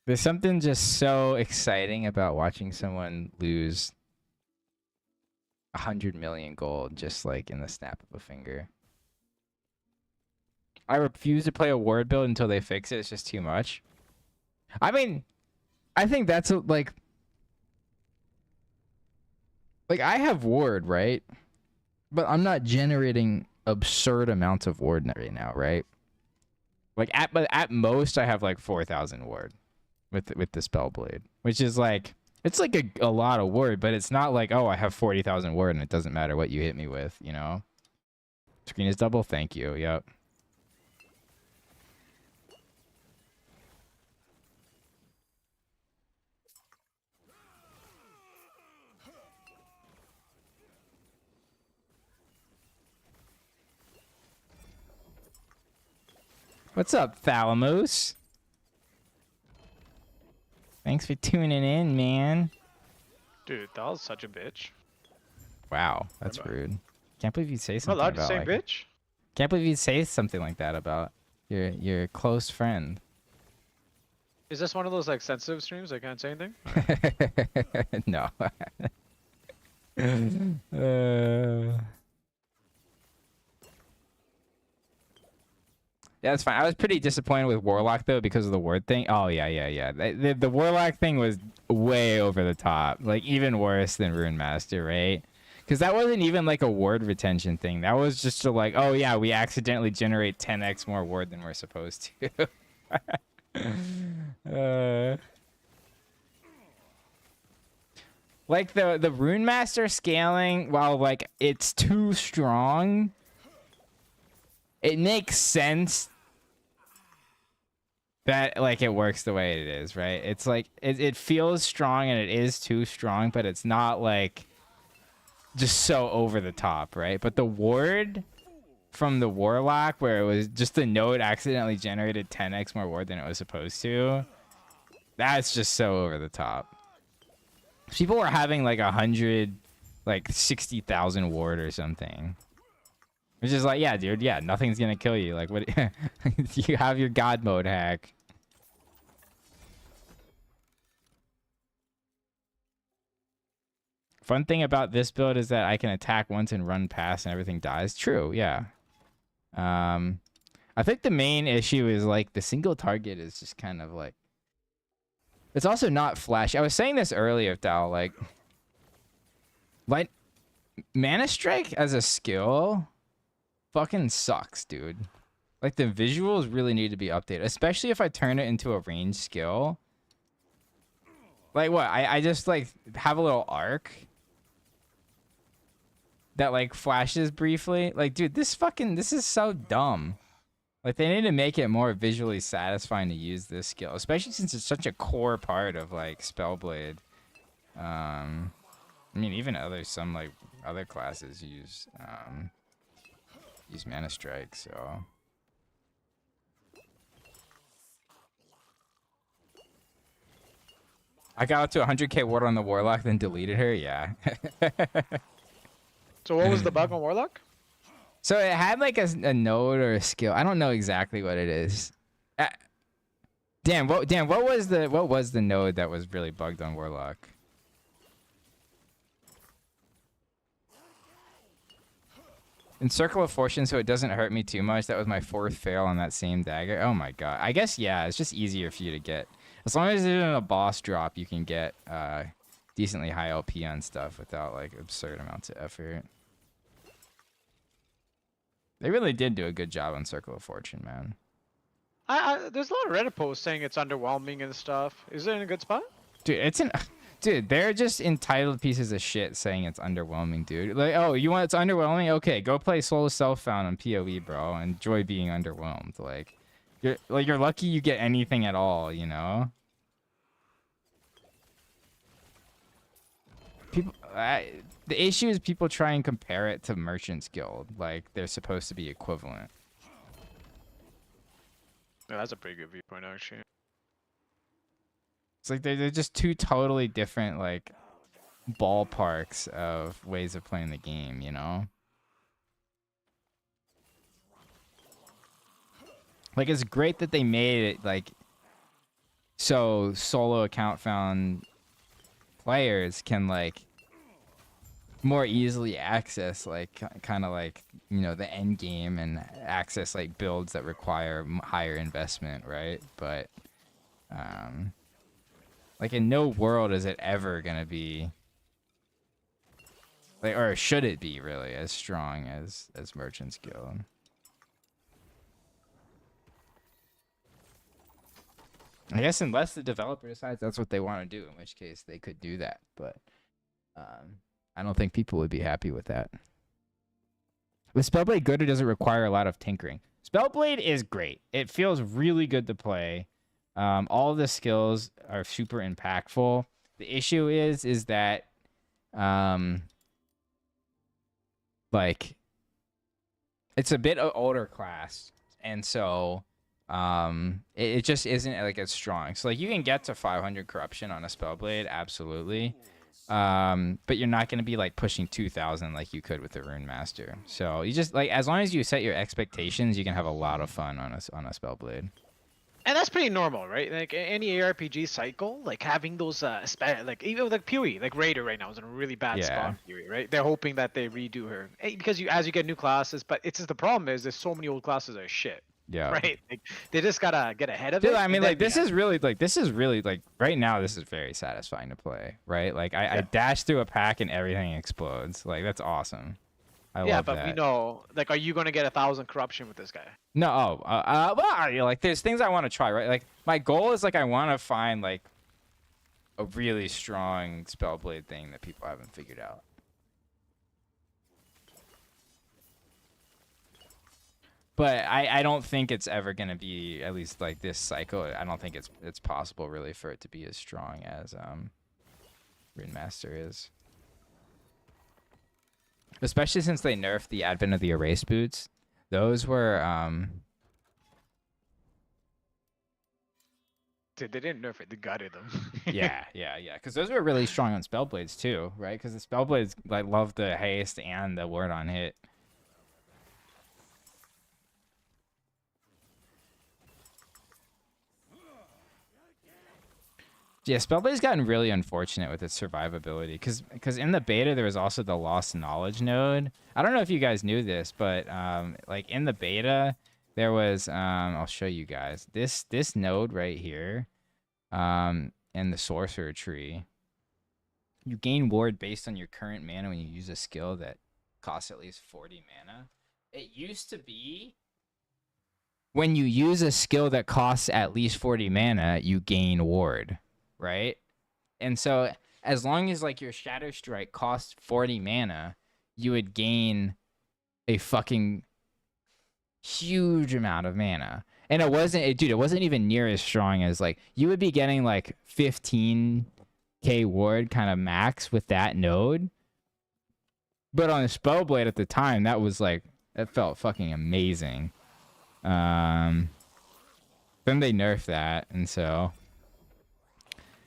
There's something just so exciting about watching someone lose 100 million gold just like in the snap of a finger. I refuse to play a ward build until they fix it. It's just too much. I mean, I think that's like I have ward, right? But I'm not generating absurd amounts of ward right now, right? Like at most I have like 4,000 ward with the Spellblade, which is like it's like a lot of ward, but it's not like, oh, I have 40,000 ward and it doesn't matter what you hit me with, you know? Screen is double. Thank you. Yep. What's up, Thalamus? Thanks for tuning in, man. Dude, that was such a bitch. Wow, that's Bye-bye. rude. Can't believe you'd say I'm something allowed to about say like. bitch? Can't believe you'd say something like that about your close friend. Is this one of those like sensitive streams? I can't say anything? No. Yeah, that's fine. I was pretty disappointed with Warlock though because of the word thing. Oh yeah. The Warlock thing was way over the top, like even worse than Rune Master, right? Because that wasn't even like a word retention thing. That was just a, like, oh yeah, we accidentally generate 10x more word than we're supposed to. Like the Rune Master scaling, while like it's too strong, it makes sense that like it works the way it is, right? It's like it feels strong and it is too strong, but it's not like just so over the top, right? But the ward from the Warlock, where it was just the node accidentally generated 10x more ward than it was supposed to, that's just so over the top. People were having like 100, like 60,000 ward or something. It's just like, yeah, dude, yeah, nothing's gonna kill you. Like, what? You have your god mode hack. Fun thing about this build is that I can attack once and run past and everything dies. True, yeah. I think the main issue is like the single target is just kind of like, it's also not flash. I was saying this earlier, Dal, like Mana Strike as a skill fucking sucks, dude. Like the visuals really need to be updated, especially if I turn it into a range skill. Like what? I just like have a little arc that like flashes briefly. Like, dude, this is so dumb. Like they need to make it more visually satisfying to use this skill, especially since it's such a core part of like Spellblade. I mean, even some like other classes use Mana Strike, so. I got up to 100k ward on the Warlock, then deleted her. Yeah. So what was the bug on Warlock? So it had like a node or a skill. I don't know exactly what it is. What was the node that was really bugged on Warlock? In Circle of Fortune, so it doesn't hurt me too much. That was my 4th fail on that same dagger. Oh my god. I guess, yeah, it's just easier for you to get. As long as it's in a boss drop, you can get decently high LP on stuff without like absurd amounts of effort. They really did do a good job on Circle of Fortune, man. There's a lot of Reddit posts saying it's underwhelming and stuff. Is it in a good spot? Dude, they're just entitled pieces of shit saying it's underwhelming, dude. Like, oh, it's underwhelming? Okay, go play Soul Self-Found on PoE, bro. Enjoy being underwhelmed. Like, you're lucky you get anything at all, you know? The issue is people try and compare it to Merchant's Guild, like they're supposed to be equivalent. Yeah, that's a pretty good viewpoint, actually. It's like they're just two totally different like ballparks of ways of playing the game, you know? Like it's great that they made it like so solo account found players can like more easily access like kind of like, you know, the end game and access like builds that require higher investment, right? But like in no world is it ever gonna be like, or should it be really as strong as Merchant's Guild. I guess unless the developer decides that's what they want to do, in which case they could do that, but I don't think people would be happy with that. With Spellblade good, it doesn't require a lot of tinkering. Spellblade is great. It feels really good to play. All of the skills are super impactful. The issue is that like it's a bit of older class, and so it just isn't like as strong. So like you can get to 500 corruption on a Spellblade, absolutely. But you're not going to be like pushing 2000 like you could with the Rune Master. So you just like, as long as you set your expectations, you can have a lot of fun on a Spellblade. And that's pretty normal, right? Like any ARPG cycle, like having those like even with like Pewee, like Raider right now is in a really bad spot. Pewee, right? They're hoping that they redo her because as you get new classes, but it's just the problem is there's so many old classes that are shit. Yeah. Right. Like they just gotta get ahead of Dude, it. I mean, like this is really like right now. This is very satisfying to play, right? Like I dash through a pack and everything explodes. Like that's awesome. I love that. Yeah, but we know, like, are you gonna get 1,000 corruption with this guy? No, well, like there's things I want to try, right? Like my goal is like I want to find like a really strong Spellblade thing that people haven't figured out. But I don't think it's ever gonna be, at least like this cycle. I don't think it's possible really for it to be as strong as Rune Master is. Especially since they nerfed the advent of the erase boots. Those were They didn't nerf it, they gutted them. yeah. Because those were really strong on Spellblades too, right? Because the Spellblades like love the haste and the word on hit. Yeah, Spellblade's gotten really unfortunate with its survivability because in the beta there was also the lost knowledge node. I don't know if you guys knew this, but like in the beta there was I'll show you guys this node right here in the sorcerer tree. You gain ward based on your current mana when you use a skill that costs at least 40 mana. It used to be when you use a skill that costs at least 40 mana, you gain ward. Right? And so as long as like your Shadow Strike costs 40 mana, you would gain a fucking huge amount of mana. And it wasn't even near as strong as like you would be getting like 15k ward kind of max with that node. But on a Spellblade at the time, that felt fucking amazing. Then they nerfed that, and so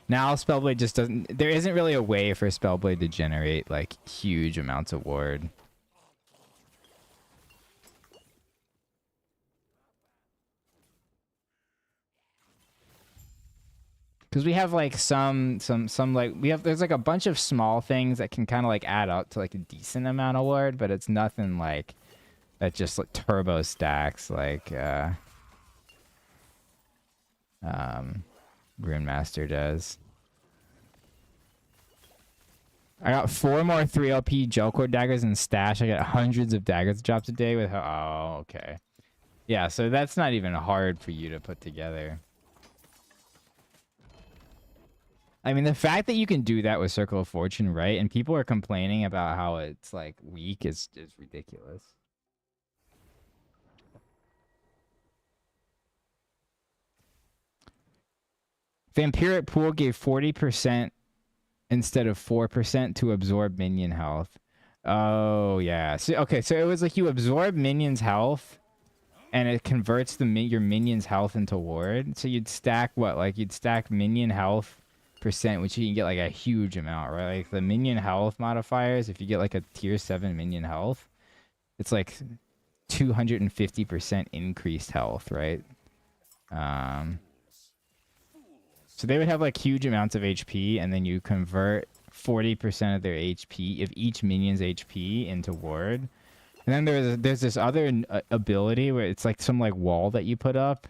now Spellblade just doesn't. There isn't really a way for Spellblade to generate like huge amounts of ward. Because we have like some like there's like a bunch of small things that can kind of like add up to like a decent amount of ward, but it's nothing like that just like turbo stacks like Rune Master does. I got 4 more 3 LP Gelcore daggers in stash. I get hundreds of daggers drops a day with. Oh, okay. Yeah, so that's not even hard for you to put together. I mean, the fact that you can do that with Circle of Fortune, right? And people are complaining about how it's like weak is ridiculous. Vampiric Pool gave 40% instead of 4% to absorb minion health. Oh, yeah. So, okay, so it was like you absorb minions' health, and it converts your minions' health into ward. So you'd stack what? Like, you'd stack minion health percent, which you can get like a huge amount, right? Like the minion health modifiers, if you get like a tier 7 minion health, it's like 250% increased health, right? So they would have like huge amounts of HP, and then you convert 40% of their HP, of each minion's HP, into ward. And then there's this other ability where it's like some like wall that you put up,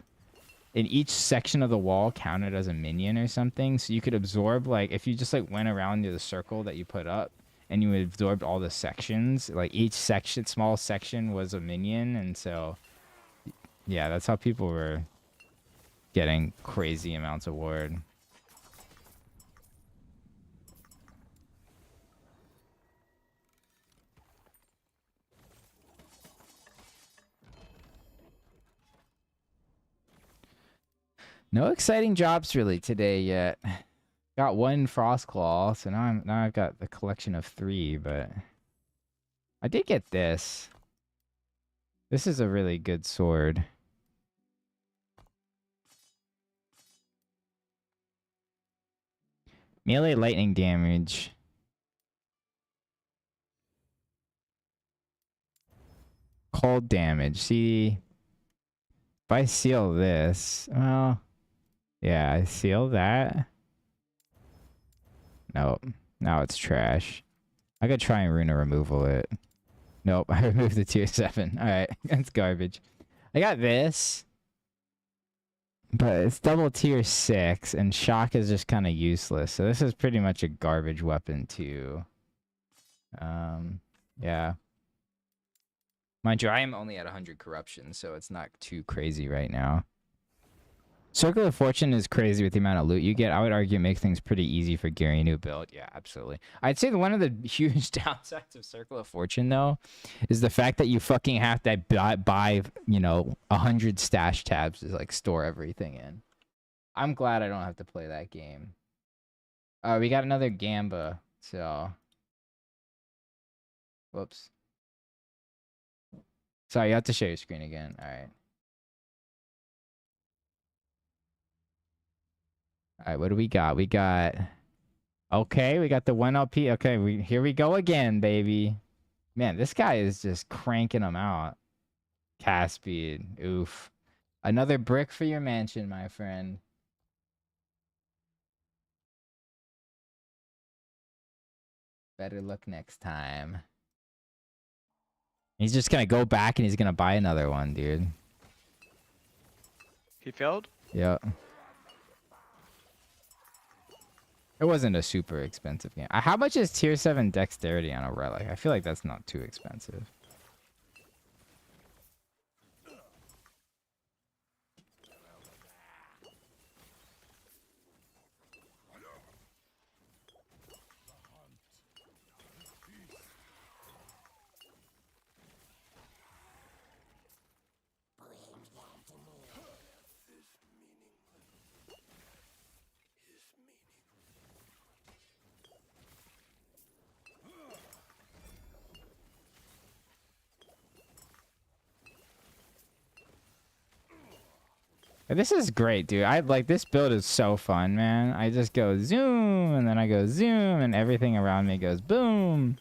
and each section of the wall counted as a minion or something. So you could absorb, like, if you just like went around the circle that you put up, and you absorbed all the sections, like each section, small section was a minion. And so, yeah, that's how people were getting crazy amounts of ward. No exciting drops really today yet. Got 1 Frostclaw, so now I've got the collection of 3, but I did get this. This is a really good sword. Melee lightning damage. Cold damage. See, if I seal this, well, yeah, I seal that. Nope. Now it's trash. I could try and Runa removal it. Nope, I removed the tier 7. Alright, that's garbage. I got this. But it's double tier 6, and shock is just kind of useless. So this is pretty much a garbage weapon too. Yeah. Mind you, I am only at 100 corruption, so it's not too crazy right now. Circle of Fortune is crazy with the amount of loot you get. I would argue it makes things pretty easy for Gary new build. Yeah, absolutely. I'd say that one of the huge downsides of Circle of Fortune, though, is the fact that you fucking have to buy 100 stash tabs to, like, store everything in. I'm glad I don't have to play that game. We got another Gamba, so... Whoops. Sorry, you have to share your screen again. Alright. Alright, what do we got? We got... Okay, we got the 1 LP. Okay, here we go again, baby. Man, this guy is just cranking them out. Cast speed. Oof. Another brick for your mansion, my friend. Better luck next time. He's just gonna go back and he's gonna buy another one, dude. He failed? Yep. It wasn't a super expensive game. How much is tier 7 dexterity on a relic? I feel like that's not too expensive. This is great, dude. I like this build is so fun, man. I just go zoom and then I go zoom and everything around me goes boom.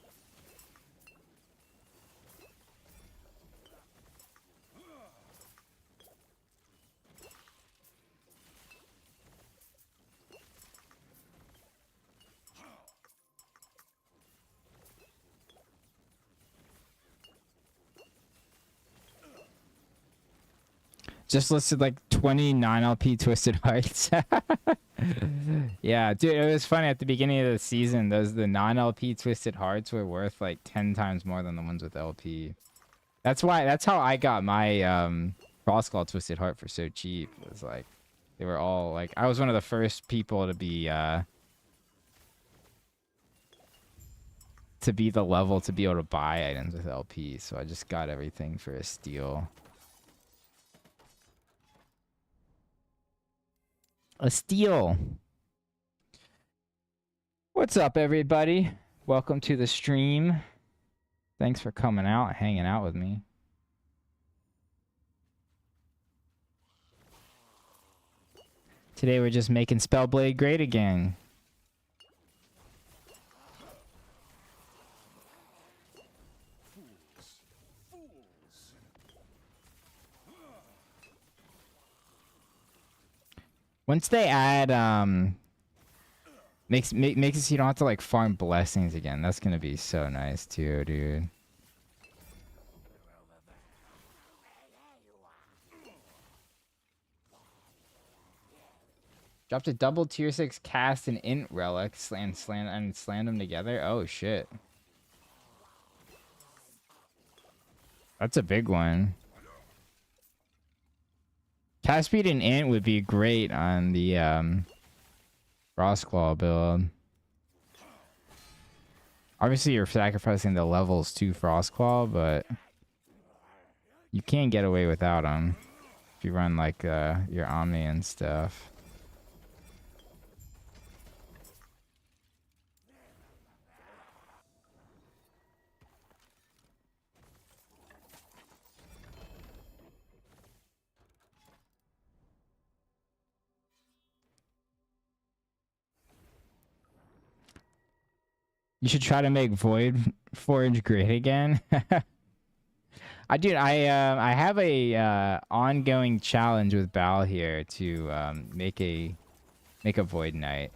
Just listed like 29 LP Twisted Hearts. Yeah, dude, it was funny at the beginning of the season. The non-LP Twisted Hearts were worth like 10 times more than the ones with LP. That's how I got my Frostclaw Twisted Heart for so cheap. It was like they were all like I was one of the first people to be the level to be able to buy items with LP, so I just got everything for a steal. A steal. What's up, everybody? Welcome to the stream. Thanks for coming out, hanging out with me. Today we're just making Spellblade great again. Once they add makes it so you don't have to like farm blessings again. That's gonna be so nice too, dude. Dropped a double tier 6 cast and int relic and slammed them together. Oh shit. That's a big one. Cast speed and int would be great on the Frostclaw build. Obviously you're sacrificing the levels to Frostclaw, but you can't get away without them if you run like your Omni and stuff. You should try to make Void Forge great again. I have a ongoing challenge with Bal here to make a Void Knight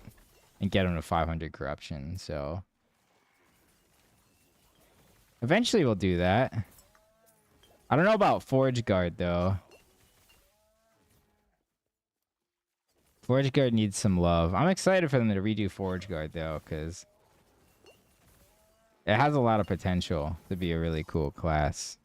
and get him to 500 corruption. So eventually we'll do that. I don't know about Forge Guard though. Forge Guard needs some love. I'm excited for them to redo Forge Guard though, because it has a lot of potential to be a really cool class.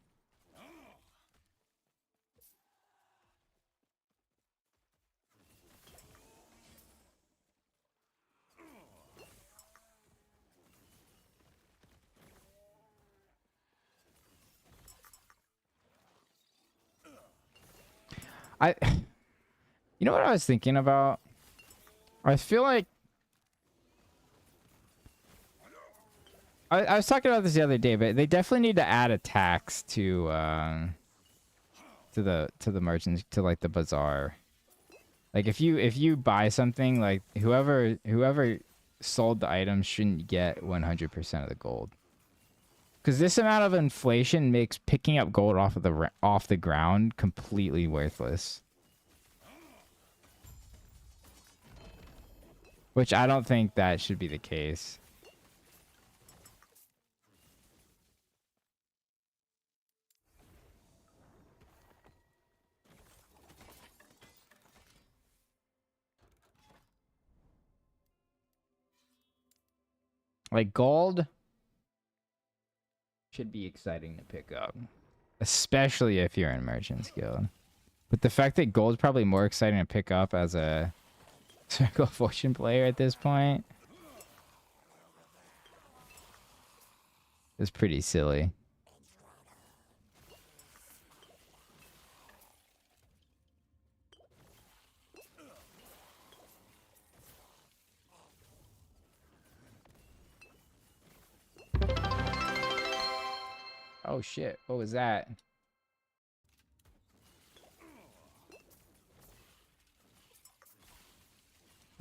You know what I was thinking about? I feel like I was talking about this the other day, but they definitely need to add a tax to the merchants, to like the bazaar. Like if you buy something, like whoever sold the item shouldn't get 100% of the gold. Because this amount of inflation makes picking up gold off the ground completely worthless. Which I don't think that should be the case. Like gold should be exciting to pick up, especially if you're in Merchant's Guild. But the fact that gold's probably more exciting to pick up as a Circle of Fortune player at this point is pretty silly. Oh shit, what was that?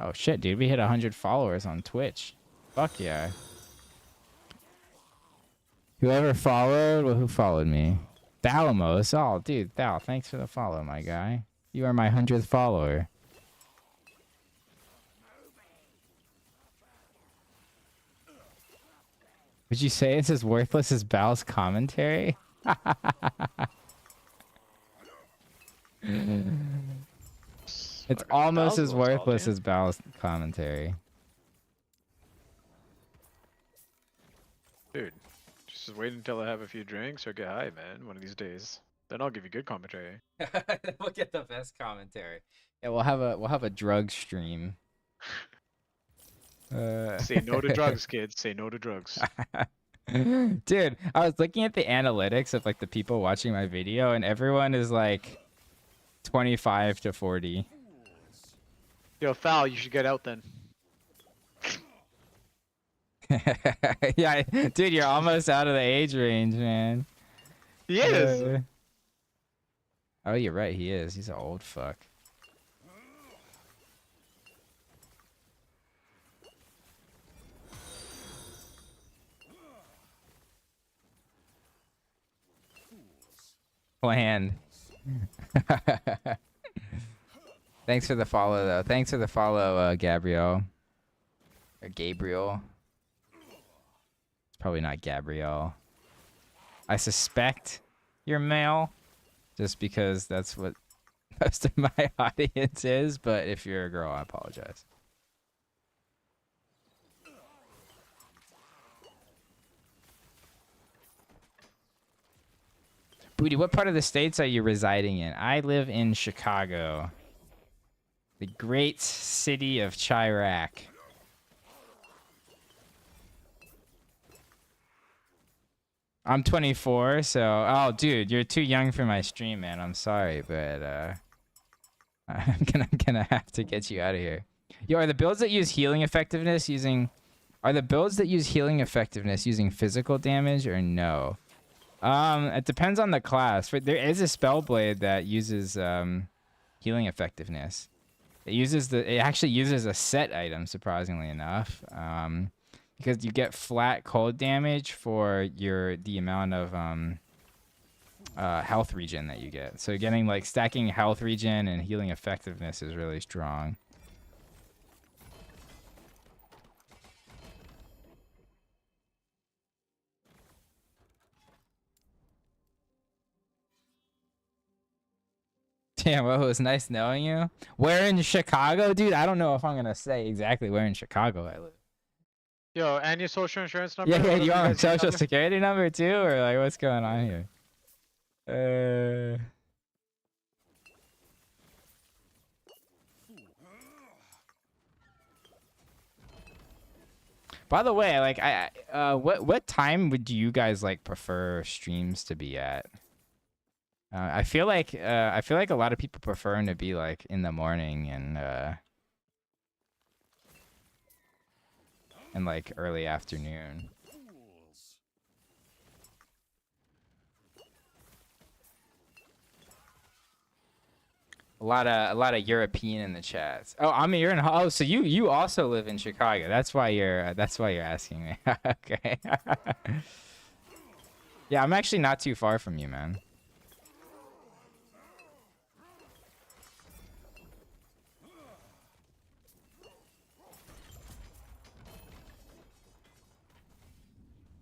Oh shit, dude, we hit 100 followers on Twitch. Fuck yeah. Whoever followed, well, who followed me? Thalamos. Oh, dude, Thal, thanks for the follow, my guy. You are my 100th follower. Would you say it's as worthless as Bal's commentary? It's almost as worthless as Bal's commentary. Dude, just wait until I have a few drinks or get high, man. One of these days. Then I'll give you good commentary. We'll get the best commentary. Yeah, we'll have a drug stream. Say no to drugs, kids. Say no to drugs. Dude, I was looking at the analytics of like the people watching my video, and everyone is like 25 to 40. Yo, Foul, you should get out then. Yeah, dude, you're almost out of the age range, man. He is. Oh, you're right. He is. He's an old fuck. Planned. Thanks for the follow, though. Thanks for the follow, Gabriel. Or Gabriel. It's probably not Gabriel. I suspect you're male, just because that's what most of my audience is. But if you're a girl, I apologize. Booty, what part of the States are you residing in? I live in Chicago. The great city of Chirac. I'm 24, so... Oh, dude, you're too young for my stream, man. I'm sorry, but... I'm gonna have to get you out of here. Yo, are the builds that use healing effectiveness using... Are the builds that use healing effectiveness using physical damage or no? It depends on the class. There is a Spellblade that uses healing effectiveness. It actually uses a set item, surprisingly enough. because you get flat cold damage for the amount of health regen that you get. So getting like stacking health regen and healing effectiveness is really strong. Damn, well, it was nice knowing you. Where in Chicago, dude? I don't know if I'm gonna say exactly where in Chicago I live. Yo, and your social insurance number? Yeah, What yeah, else you want my guys need social on there? security number too, or like what's going on here? By the way, like what time would you guys like prefer streams to be at? I feel like a lot of people prefer them to be like in the morning and like early afternoon. A lot of European in the chats. Oh, I mean you're in. Oh, so you also live in Chicago. That's why you're asking me. Okay. Yeah, I'm actually not too far from you, man.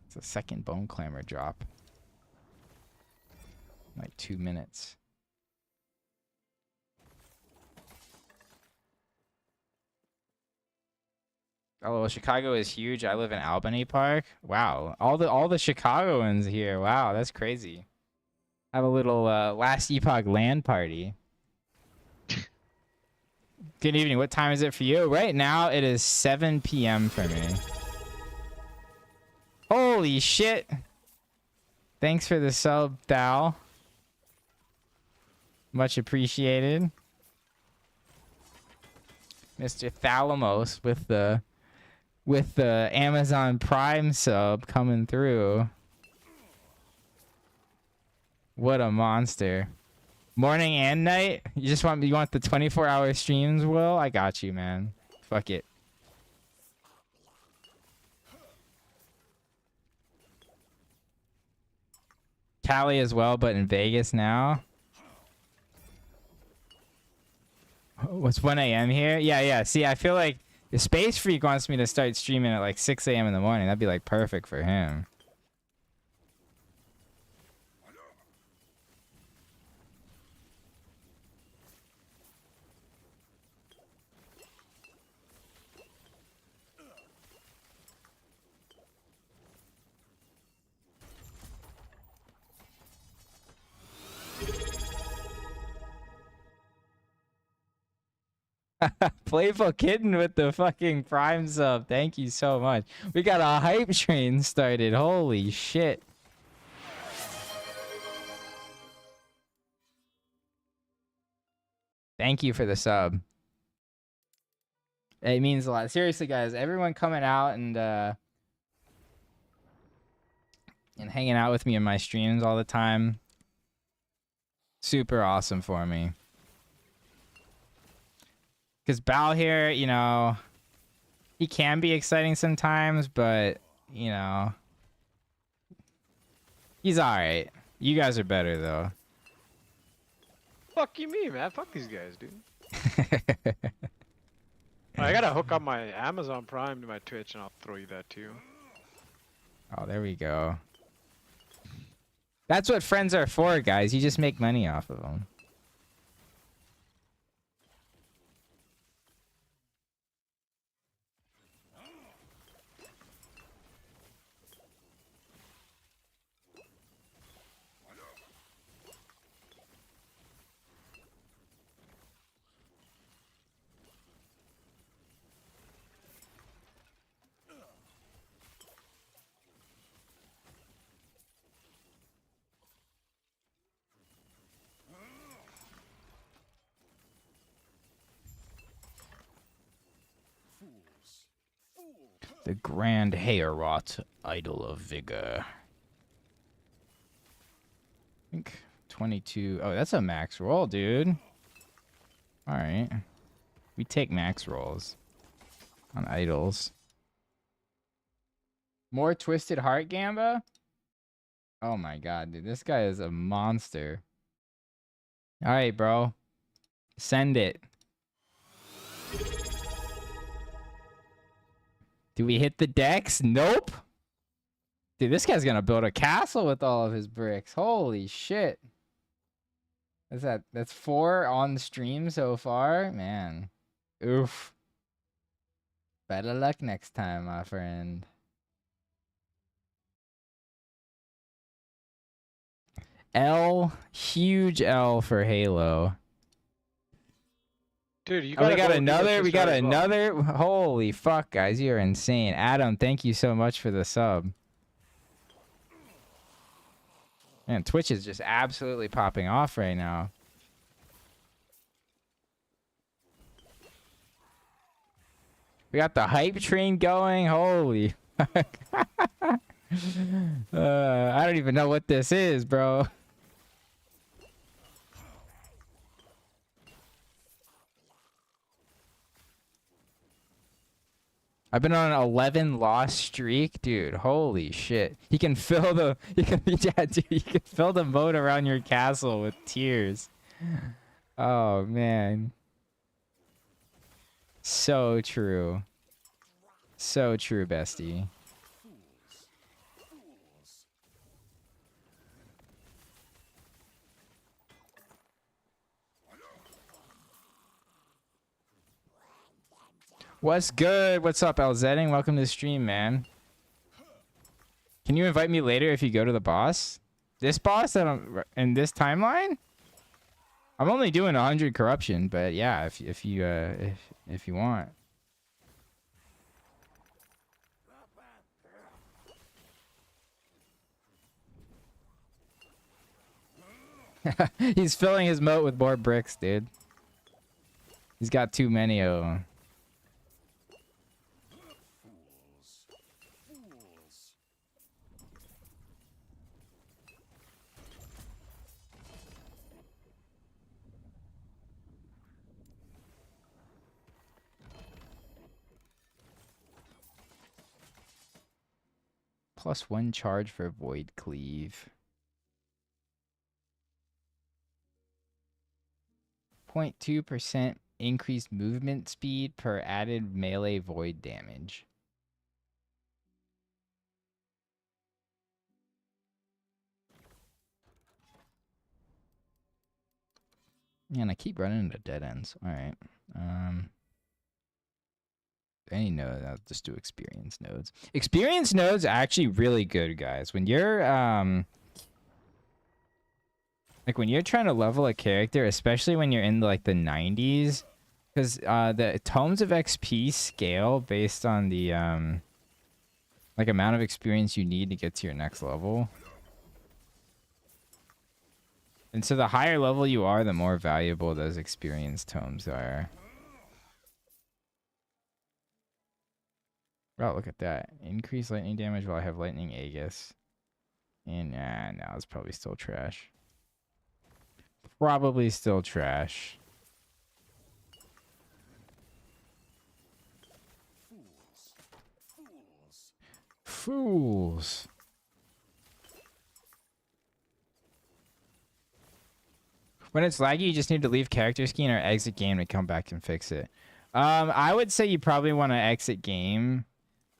It's a second bone clamor drop. Like 2 minutes. Oh, well, Chicago is huge. I live in Albany Park. Wow, all the Chicagoans here. Wow, that's crazy. Have a little last epoch land party. Good evening. What time is it for you? Right now it is 7 p.m. for me. Holy shit! Thanks for the sub, Thal. Much appreciated. Mr. Thalamos with the Amazon Prime sub coming through. What a monster. Morning and night? You want the 24-hour streams, Will? I got you, man. Fuck it. Cali as well, but in Vegas now. What's 1 a.m. here? Yeah. See, I feel like the Space Freak wants me to start streaming at like 6 a.m. in the morning. That'd be like perfect for him. Playful Kitten with the fucking Prime sub. Thank you so much. We got a hype train started. Holy shit. Thank you for the sub. It means a lot. Seriously, guys, everyone coming out and hanging out with me in my streams all the time. Super awesome for me. Because Bao here, you know, he can be exciting sometimes, but, you know, he's alright. You guys are better, though. Fuck you, me, man. Fuck these guys, dude. I gotta hook up my Amazon Prime to my Twitch, and I'll throw you that too. Oh, there we go. That's what friends are for, guys. You just make money off of them. The Grand Heorot, Idol of Vigor. I think 22. Oh, that's a max roll, dude. Alright. We take max rolls on idols. More Twisted Heart Gamba? Oh my god, dude. This guy is a monster. Alright, bro. Send it. Do we hit the decks? Nope. Dude, this guy's gonna build a castle with all of his bricks. Holy shit. What's that? That's 4 on the stream so far? Man. Oof. Better luck next time, my friend. L. Huge L for Halo. Dude, you Oh, we got gotta go do that another. shit We got strat as well. another. Holy fuck, guys. You're insane. Adam, thank you so much for the sub. Man, Twitch is just absolutely popping off right now. We got the hype train going. Holy fuck. I don't even know what this is, bro. I've been on an 11 loss streak, dude. Holy shit! He can fill the yeah, dude. You can fill the moat around your castle with tears. Oh man, so true, so true, bestie. What's good? What's up, Elzetting? Welcome to the stream, man. Can you invite me later if you go to the boss? This boss that I'm in this timeline? I'm only doing 100 corruption, but yeah, if you want. He's filling his moat with more bricks, dude. He's got too many of them. +1 charge for Void Cleave. 0.2% increased movement speed per added melee void damage. Man, I keep running into dead ends. Alright. Any node, I'll just do experience nodes. Experience nodes are actually really good, guys. When you're like when you're trying to level a character, especially when you're in like the 90s, because the tomes of XP scale based on the like amount of experience you need to get to your next level. And so the higher level you are, the more valuable those experience tomes are. Oh, look at that. Increase lightning damage while I have lightning Aegis. And no, it's probably still trash. Probably still trash. Fools. When it's laggy, you just need to leave character skin or exit game to come back and fix it. I would say you probably want to exit game.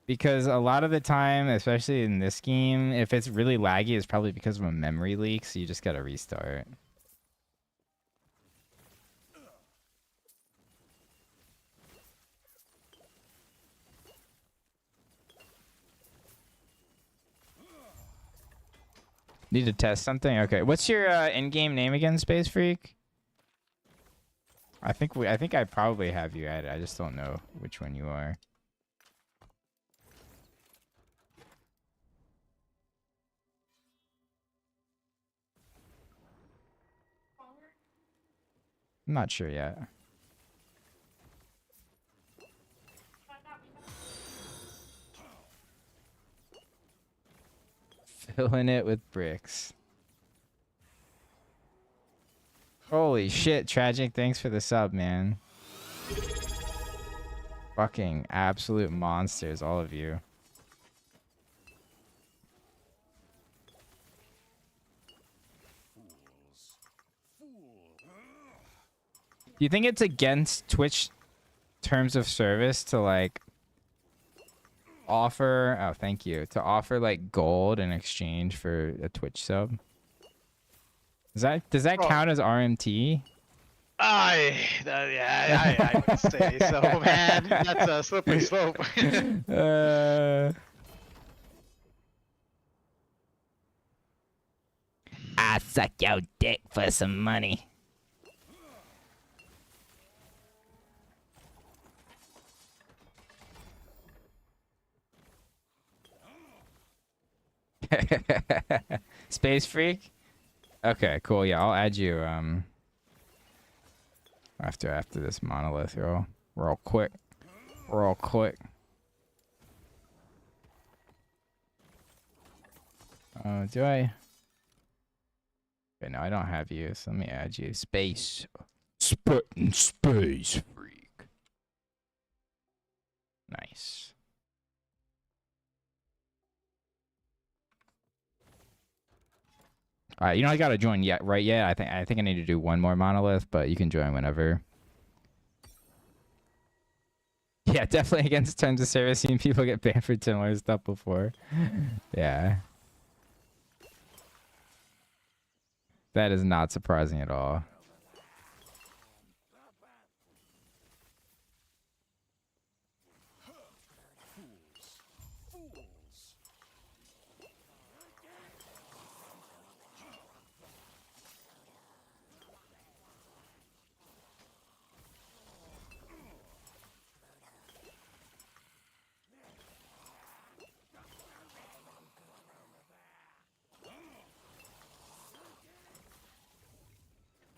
Because a lot of the time, especially in this game, if it's really laggy, it's probably because of a memory leak, so you just gotta restart. Need to test something? Okay. What's your in-game name again, Space Freak? I think I probably have you added. I just don't know which one you are. I'm not sure yet. Filling it with bricks. Holy shit, Tragic. Thanks for the sub, man. Fucking absolute monsters, all of you. Do you think it's against Twitch terms of service to like offer? Oh, thank you. To offer like gold in exchange for a Twitch sub. Does that Bro. count as RMT? Yeah, I would say so, man. That's a slippery slope. I suck your dick for some money. Space Freak? Okay, cool. Yeah, I'll add you after this monolith real quick. Real quick. Do I? Okay, no, I don't have you, so let me add you. Space Freak. Nice. All right, you know I gotta join yet, right? Yeah, I think I need to do one more monolith, but you can join whenever. Yeah, definitely against terms of service. Seen people get banned for similar stuff before. Yeah. That is not surprising at all.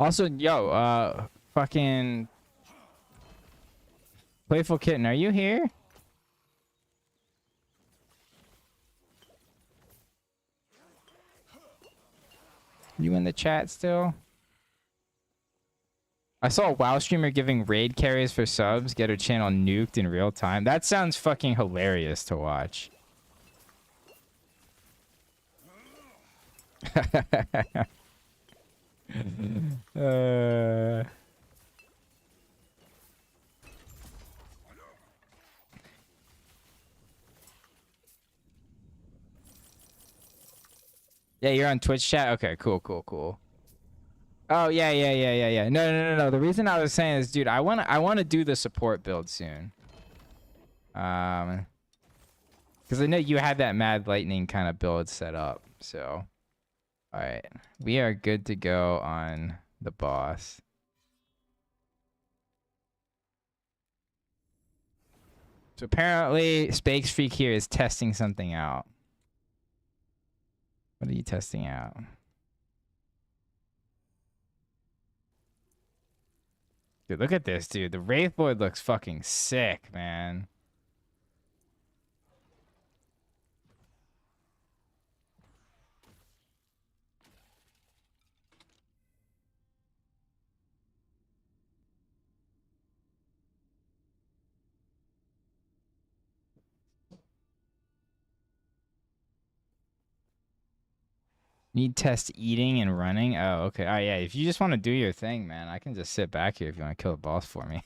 Also, yo, fucking Playful Kitten, are you here? You in the chat still? I saw a WoW streamer giving raid carries for subs, get her channel nuked in real time. That sounds fucking hilarious to watch. Yeah, you're on Twitch chat? Okay, cool. Oh, yeah. No. The reason I was saying is, dude, I wanna do the support build soon. Because I know you had that Mad Lightning kind of build set up, so. Alright. We are good to go on the boss. So apparently, Space Freak here is testing something out. What are you testing out? Dude, look at this, dude. The Wraith Lord looks fucking sick, man. Need test eating and running? Oh, okay. Oh, yeah. If you just want to do your thing, man, I can just sit back here if you want to kill the boss for me.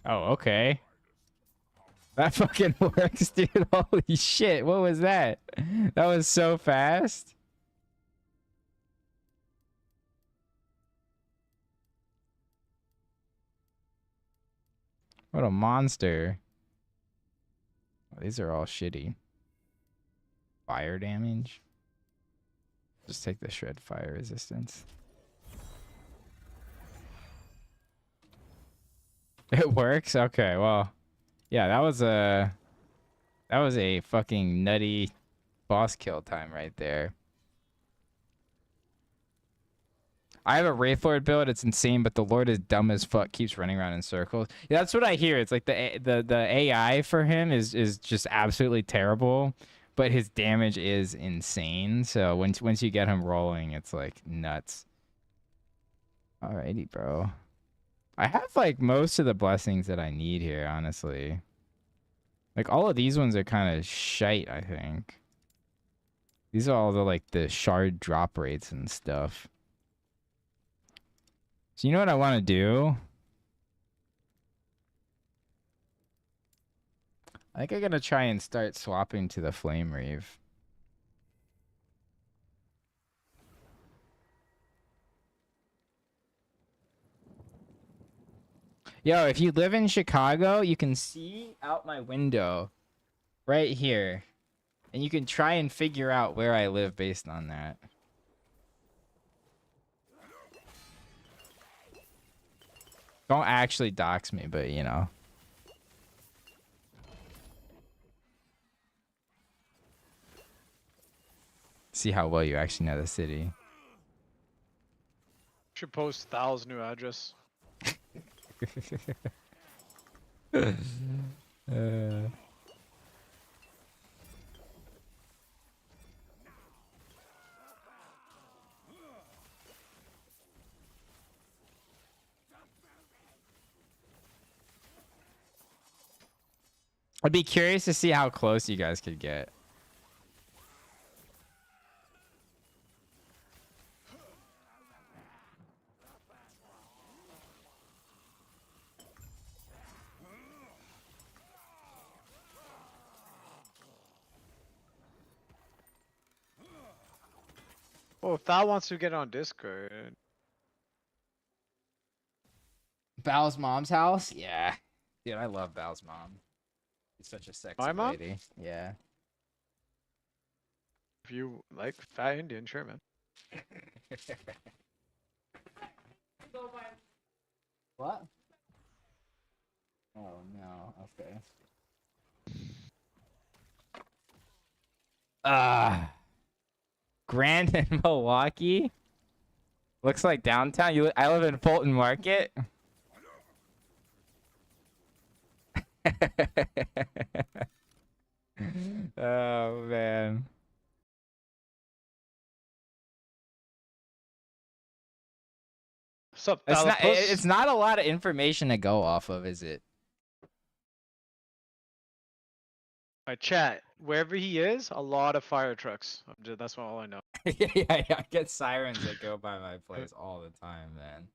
Oh, okay. That fucking works, dude. Holy shit. What was that? That was so fast. What a monster. Oh, these are all shitty. Fire damage. Just take the shred fire resistance. It works? Okay, well. Yeah, that was a fucking nutty boss kill time right there. I have a Wraith Lord build. It's insane, but the Lord is dumb as fuck. Keeps running around in circles. Yeah, that's what I hear. It's like the AI for him is just absolutely terrible, but his damage is insane. So once you get him rolling, it's like nuts. Alrighty, bro. I have like most of the blessings that I need here, honestly. Like all of these ones are kind of shite, I think. These are all the like the shard drop rates and stuff. So you know what I want to do? I think I'm gonna try and start swapping to the Flame Reave. Yo, if you live in Chicago, you can see out my window right here. And you can try and figure out where I live based on that. Don't actually dox me, but you know. See how well you actually know the city. Should post Thal's new address. I'd be curious to see how close you guys could get. Oh, if Thal wants to get on Discord. Bal's mom's house? Yeah. Dude, I love Bal's mom. She's such a sexy My mom? lady. Yeah. If you like fat Indian, sure, man. What? Oh no, okay. Grand in Milwaukee? Looks like downtown. I live in Fulton Market. Oh man. What's up, It's not Thalapus? it's not a lot of information to go off of, is it? Chat. Wherever he is, a lot of fire trucks. That's all I know. Yeah, I get sirens that go by my place all the time, man.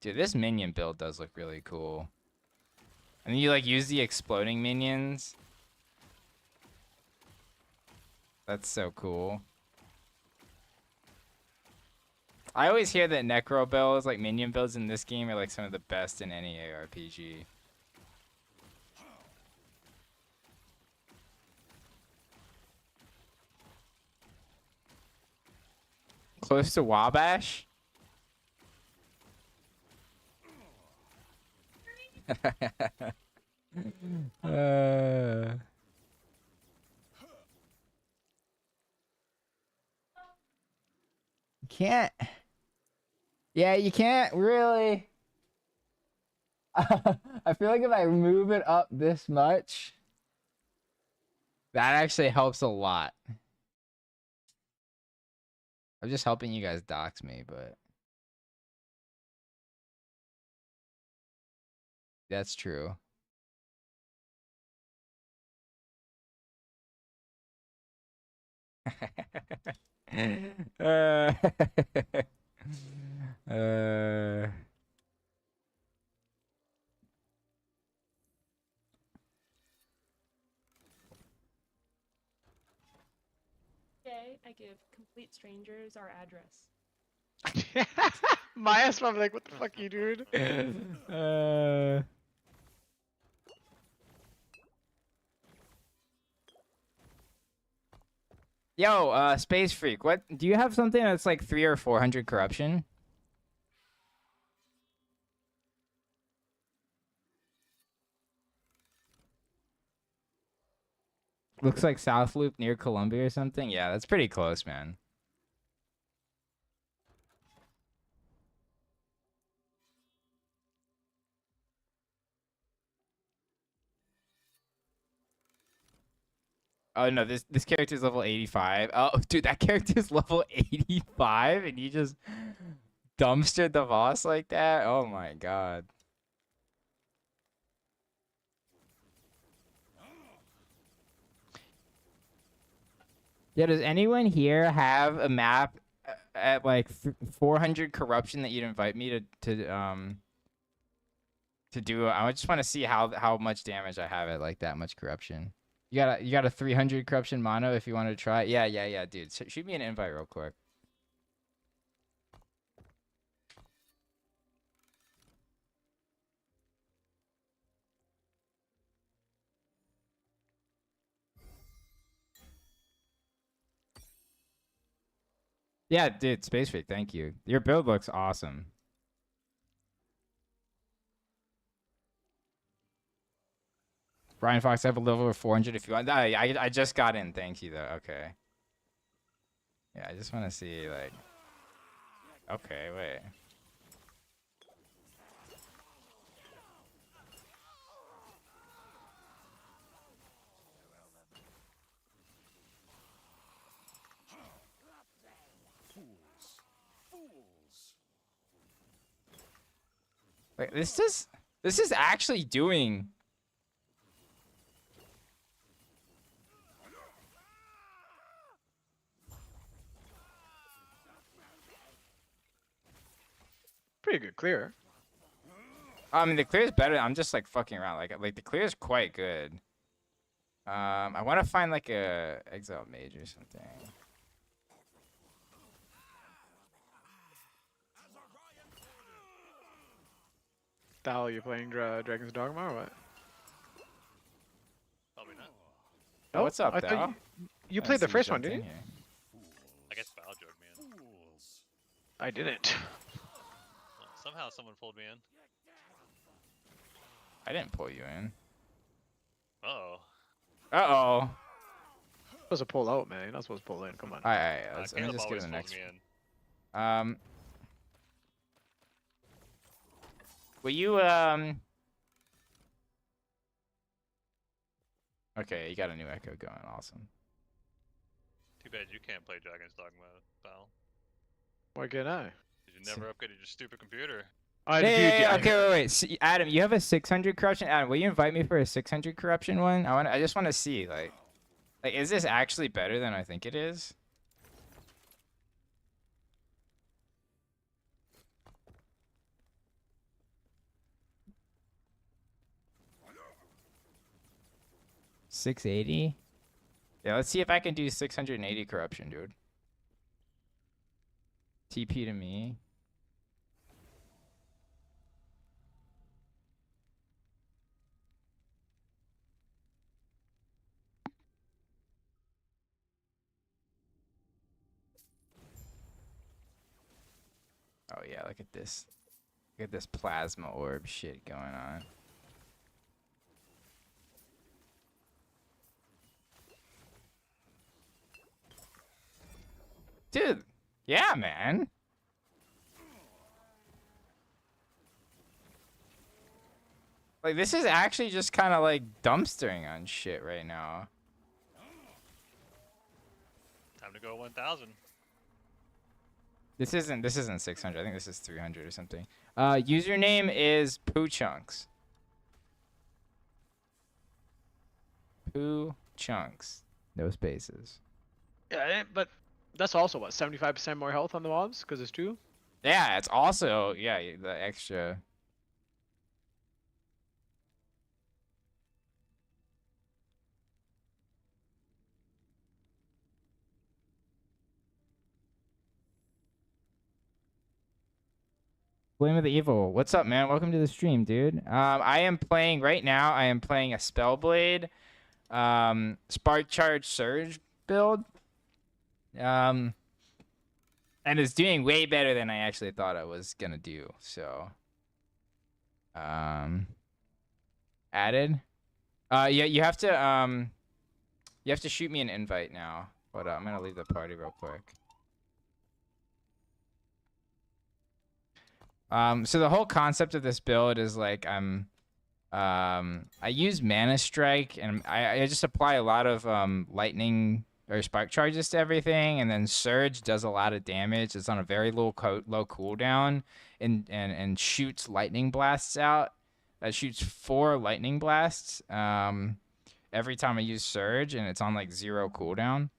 Dude, this minion build does look really cool. And you like use the exploding minions. That's so cool. I always hear that necro builds, like minion builds in this game, are like some of the best in any ARPG. Close to Wabash? uh... Can't. Yeah, you can't really. I feel like if I move it up this much, that actually helps a lot. I'm just helping you guys dox me, but that's true. uh, uh, Okay, I give complete strangers our address. Maya's probably like, what the fuck you doing? Yo, Space Freak, what do you have something that's like 300 or 400 corruption? Looks like South Loop near Columbia or something. Yeah, that's pretty close, man. Oh no, this character is level 85. Oh, dude, that character is level 85, and you just dumpstered the boss like that. Oh my god. Yeah, does anyone here have a map at like 400 corruption that you'd invite me to do? I just want to see how much damage I have at like that much corruption. You got a 300 corruption mono if you want to try. Yeah, dude. Shoot me an invite real quick. Yeah, dude, Space Freak, thank you. Your build looks awesome. Brian Fox, I have a level of 400 if you want. I just got in. Thank you, though. Okay. Yeah, I just want to see, like... Okay, wait. Wait, this is actually doing... Pretty good clear. I mean, the clear is better. I'm just like fucking around. Like the clear is quite good. I want to find like a exile mage or something. The hell, you playing Dragon's Dogma or what? Probably not. Oh, what's up, I Dal? thought you I played the see first one, jumped didn't in you? here. I guess Foul drove me in. I didn't. Well, somehow someone pulled me in. I didn't pull you in. Uh-oh. Uh-oh. Supposed to pull out, man. You're not supposed to pull in. Come on. Alright, let me Caleb just get always to the pulls next me one. in. Will you, Okay, you got a new echo going. Awesome. Too bad you can't play Dragon's Dogma, Foul. Why can't I? Did you never upgraded your stupid computer? I Okay, wait. See, Adam, you have a 600 corruption. Adam, will you invite me for a 600 corruption one? I just want to see, like, is this actually better than I think it is? $680? Yeah, let's see if I can do 680 corruption, dude. TP to me. Oh yeah, look at this. Look at this plasma orb shit going on. Dude, yeah, man. Like, this is actually just kind of like dumpstering on shit right now. Time to go 1,000. This isn't 600. I think this is 300 or something. Username is Poo Chunks. Poo Chunks. No spaces. Yeah, but that's also what 75% more health on the mobs because it's 2. Yeah, it's also the extra. Flame of the Evil. What's up, man? Welcome to the stream, dude. I am playing right now. I am playing a Spellblade, Spark Charge Surge build. And it's doing way better than I actually thought I was gonna do. So, added. Yeah, you have to shoot me an invite now. But I'm gonna leave the party real quick. So the whole concept of this build is like I'm I use Mana Strike, and I just apply a lot of lightning or spark charges to everything, and then Surge does a lot of damage. It's on a very low cooldown, and shoots lightning blasts out. That shoots 4 lightning blasts every time I use Surge, and it's on like 0 cooldown.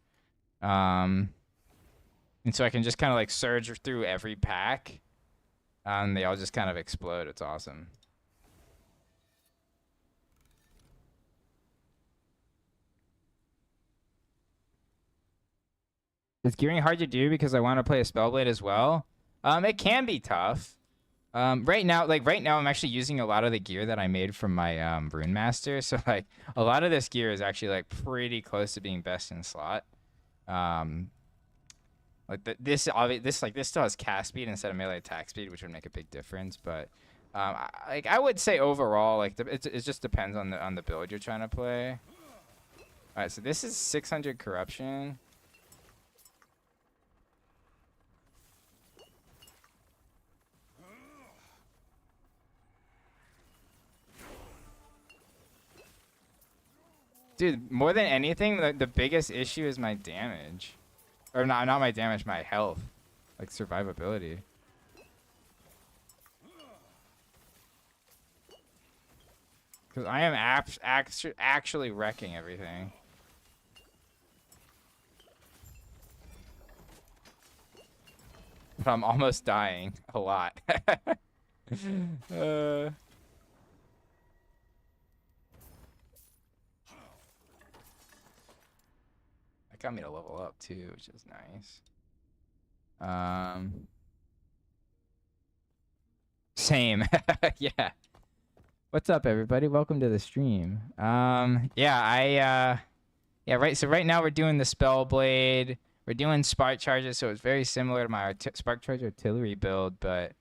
And so I can just kind of like surge through every pack, and they all just kind of explode. It's awesome. Is gearing hard to do because I want to play a Spellblade as well? It can be tough. Right now, I'm actually using a lot of the gear that I made from my Rune Master. So like a lot of this gear is actually like pretty close to being best in slot. Like this still has cast speed instead of melee attack speed, which would make a big difference. But I would say overall, like it just depends on the build you're trying to play. All right, so this is 600 corruption. Dude, more than anything, the biggest issue is my damage. Or not my damage, my health. Like survivability. Because I am actually wrecking everything. But I'm almost dying a lot. That got me to level up too, which is nice. Same. Yeah. What's up, everybody? Welcome to the stream. Yeah, right. So right now we're doing the Spellblade. We're doing spark charges, so it's very similar to my spark charge artillery build, but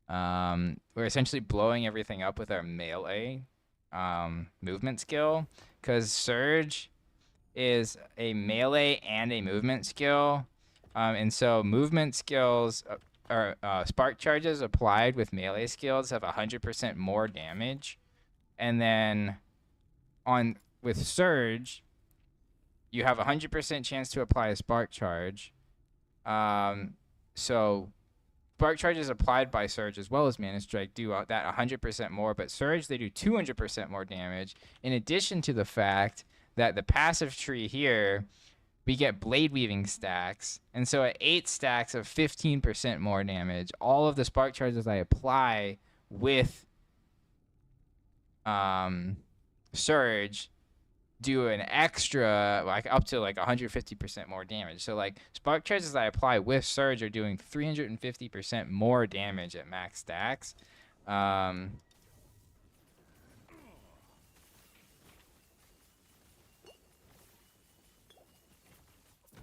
we're essentially blowing everything up with our melee movement skill, because Surge is a melee and a movement skill, and so movement skills or spark charges applied with melee skills have 100% more damage, and then with Surge, you have 100% chance to apply a spark charge. So spark charges applied by Surge as well as Mana Strike do that 100% more, but Surge, they do 200% more damage, in addition to the fact that the passive tree here, we get blade weaving stacks, and so at 8 stacks of 15% more damage, all of the spark charges I apply with Surge do an extra, like up to like 150% more damage. So like spark charges I apply with Surge are doing 350% more damage at max stacks.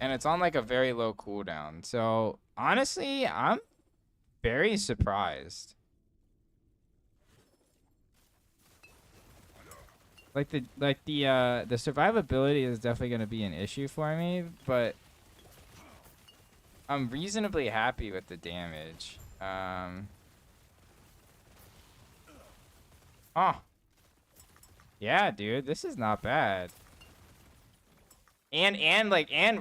And it's on like a very low cooldown. So honestly, I'm very surprised. The survivability is definitely gonna be an issue for me, but I'm reasonably happy with the damage. Oh. Yeah, dude, this is not bad. And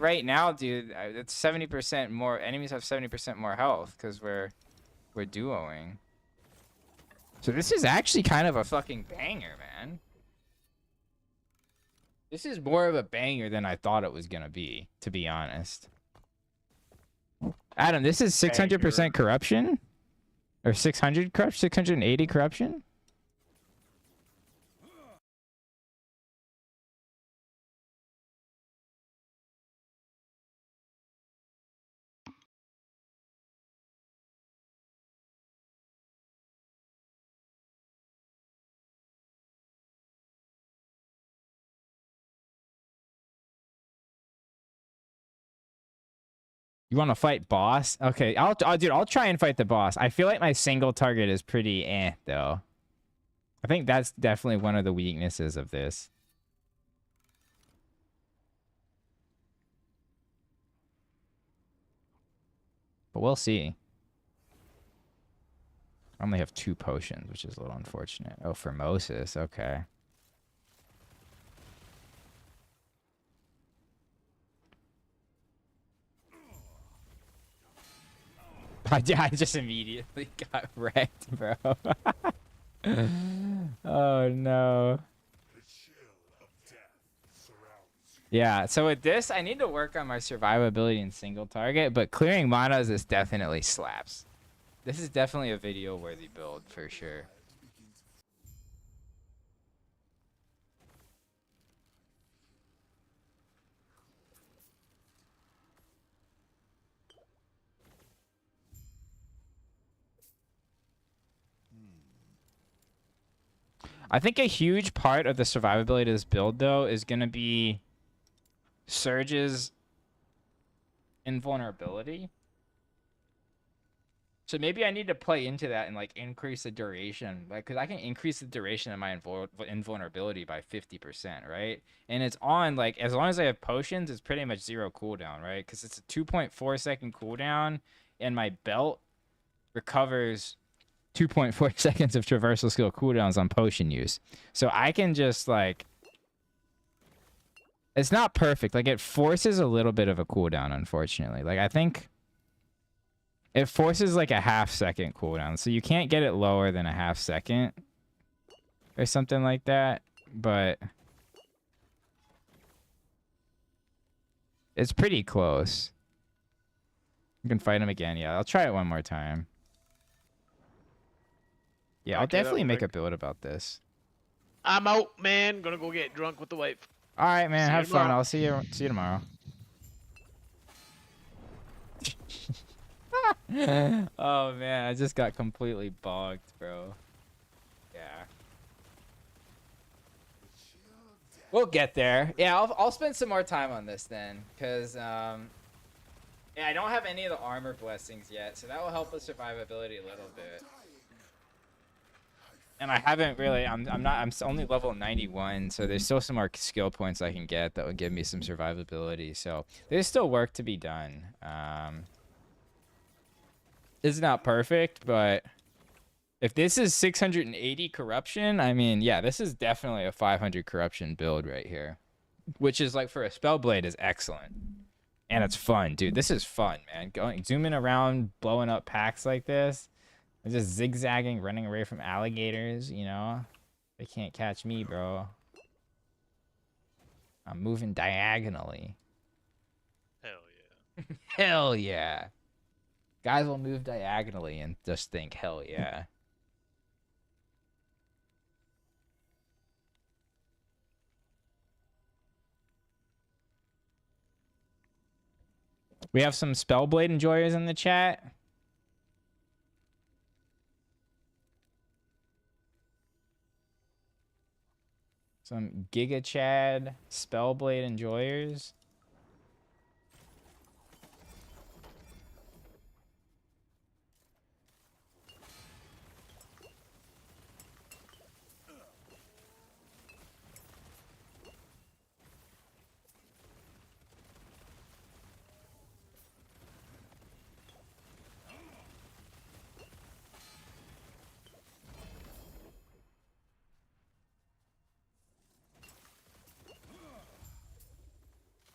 right now, dude, it's 70% more. Enemies have 70% more health because we're duoing. So this is actually kind of a fucking banger, man. This is more of a banger than I thought it was gonna be, to be honest. Adam, this is 600% corruption, or 600 corruption, 680 corruption. You want to fight boss? Okay, dude, I'll try and fight the boss. I feel like my single target is pretty though. I think that's definitely one of the weaknesses of this. But we'll see. I only have 2 potions, which is a little unfortunate. Oh, Formosus. Okay. I just immediately got wrecked, bro. Oh, no. Yeah, so with this, I need to work on my survivability in single target, but clearing manas is definitely slaps. This is definitely a video-worthy build, for sure. I think a huge part of the survivability of this build, though, is going to be Surge's invulnerability. So maybe I need to play into that and like increase the duration, like because I can increase the duration of my invulnerability by 50%, right? And it's on like as long as I have potions, it's pretty much 0 cooldown, right? Because it's a 2.4-second cooldown, and my belt recovers 2.4 seconds of traversal skill cooldowns on potion use. So I can just like, it's not perfect. Like it forces a little bit of a cooldown, unfortunately. Like I think it forces like a 1/2 second cooldown. So you can't get it lower than a 1/2 second or something like that. But it's pretty close. You can fight him again. Yeah, I'll try it one more time. Yeah, I'll Okay, that definitely was make a quick. build about this. I'm out, man. Gonna go get drunk with the wife. All right, man. See you Have fun. tomorrow. I'll see you tomorrow. Oh man, I just got completely bogged, bro. Yeah. We'll get there. Yeah, I'll spend some more time on this then, cause yeah, I don't have any of the armor blessings yet, so that will help with survivability a little bit. And I haven't really. I'm only level 91, so there's still some more skill points I can get that would give me some survivability. So there's still work to be done. It's not perfect, but if this is 680 corruption, I mean, yeah, this is definitely a 500 corruption build right here, which is like for a Spellblade is excellent. And it's fun, dude. This is fun, man. Zooming around, blowing up packs like this. I'm just zigzagging, running away from alligators, you know? They can't catch me, bro. I'm moving diagonally. Hell yeah. Hell yeah. Guys will move diagonally and just think, hell yeah. We have some Spellblade enjoyers in the chat. Some Giga Chad Spellblade enjoyers.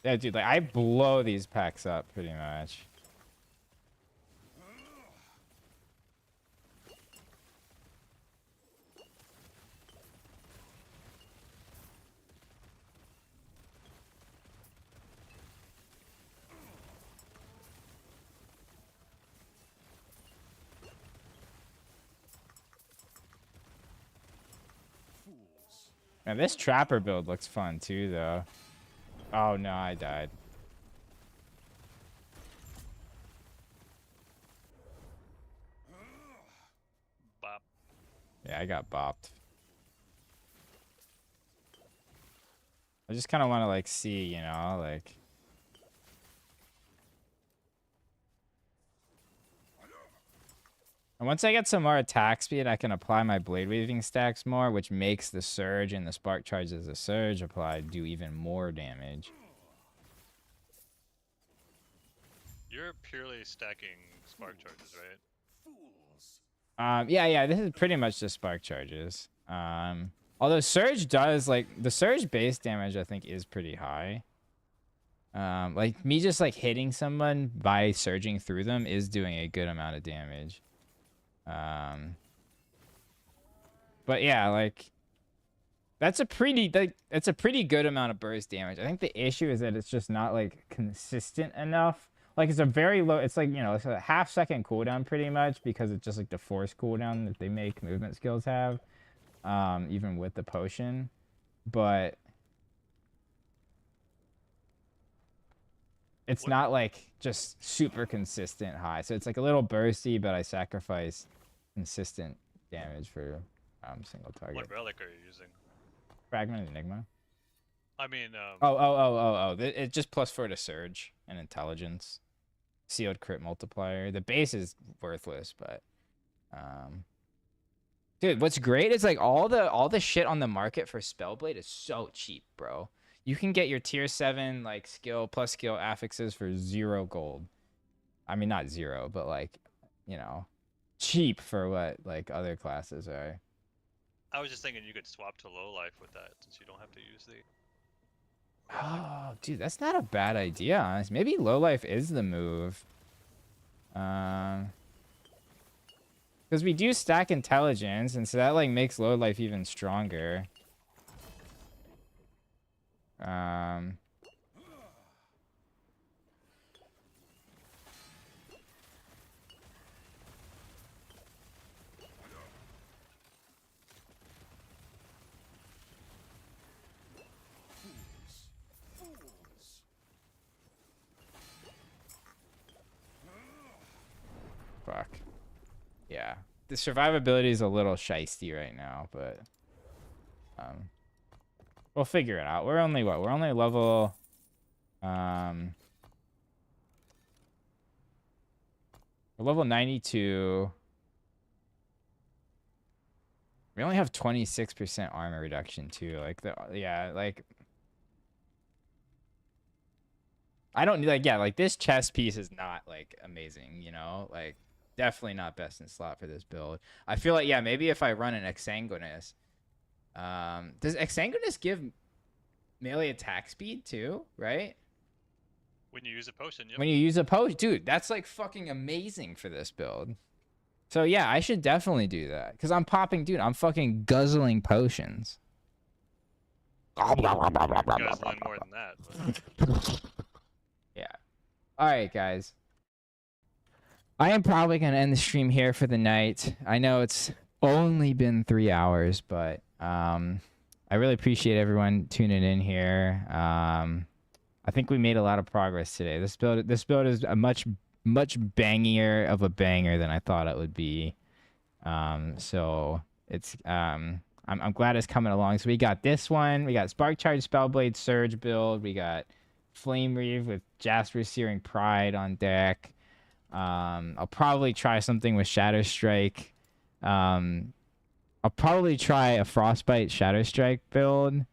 Yeah, dude, like I blow these packs up pretty much. Man, this trapper build looks fun too, though. Oh no, I died. Bop. Yeah, I got bopped. I just kind of want to like see, you know, like. And once I get some more attack speed, I can apply my blade weaving stacks more, which makes the surge and the spark charge as a surge applied do even more damage. You're purely stacking spark charges, right? Yeah, this is pretty much just spark charges. Although surge does like the surge base damage I think is pretty high. Like me just like hitting someone by surging through them is doing a good amount of damage. But yeah, like that's a pretty good amount of burst damage. I think the issue is that it's just not like consistent enough. Like it's a very low, it's like, you know, it's a half-second cooldown pretty much because it's just like the force cooldown that they make movement skills have, even with the potion. But it's not like just super consistent high. So it's like a little bursty, but I sacrifice consistent damage for single target. What relic are you using? Fragment Enigma. I mean, It's just +4 to surge and intelligence. Sealed crit multiplier. The base is worthless, but dude, what's great is like all the shit on the market for Spellblade is so cheap, bro. You can get your tier 7 like skill plus skill affixes for 0 gold. I mean not 0, but like, you know, cheap for what like other classes are. I was just thinking you could swap to low life with that since you don't have to use the. Oh, dude, that's not a bad idea, honestly. Maybe low life is the move. Because we do stack intelligence, and so that like makes low life even stronger. Fuck. Yeah. The survivability is a little shisty right now, but we'll figure it out. We're only what? We're only level we're level 92. We only have 26% armor reduction too. Like like I don't like like this chest piece is not like amazing, you know? Like definitely not best in slot for this build. I feel like maybe if I run an Exsanguinous. Does Exsanguinous give melee attack speed too, right? When you use a potion, yep. When you use a potion, dude, that's like fucking amazing for this build. So yeah, I should definitely do that because I'm I'm fucking guzzling potions. Guzzling more than that. But... Yeah. All right, guys. I am probably going to end the stream here for the night. I know it's only been 3 hours, but I really appreciate everyone tuning in here. I think we made a lot of progress today. This build is a much bangier of a banger than I thought it would be. So it's I'm glad it's coming along. So we got this one. We got Spark Charge Spellblade Surge build. We got Flame Reeve with Jasper Searing Pride on deck. I'll probably try something with Shadow Strike. I'll probably try a Frostbite Shadow Strike build.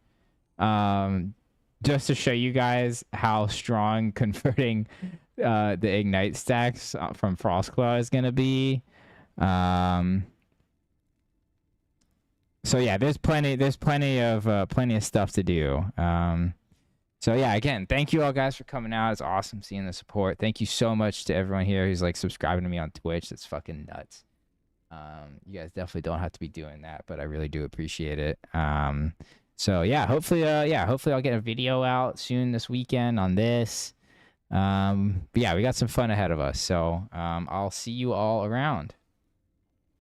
Just to show you guys how strong converting the Ignite stacks from Frostclaw is gonna be. So yeah, there's plenty of stuff to do. So yeah, again, thank you all guys for coming out. It's awesome seeing the support. Thank you so much to everyone here who's like subscribing to me on Twitch. That's fucking nuts. You guys definitely don't have to be doing that, but I really do appreciate it. So yeah, hopefully I'll get a video out soon this weekend on this. But yeah, we got some fun ahead of us. So I'll see you all around.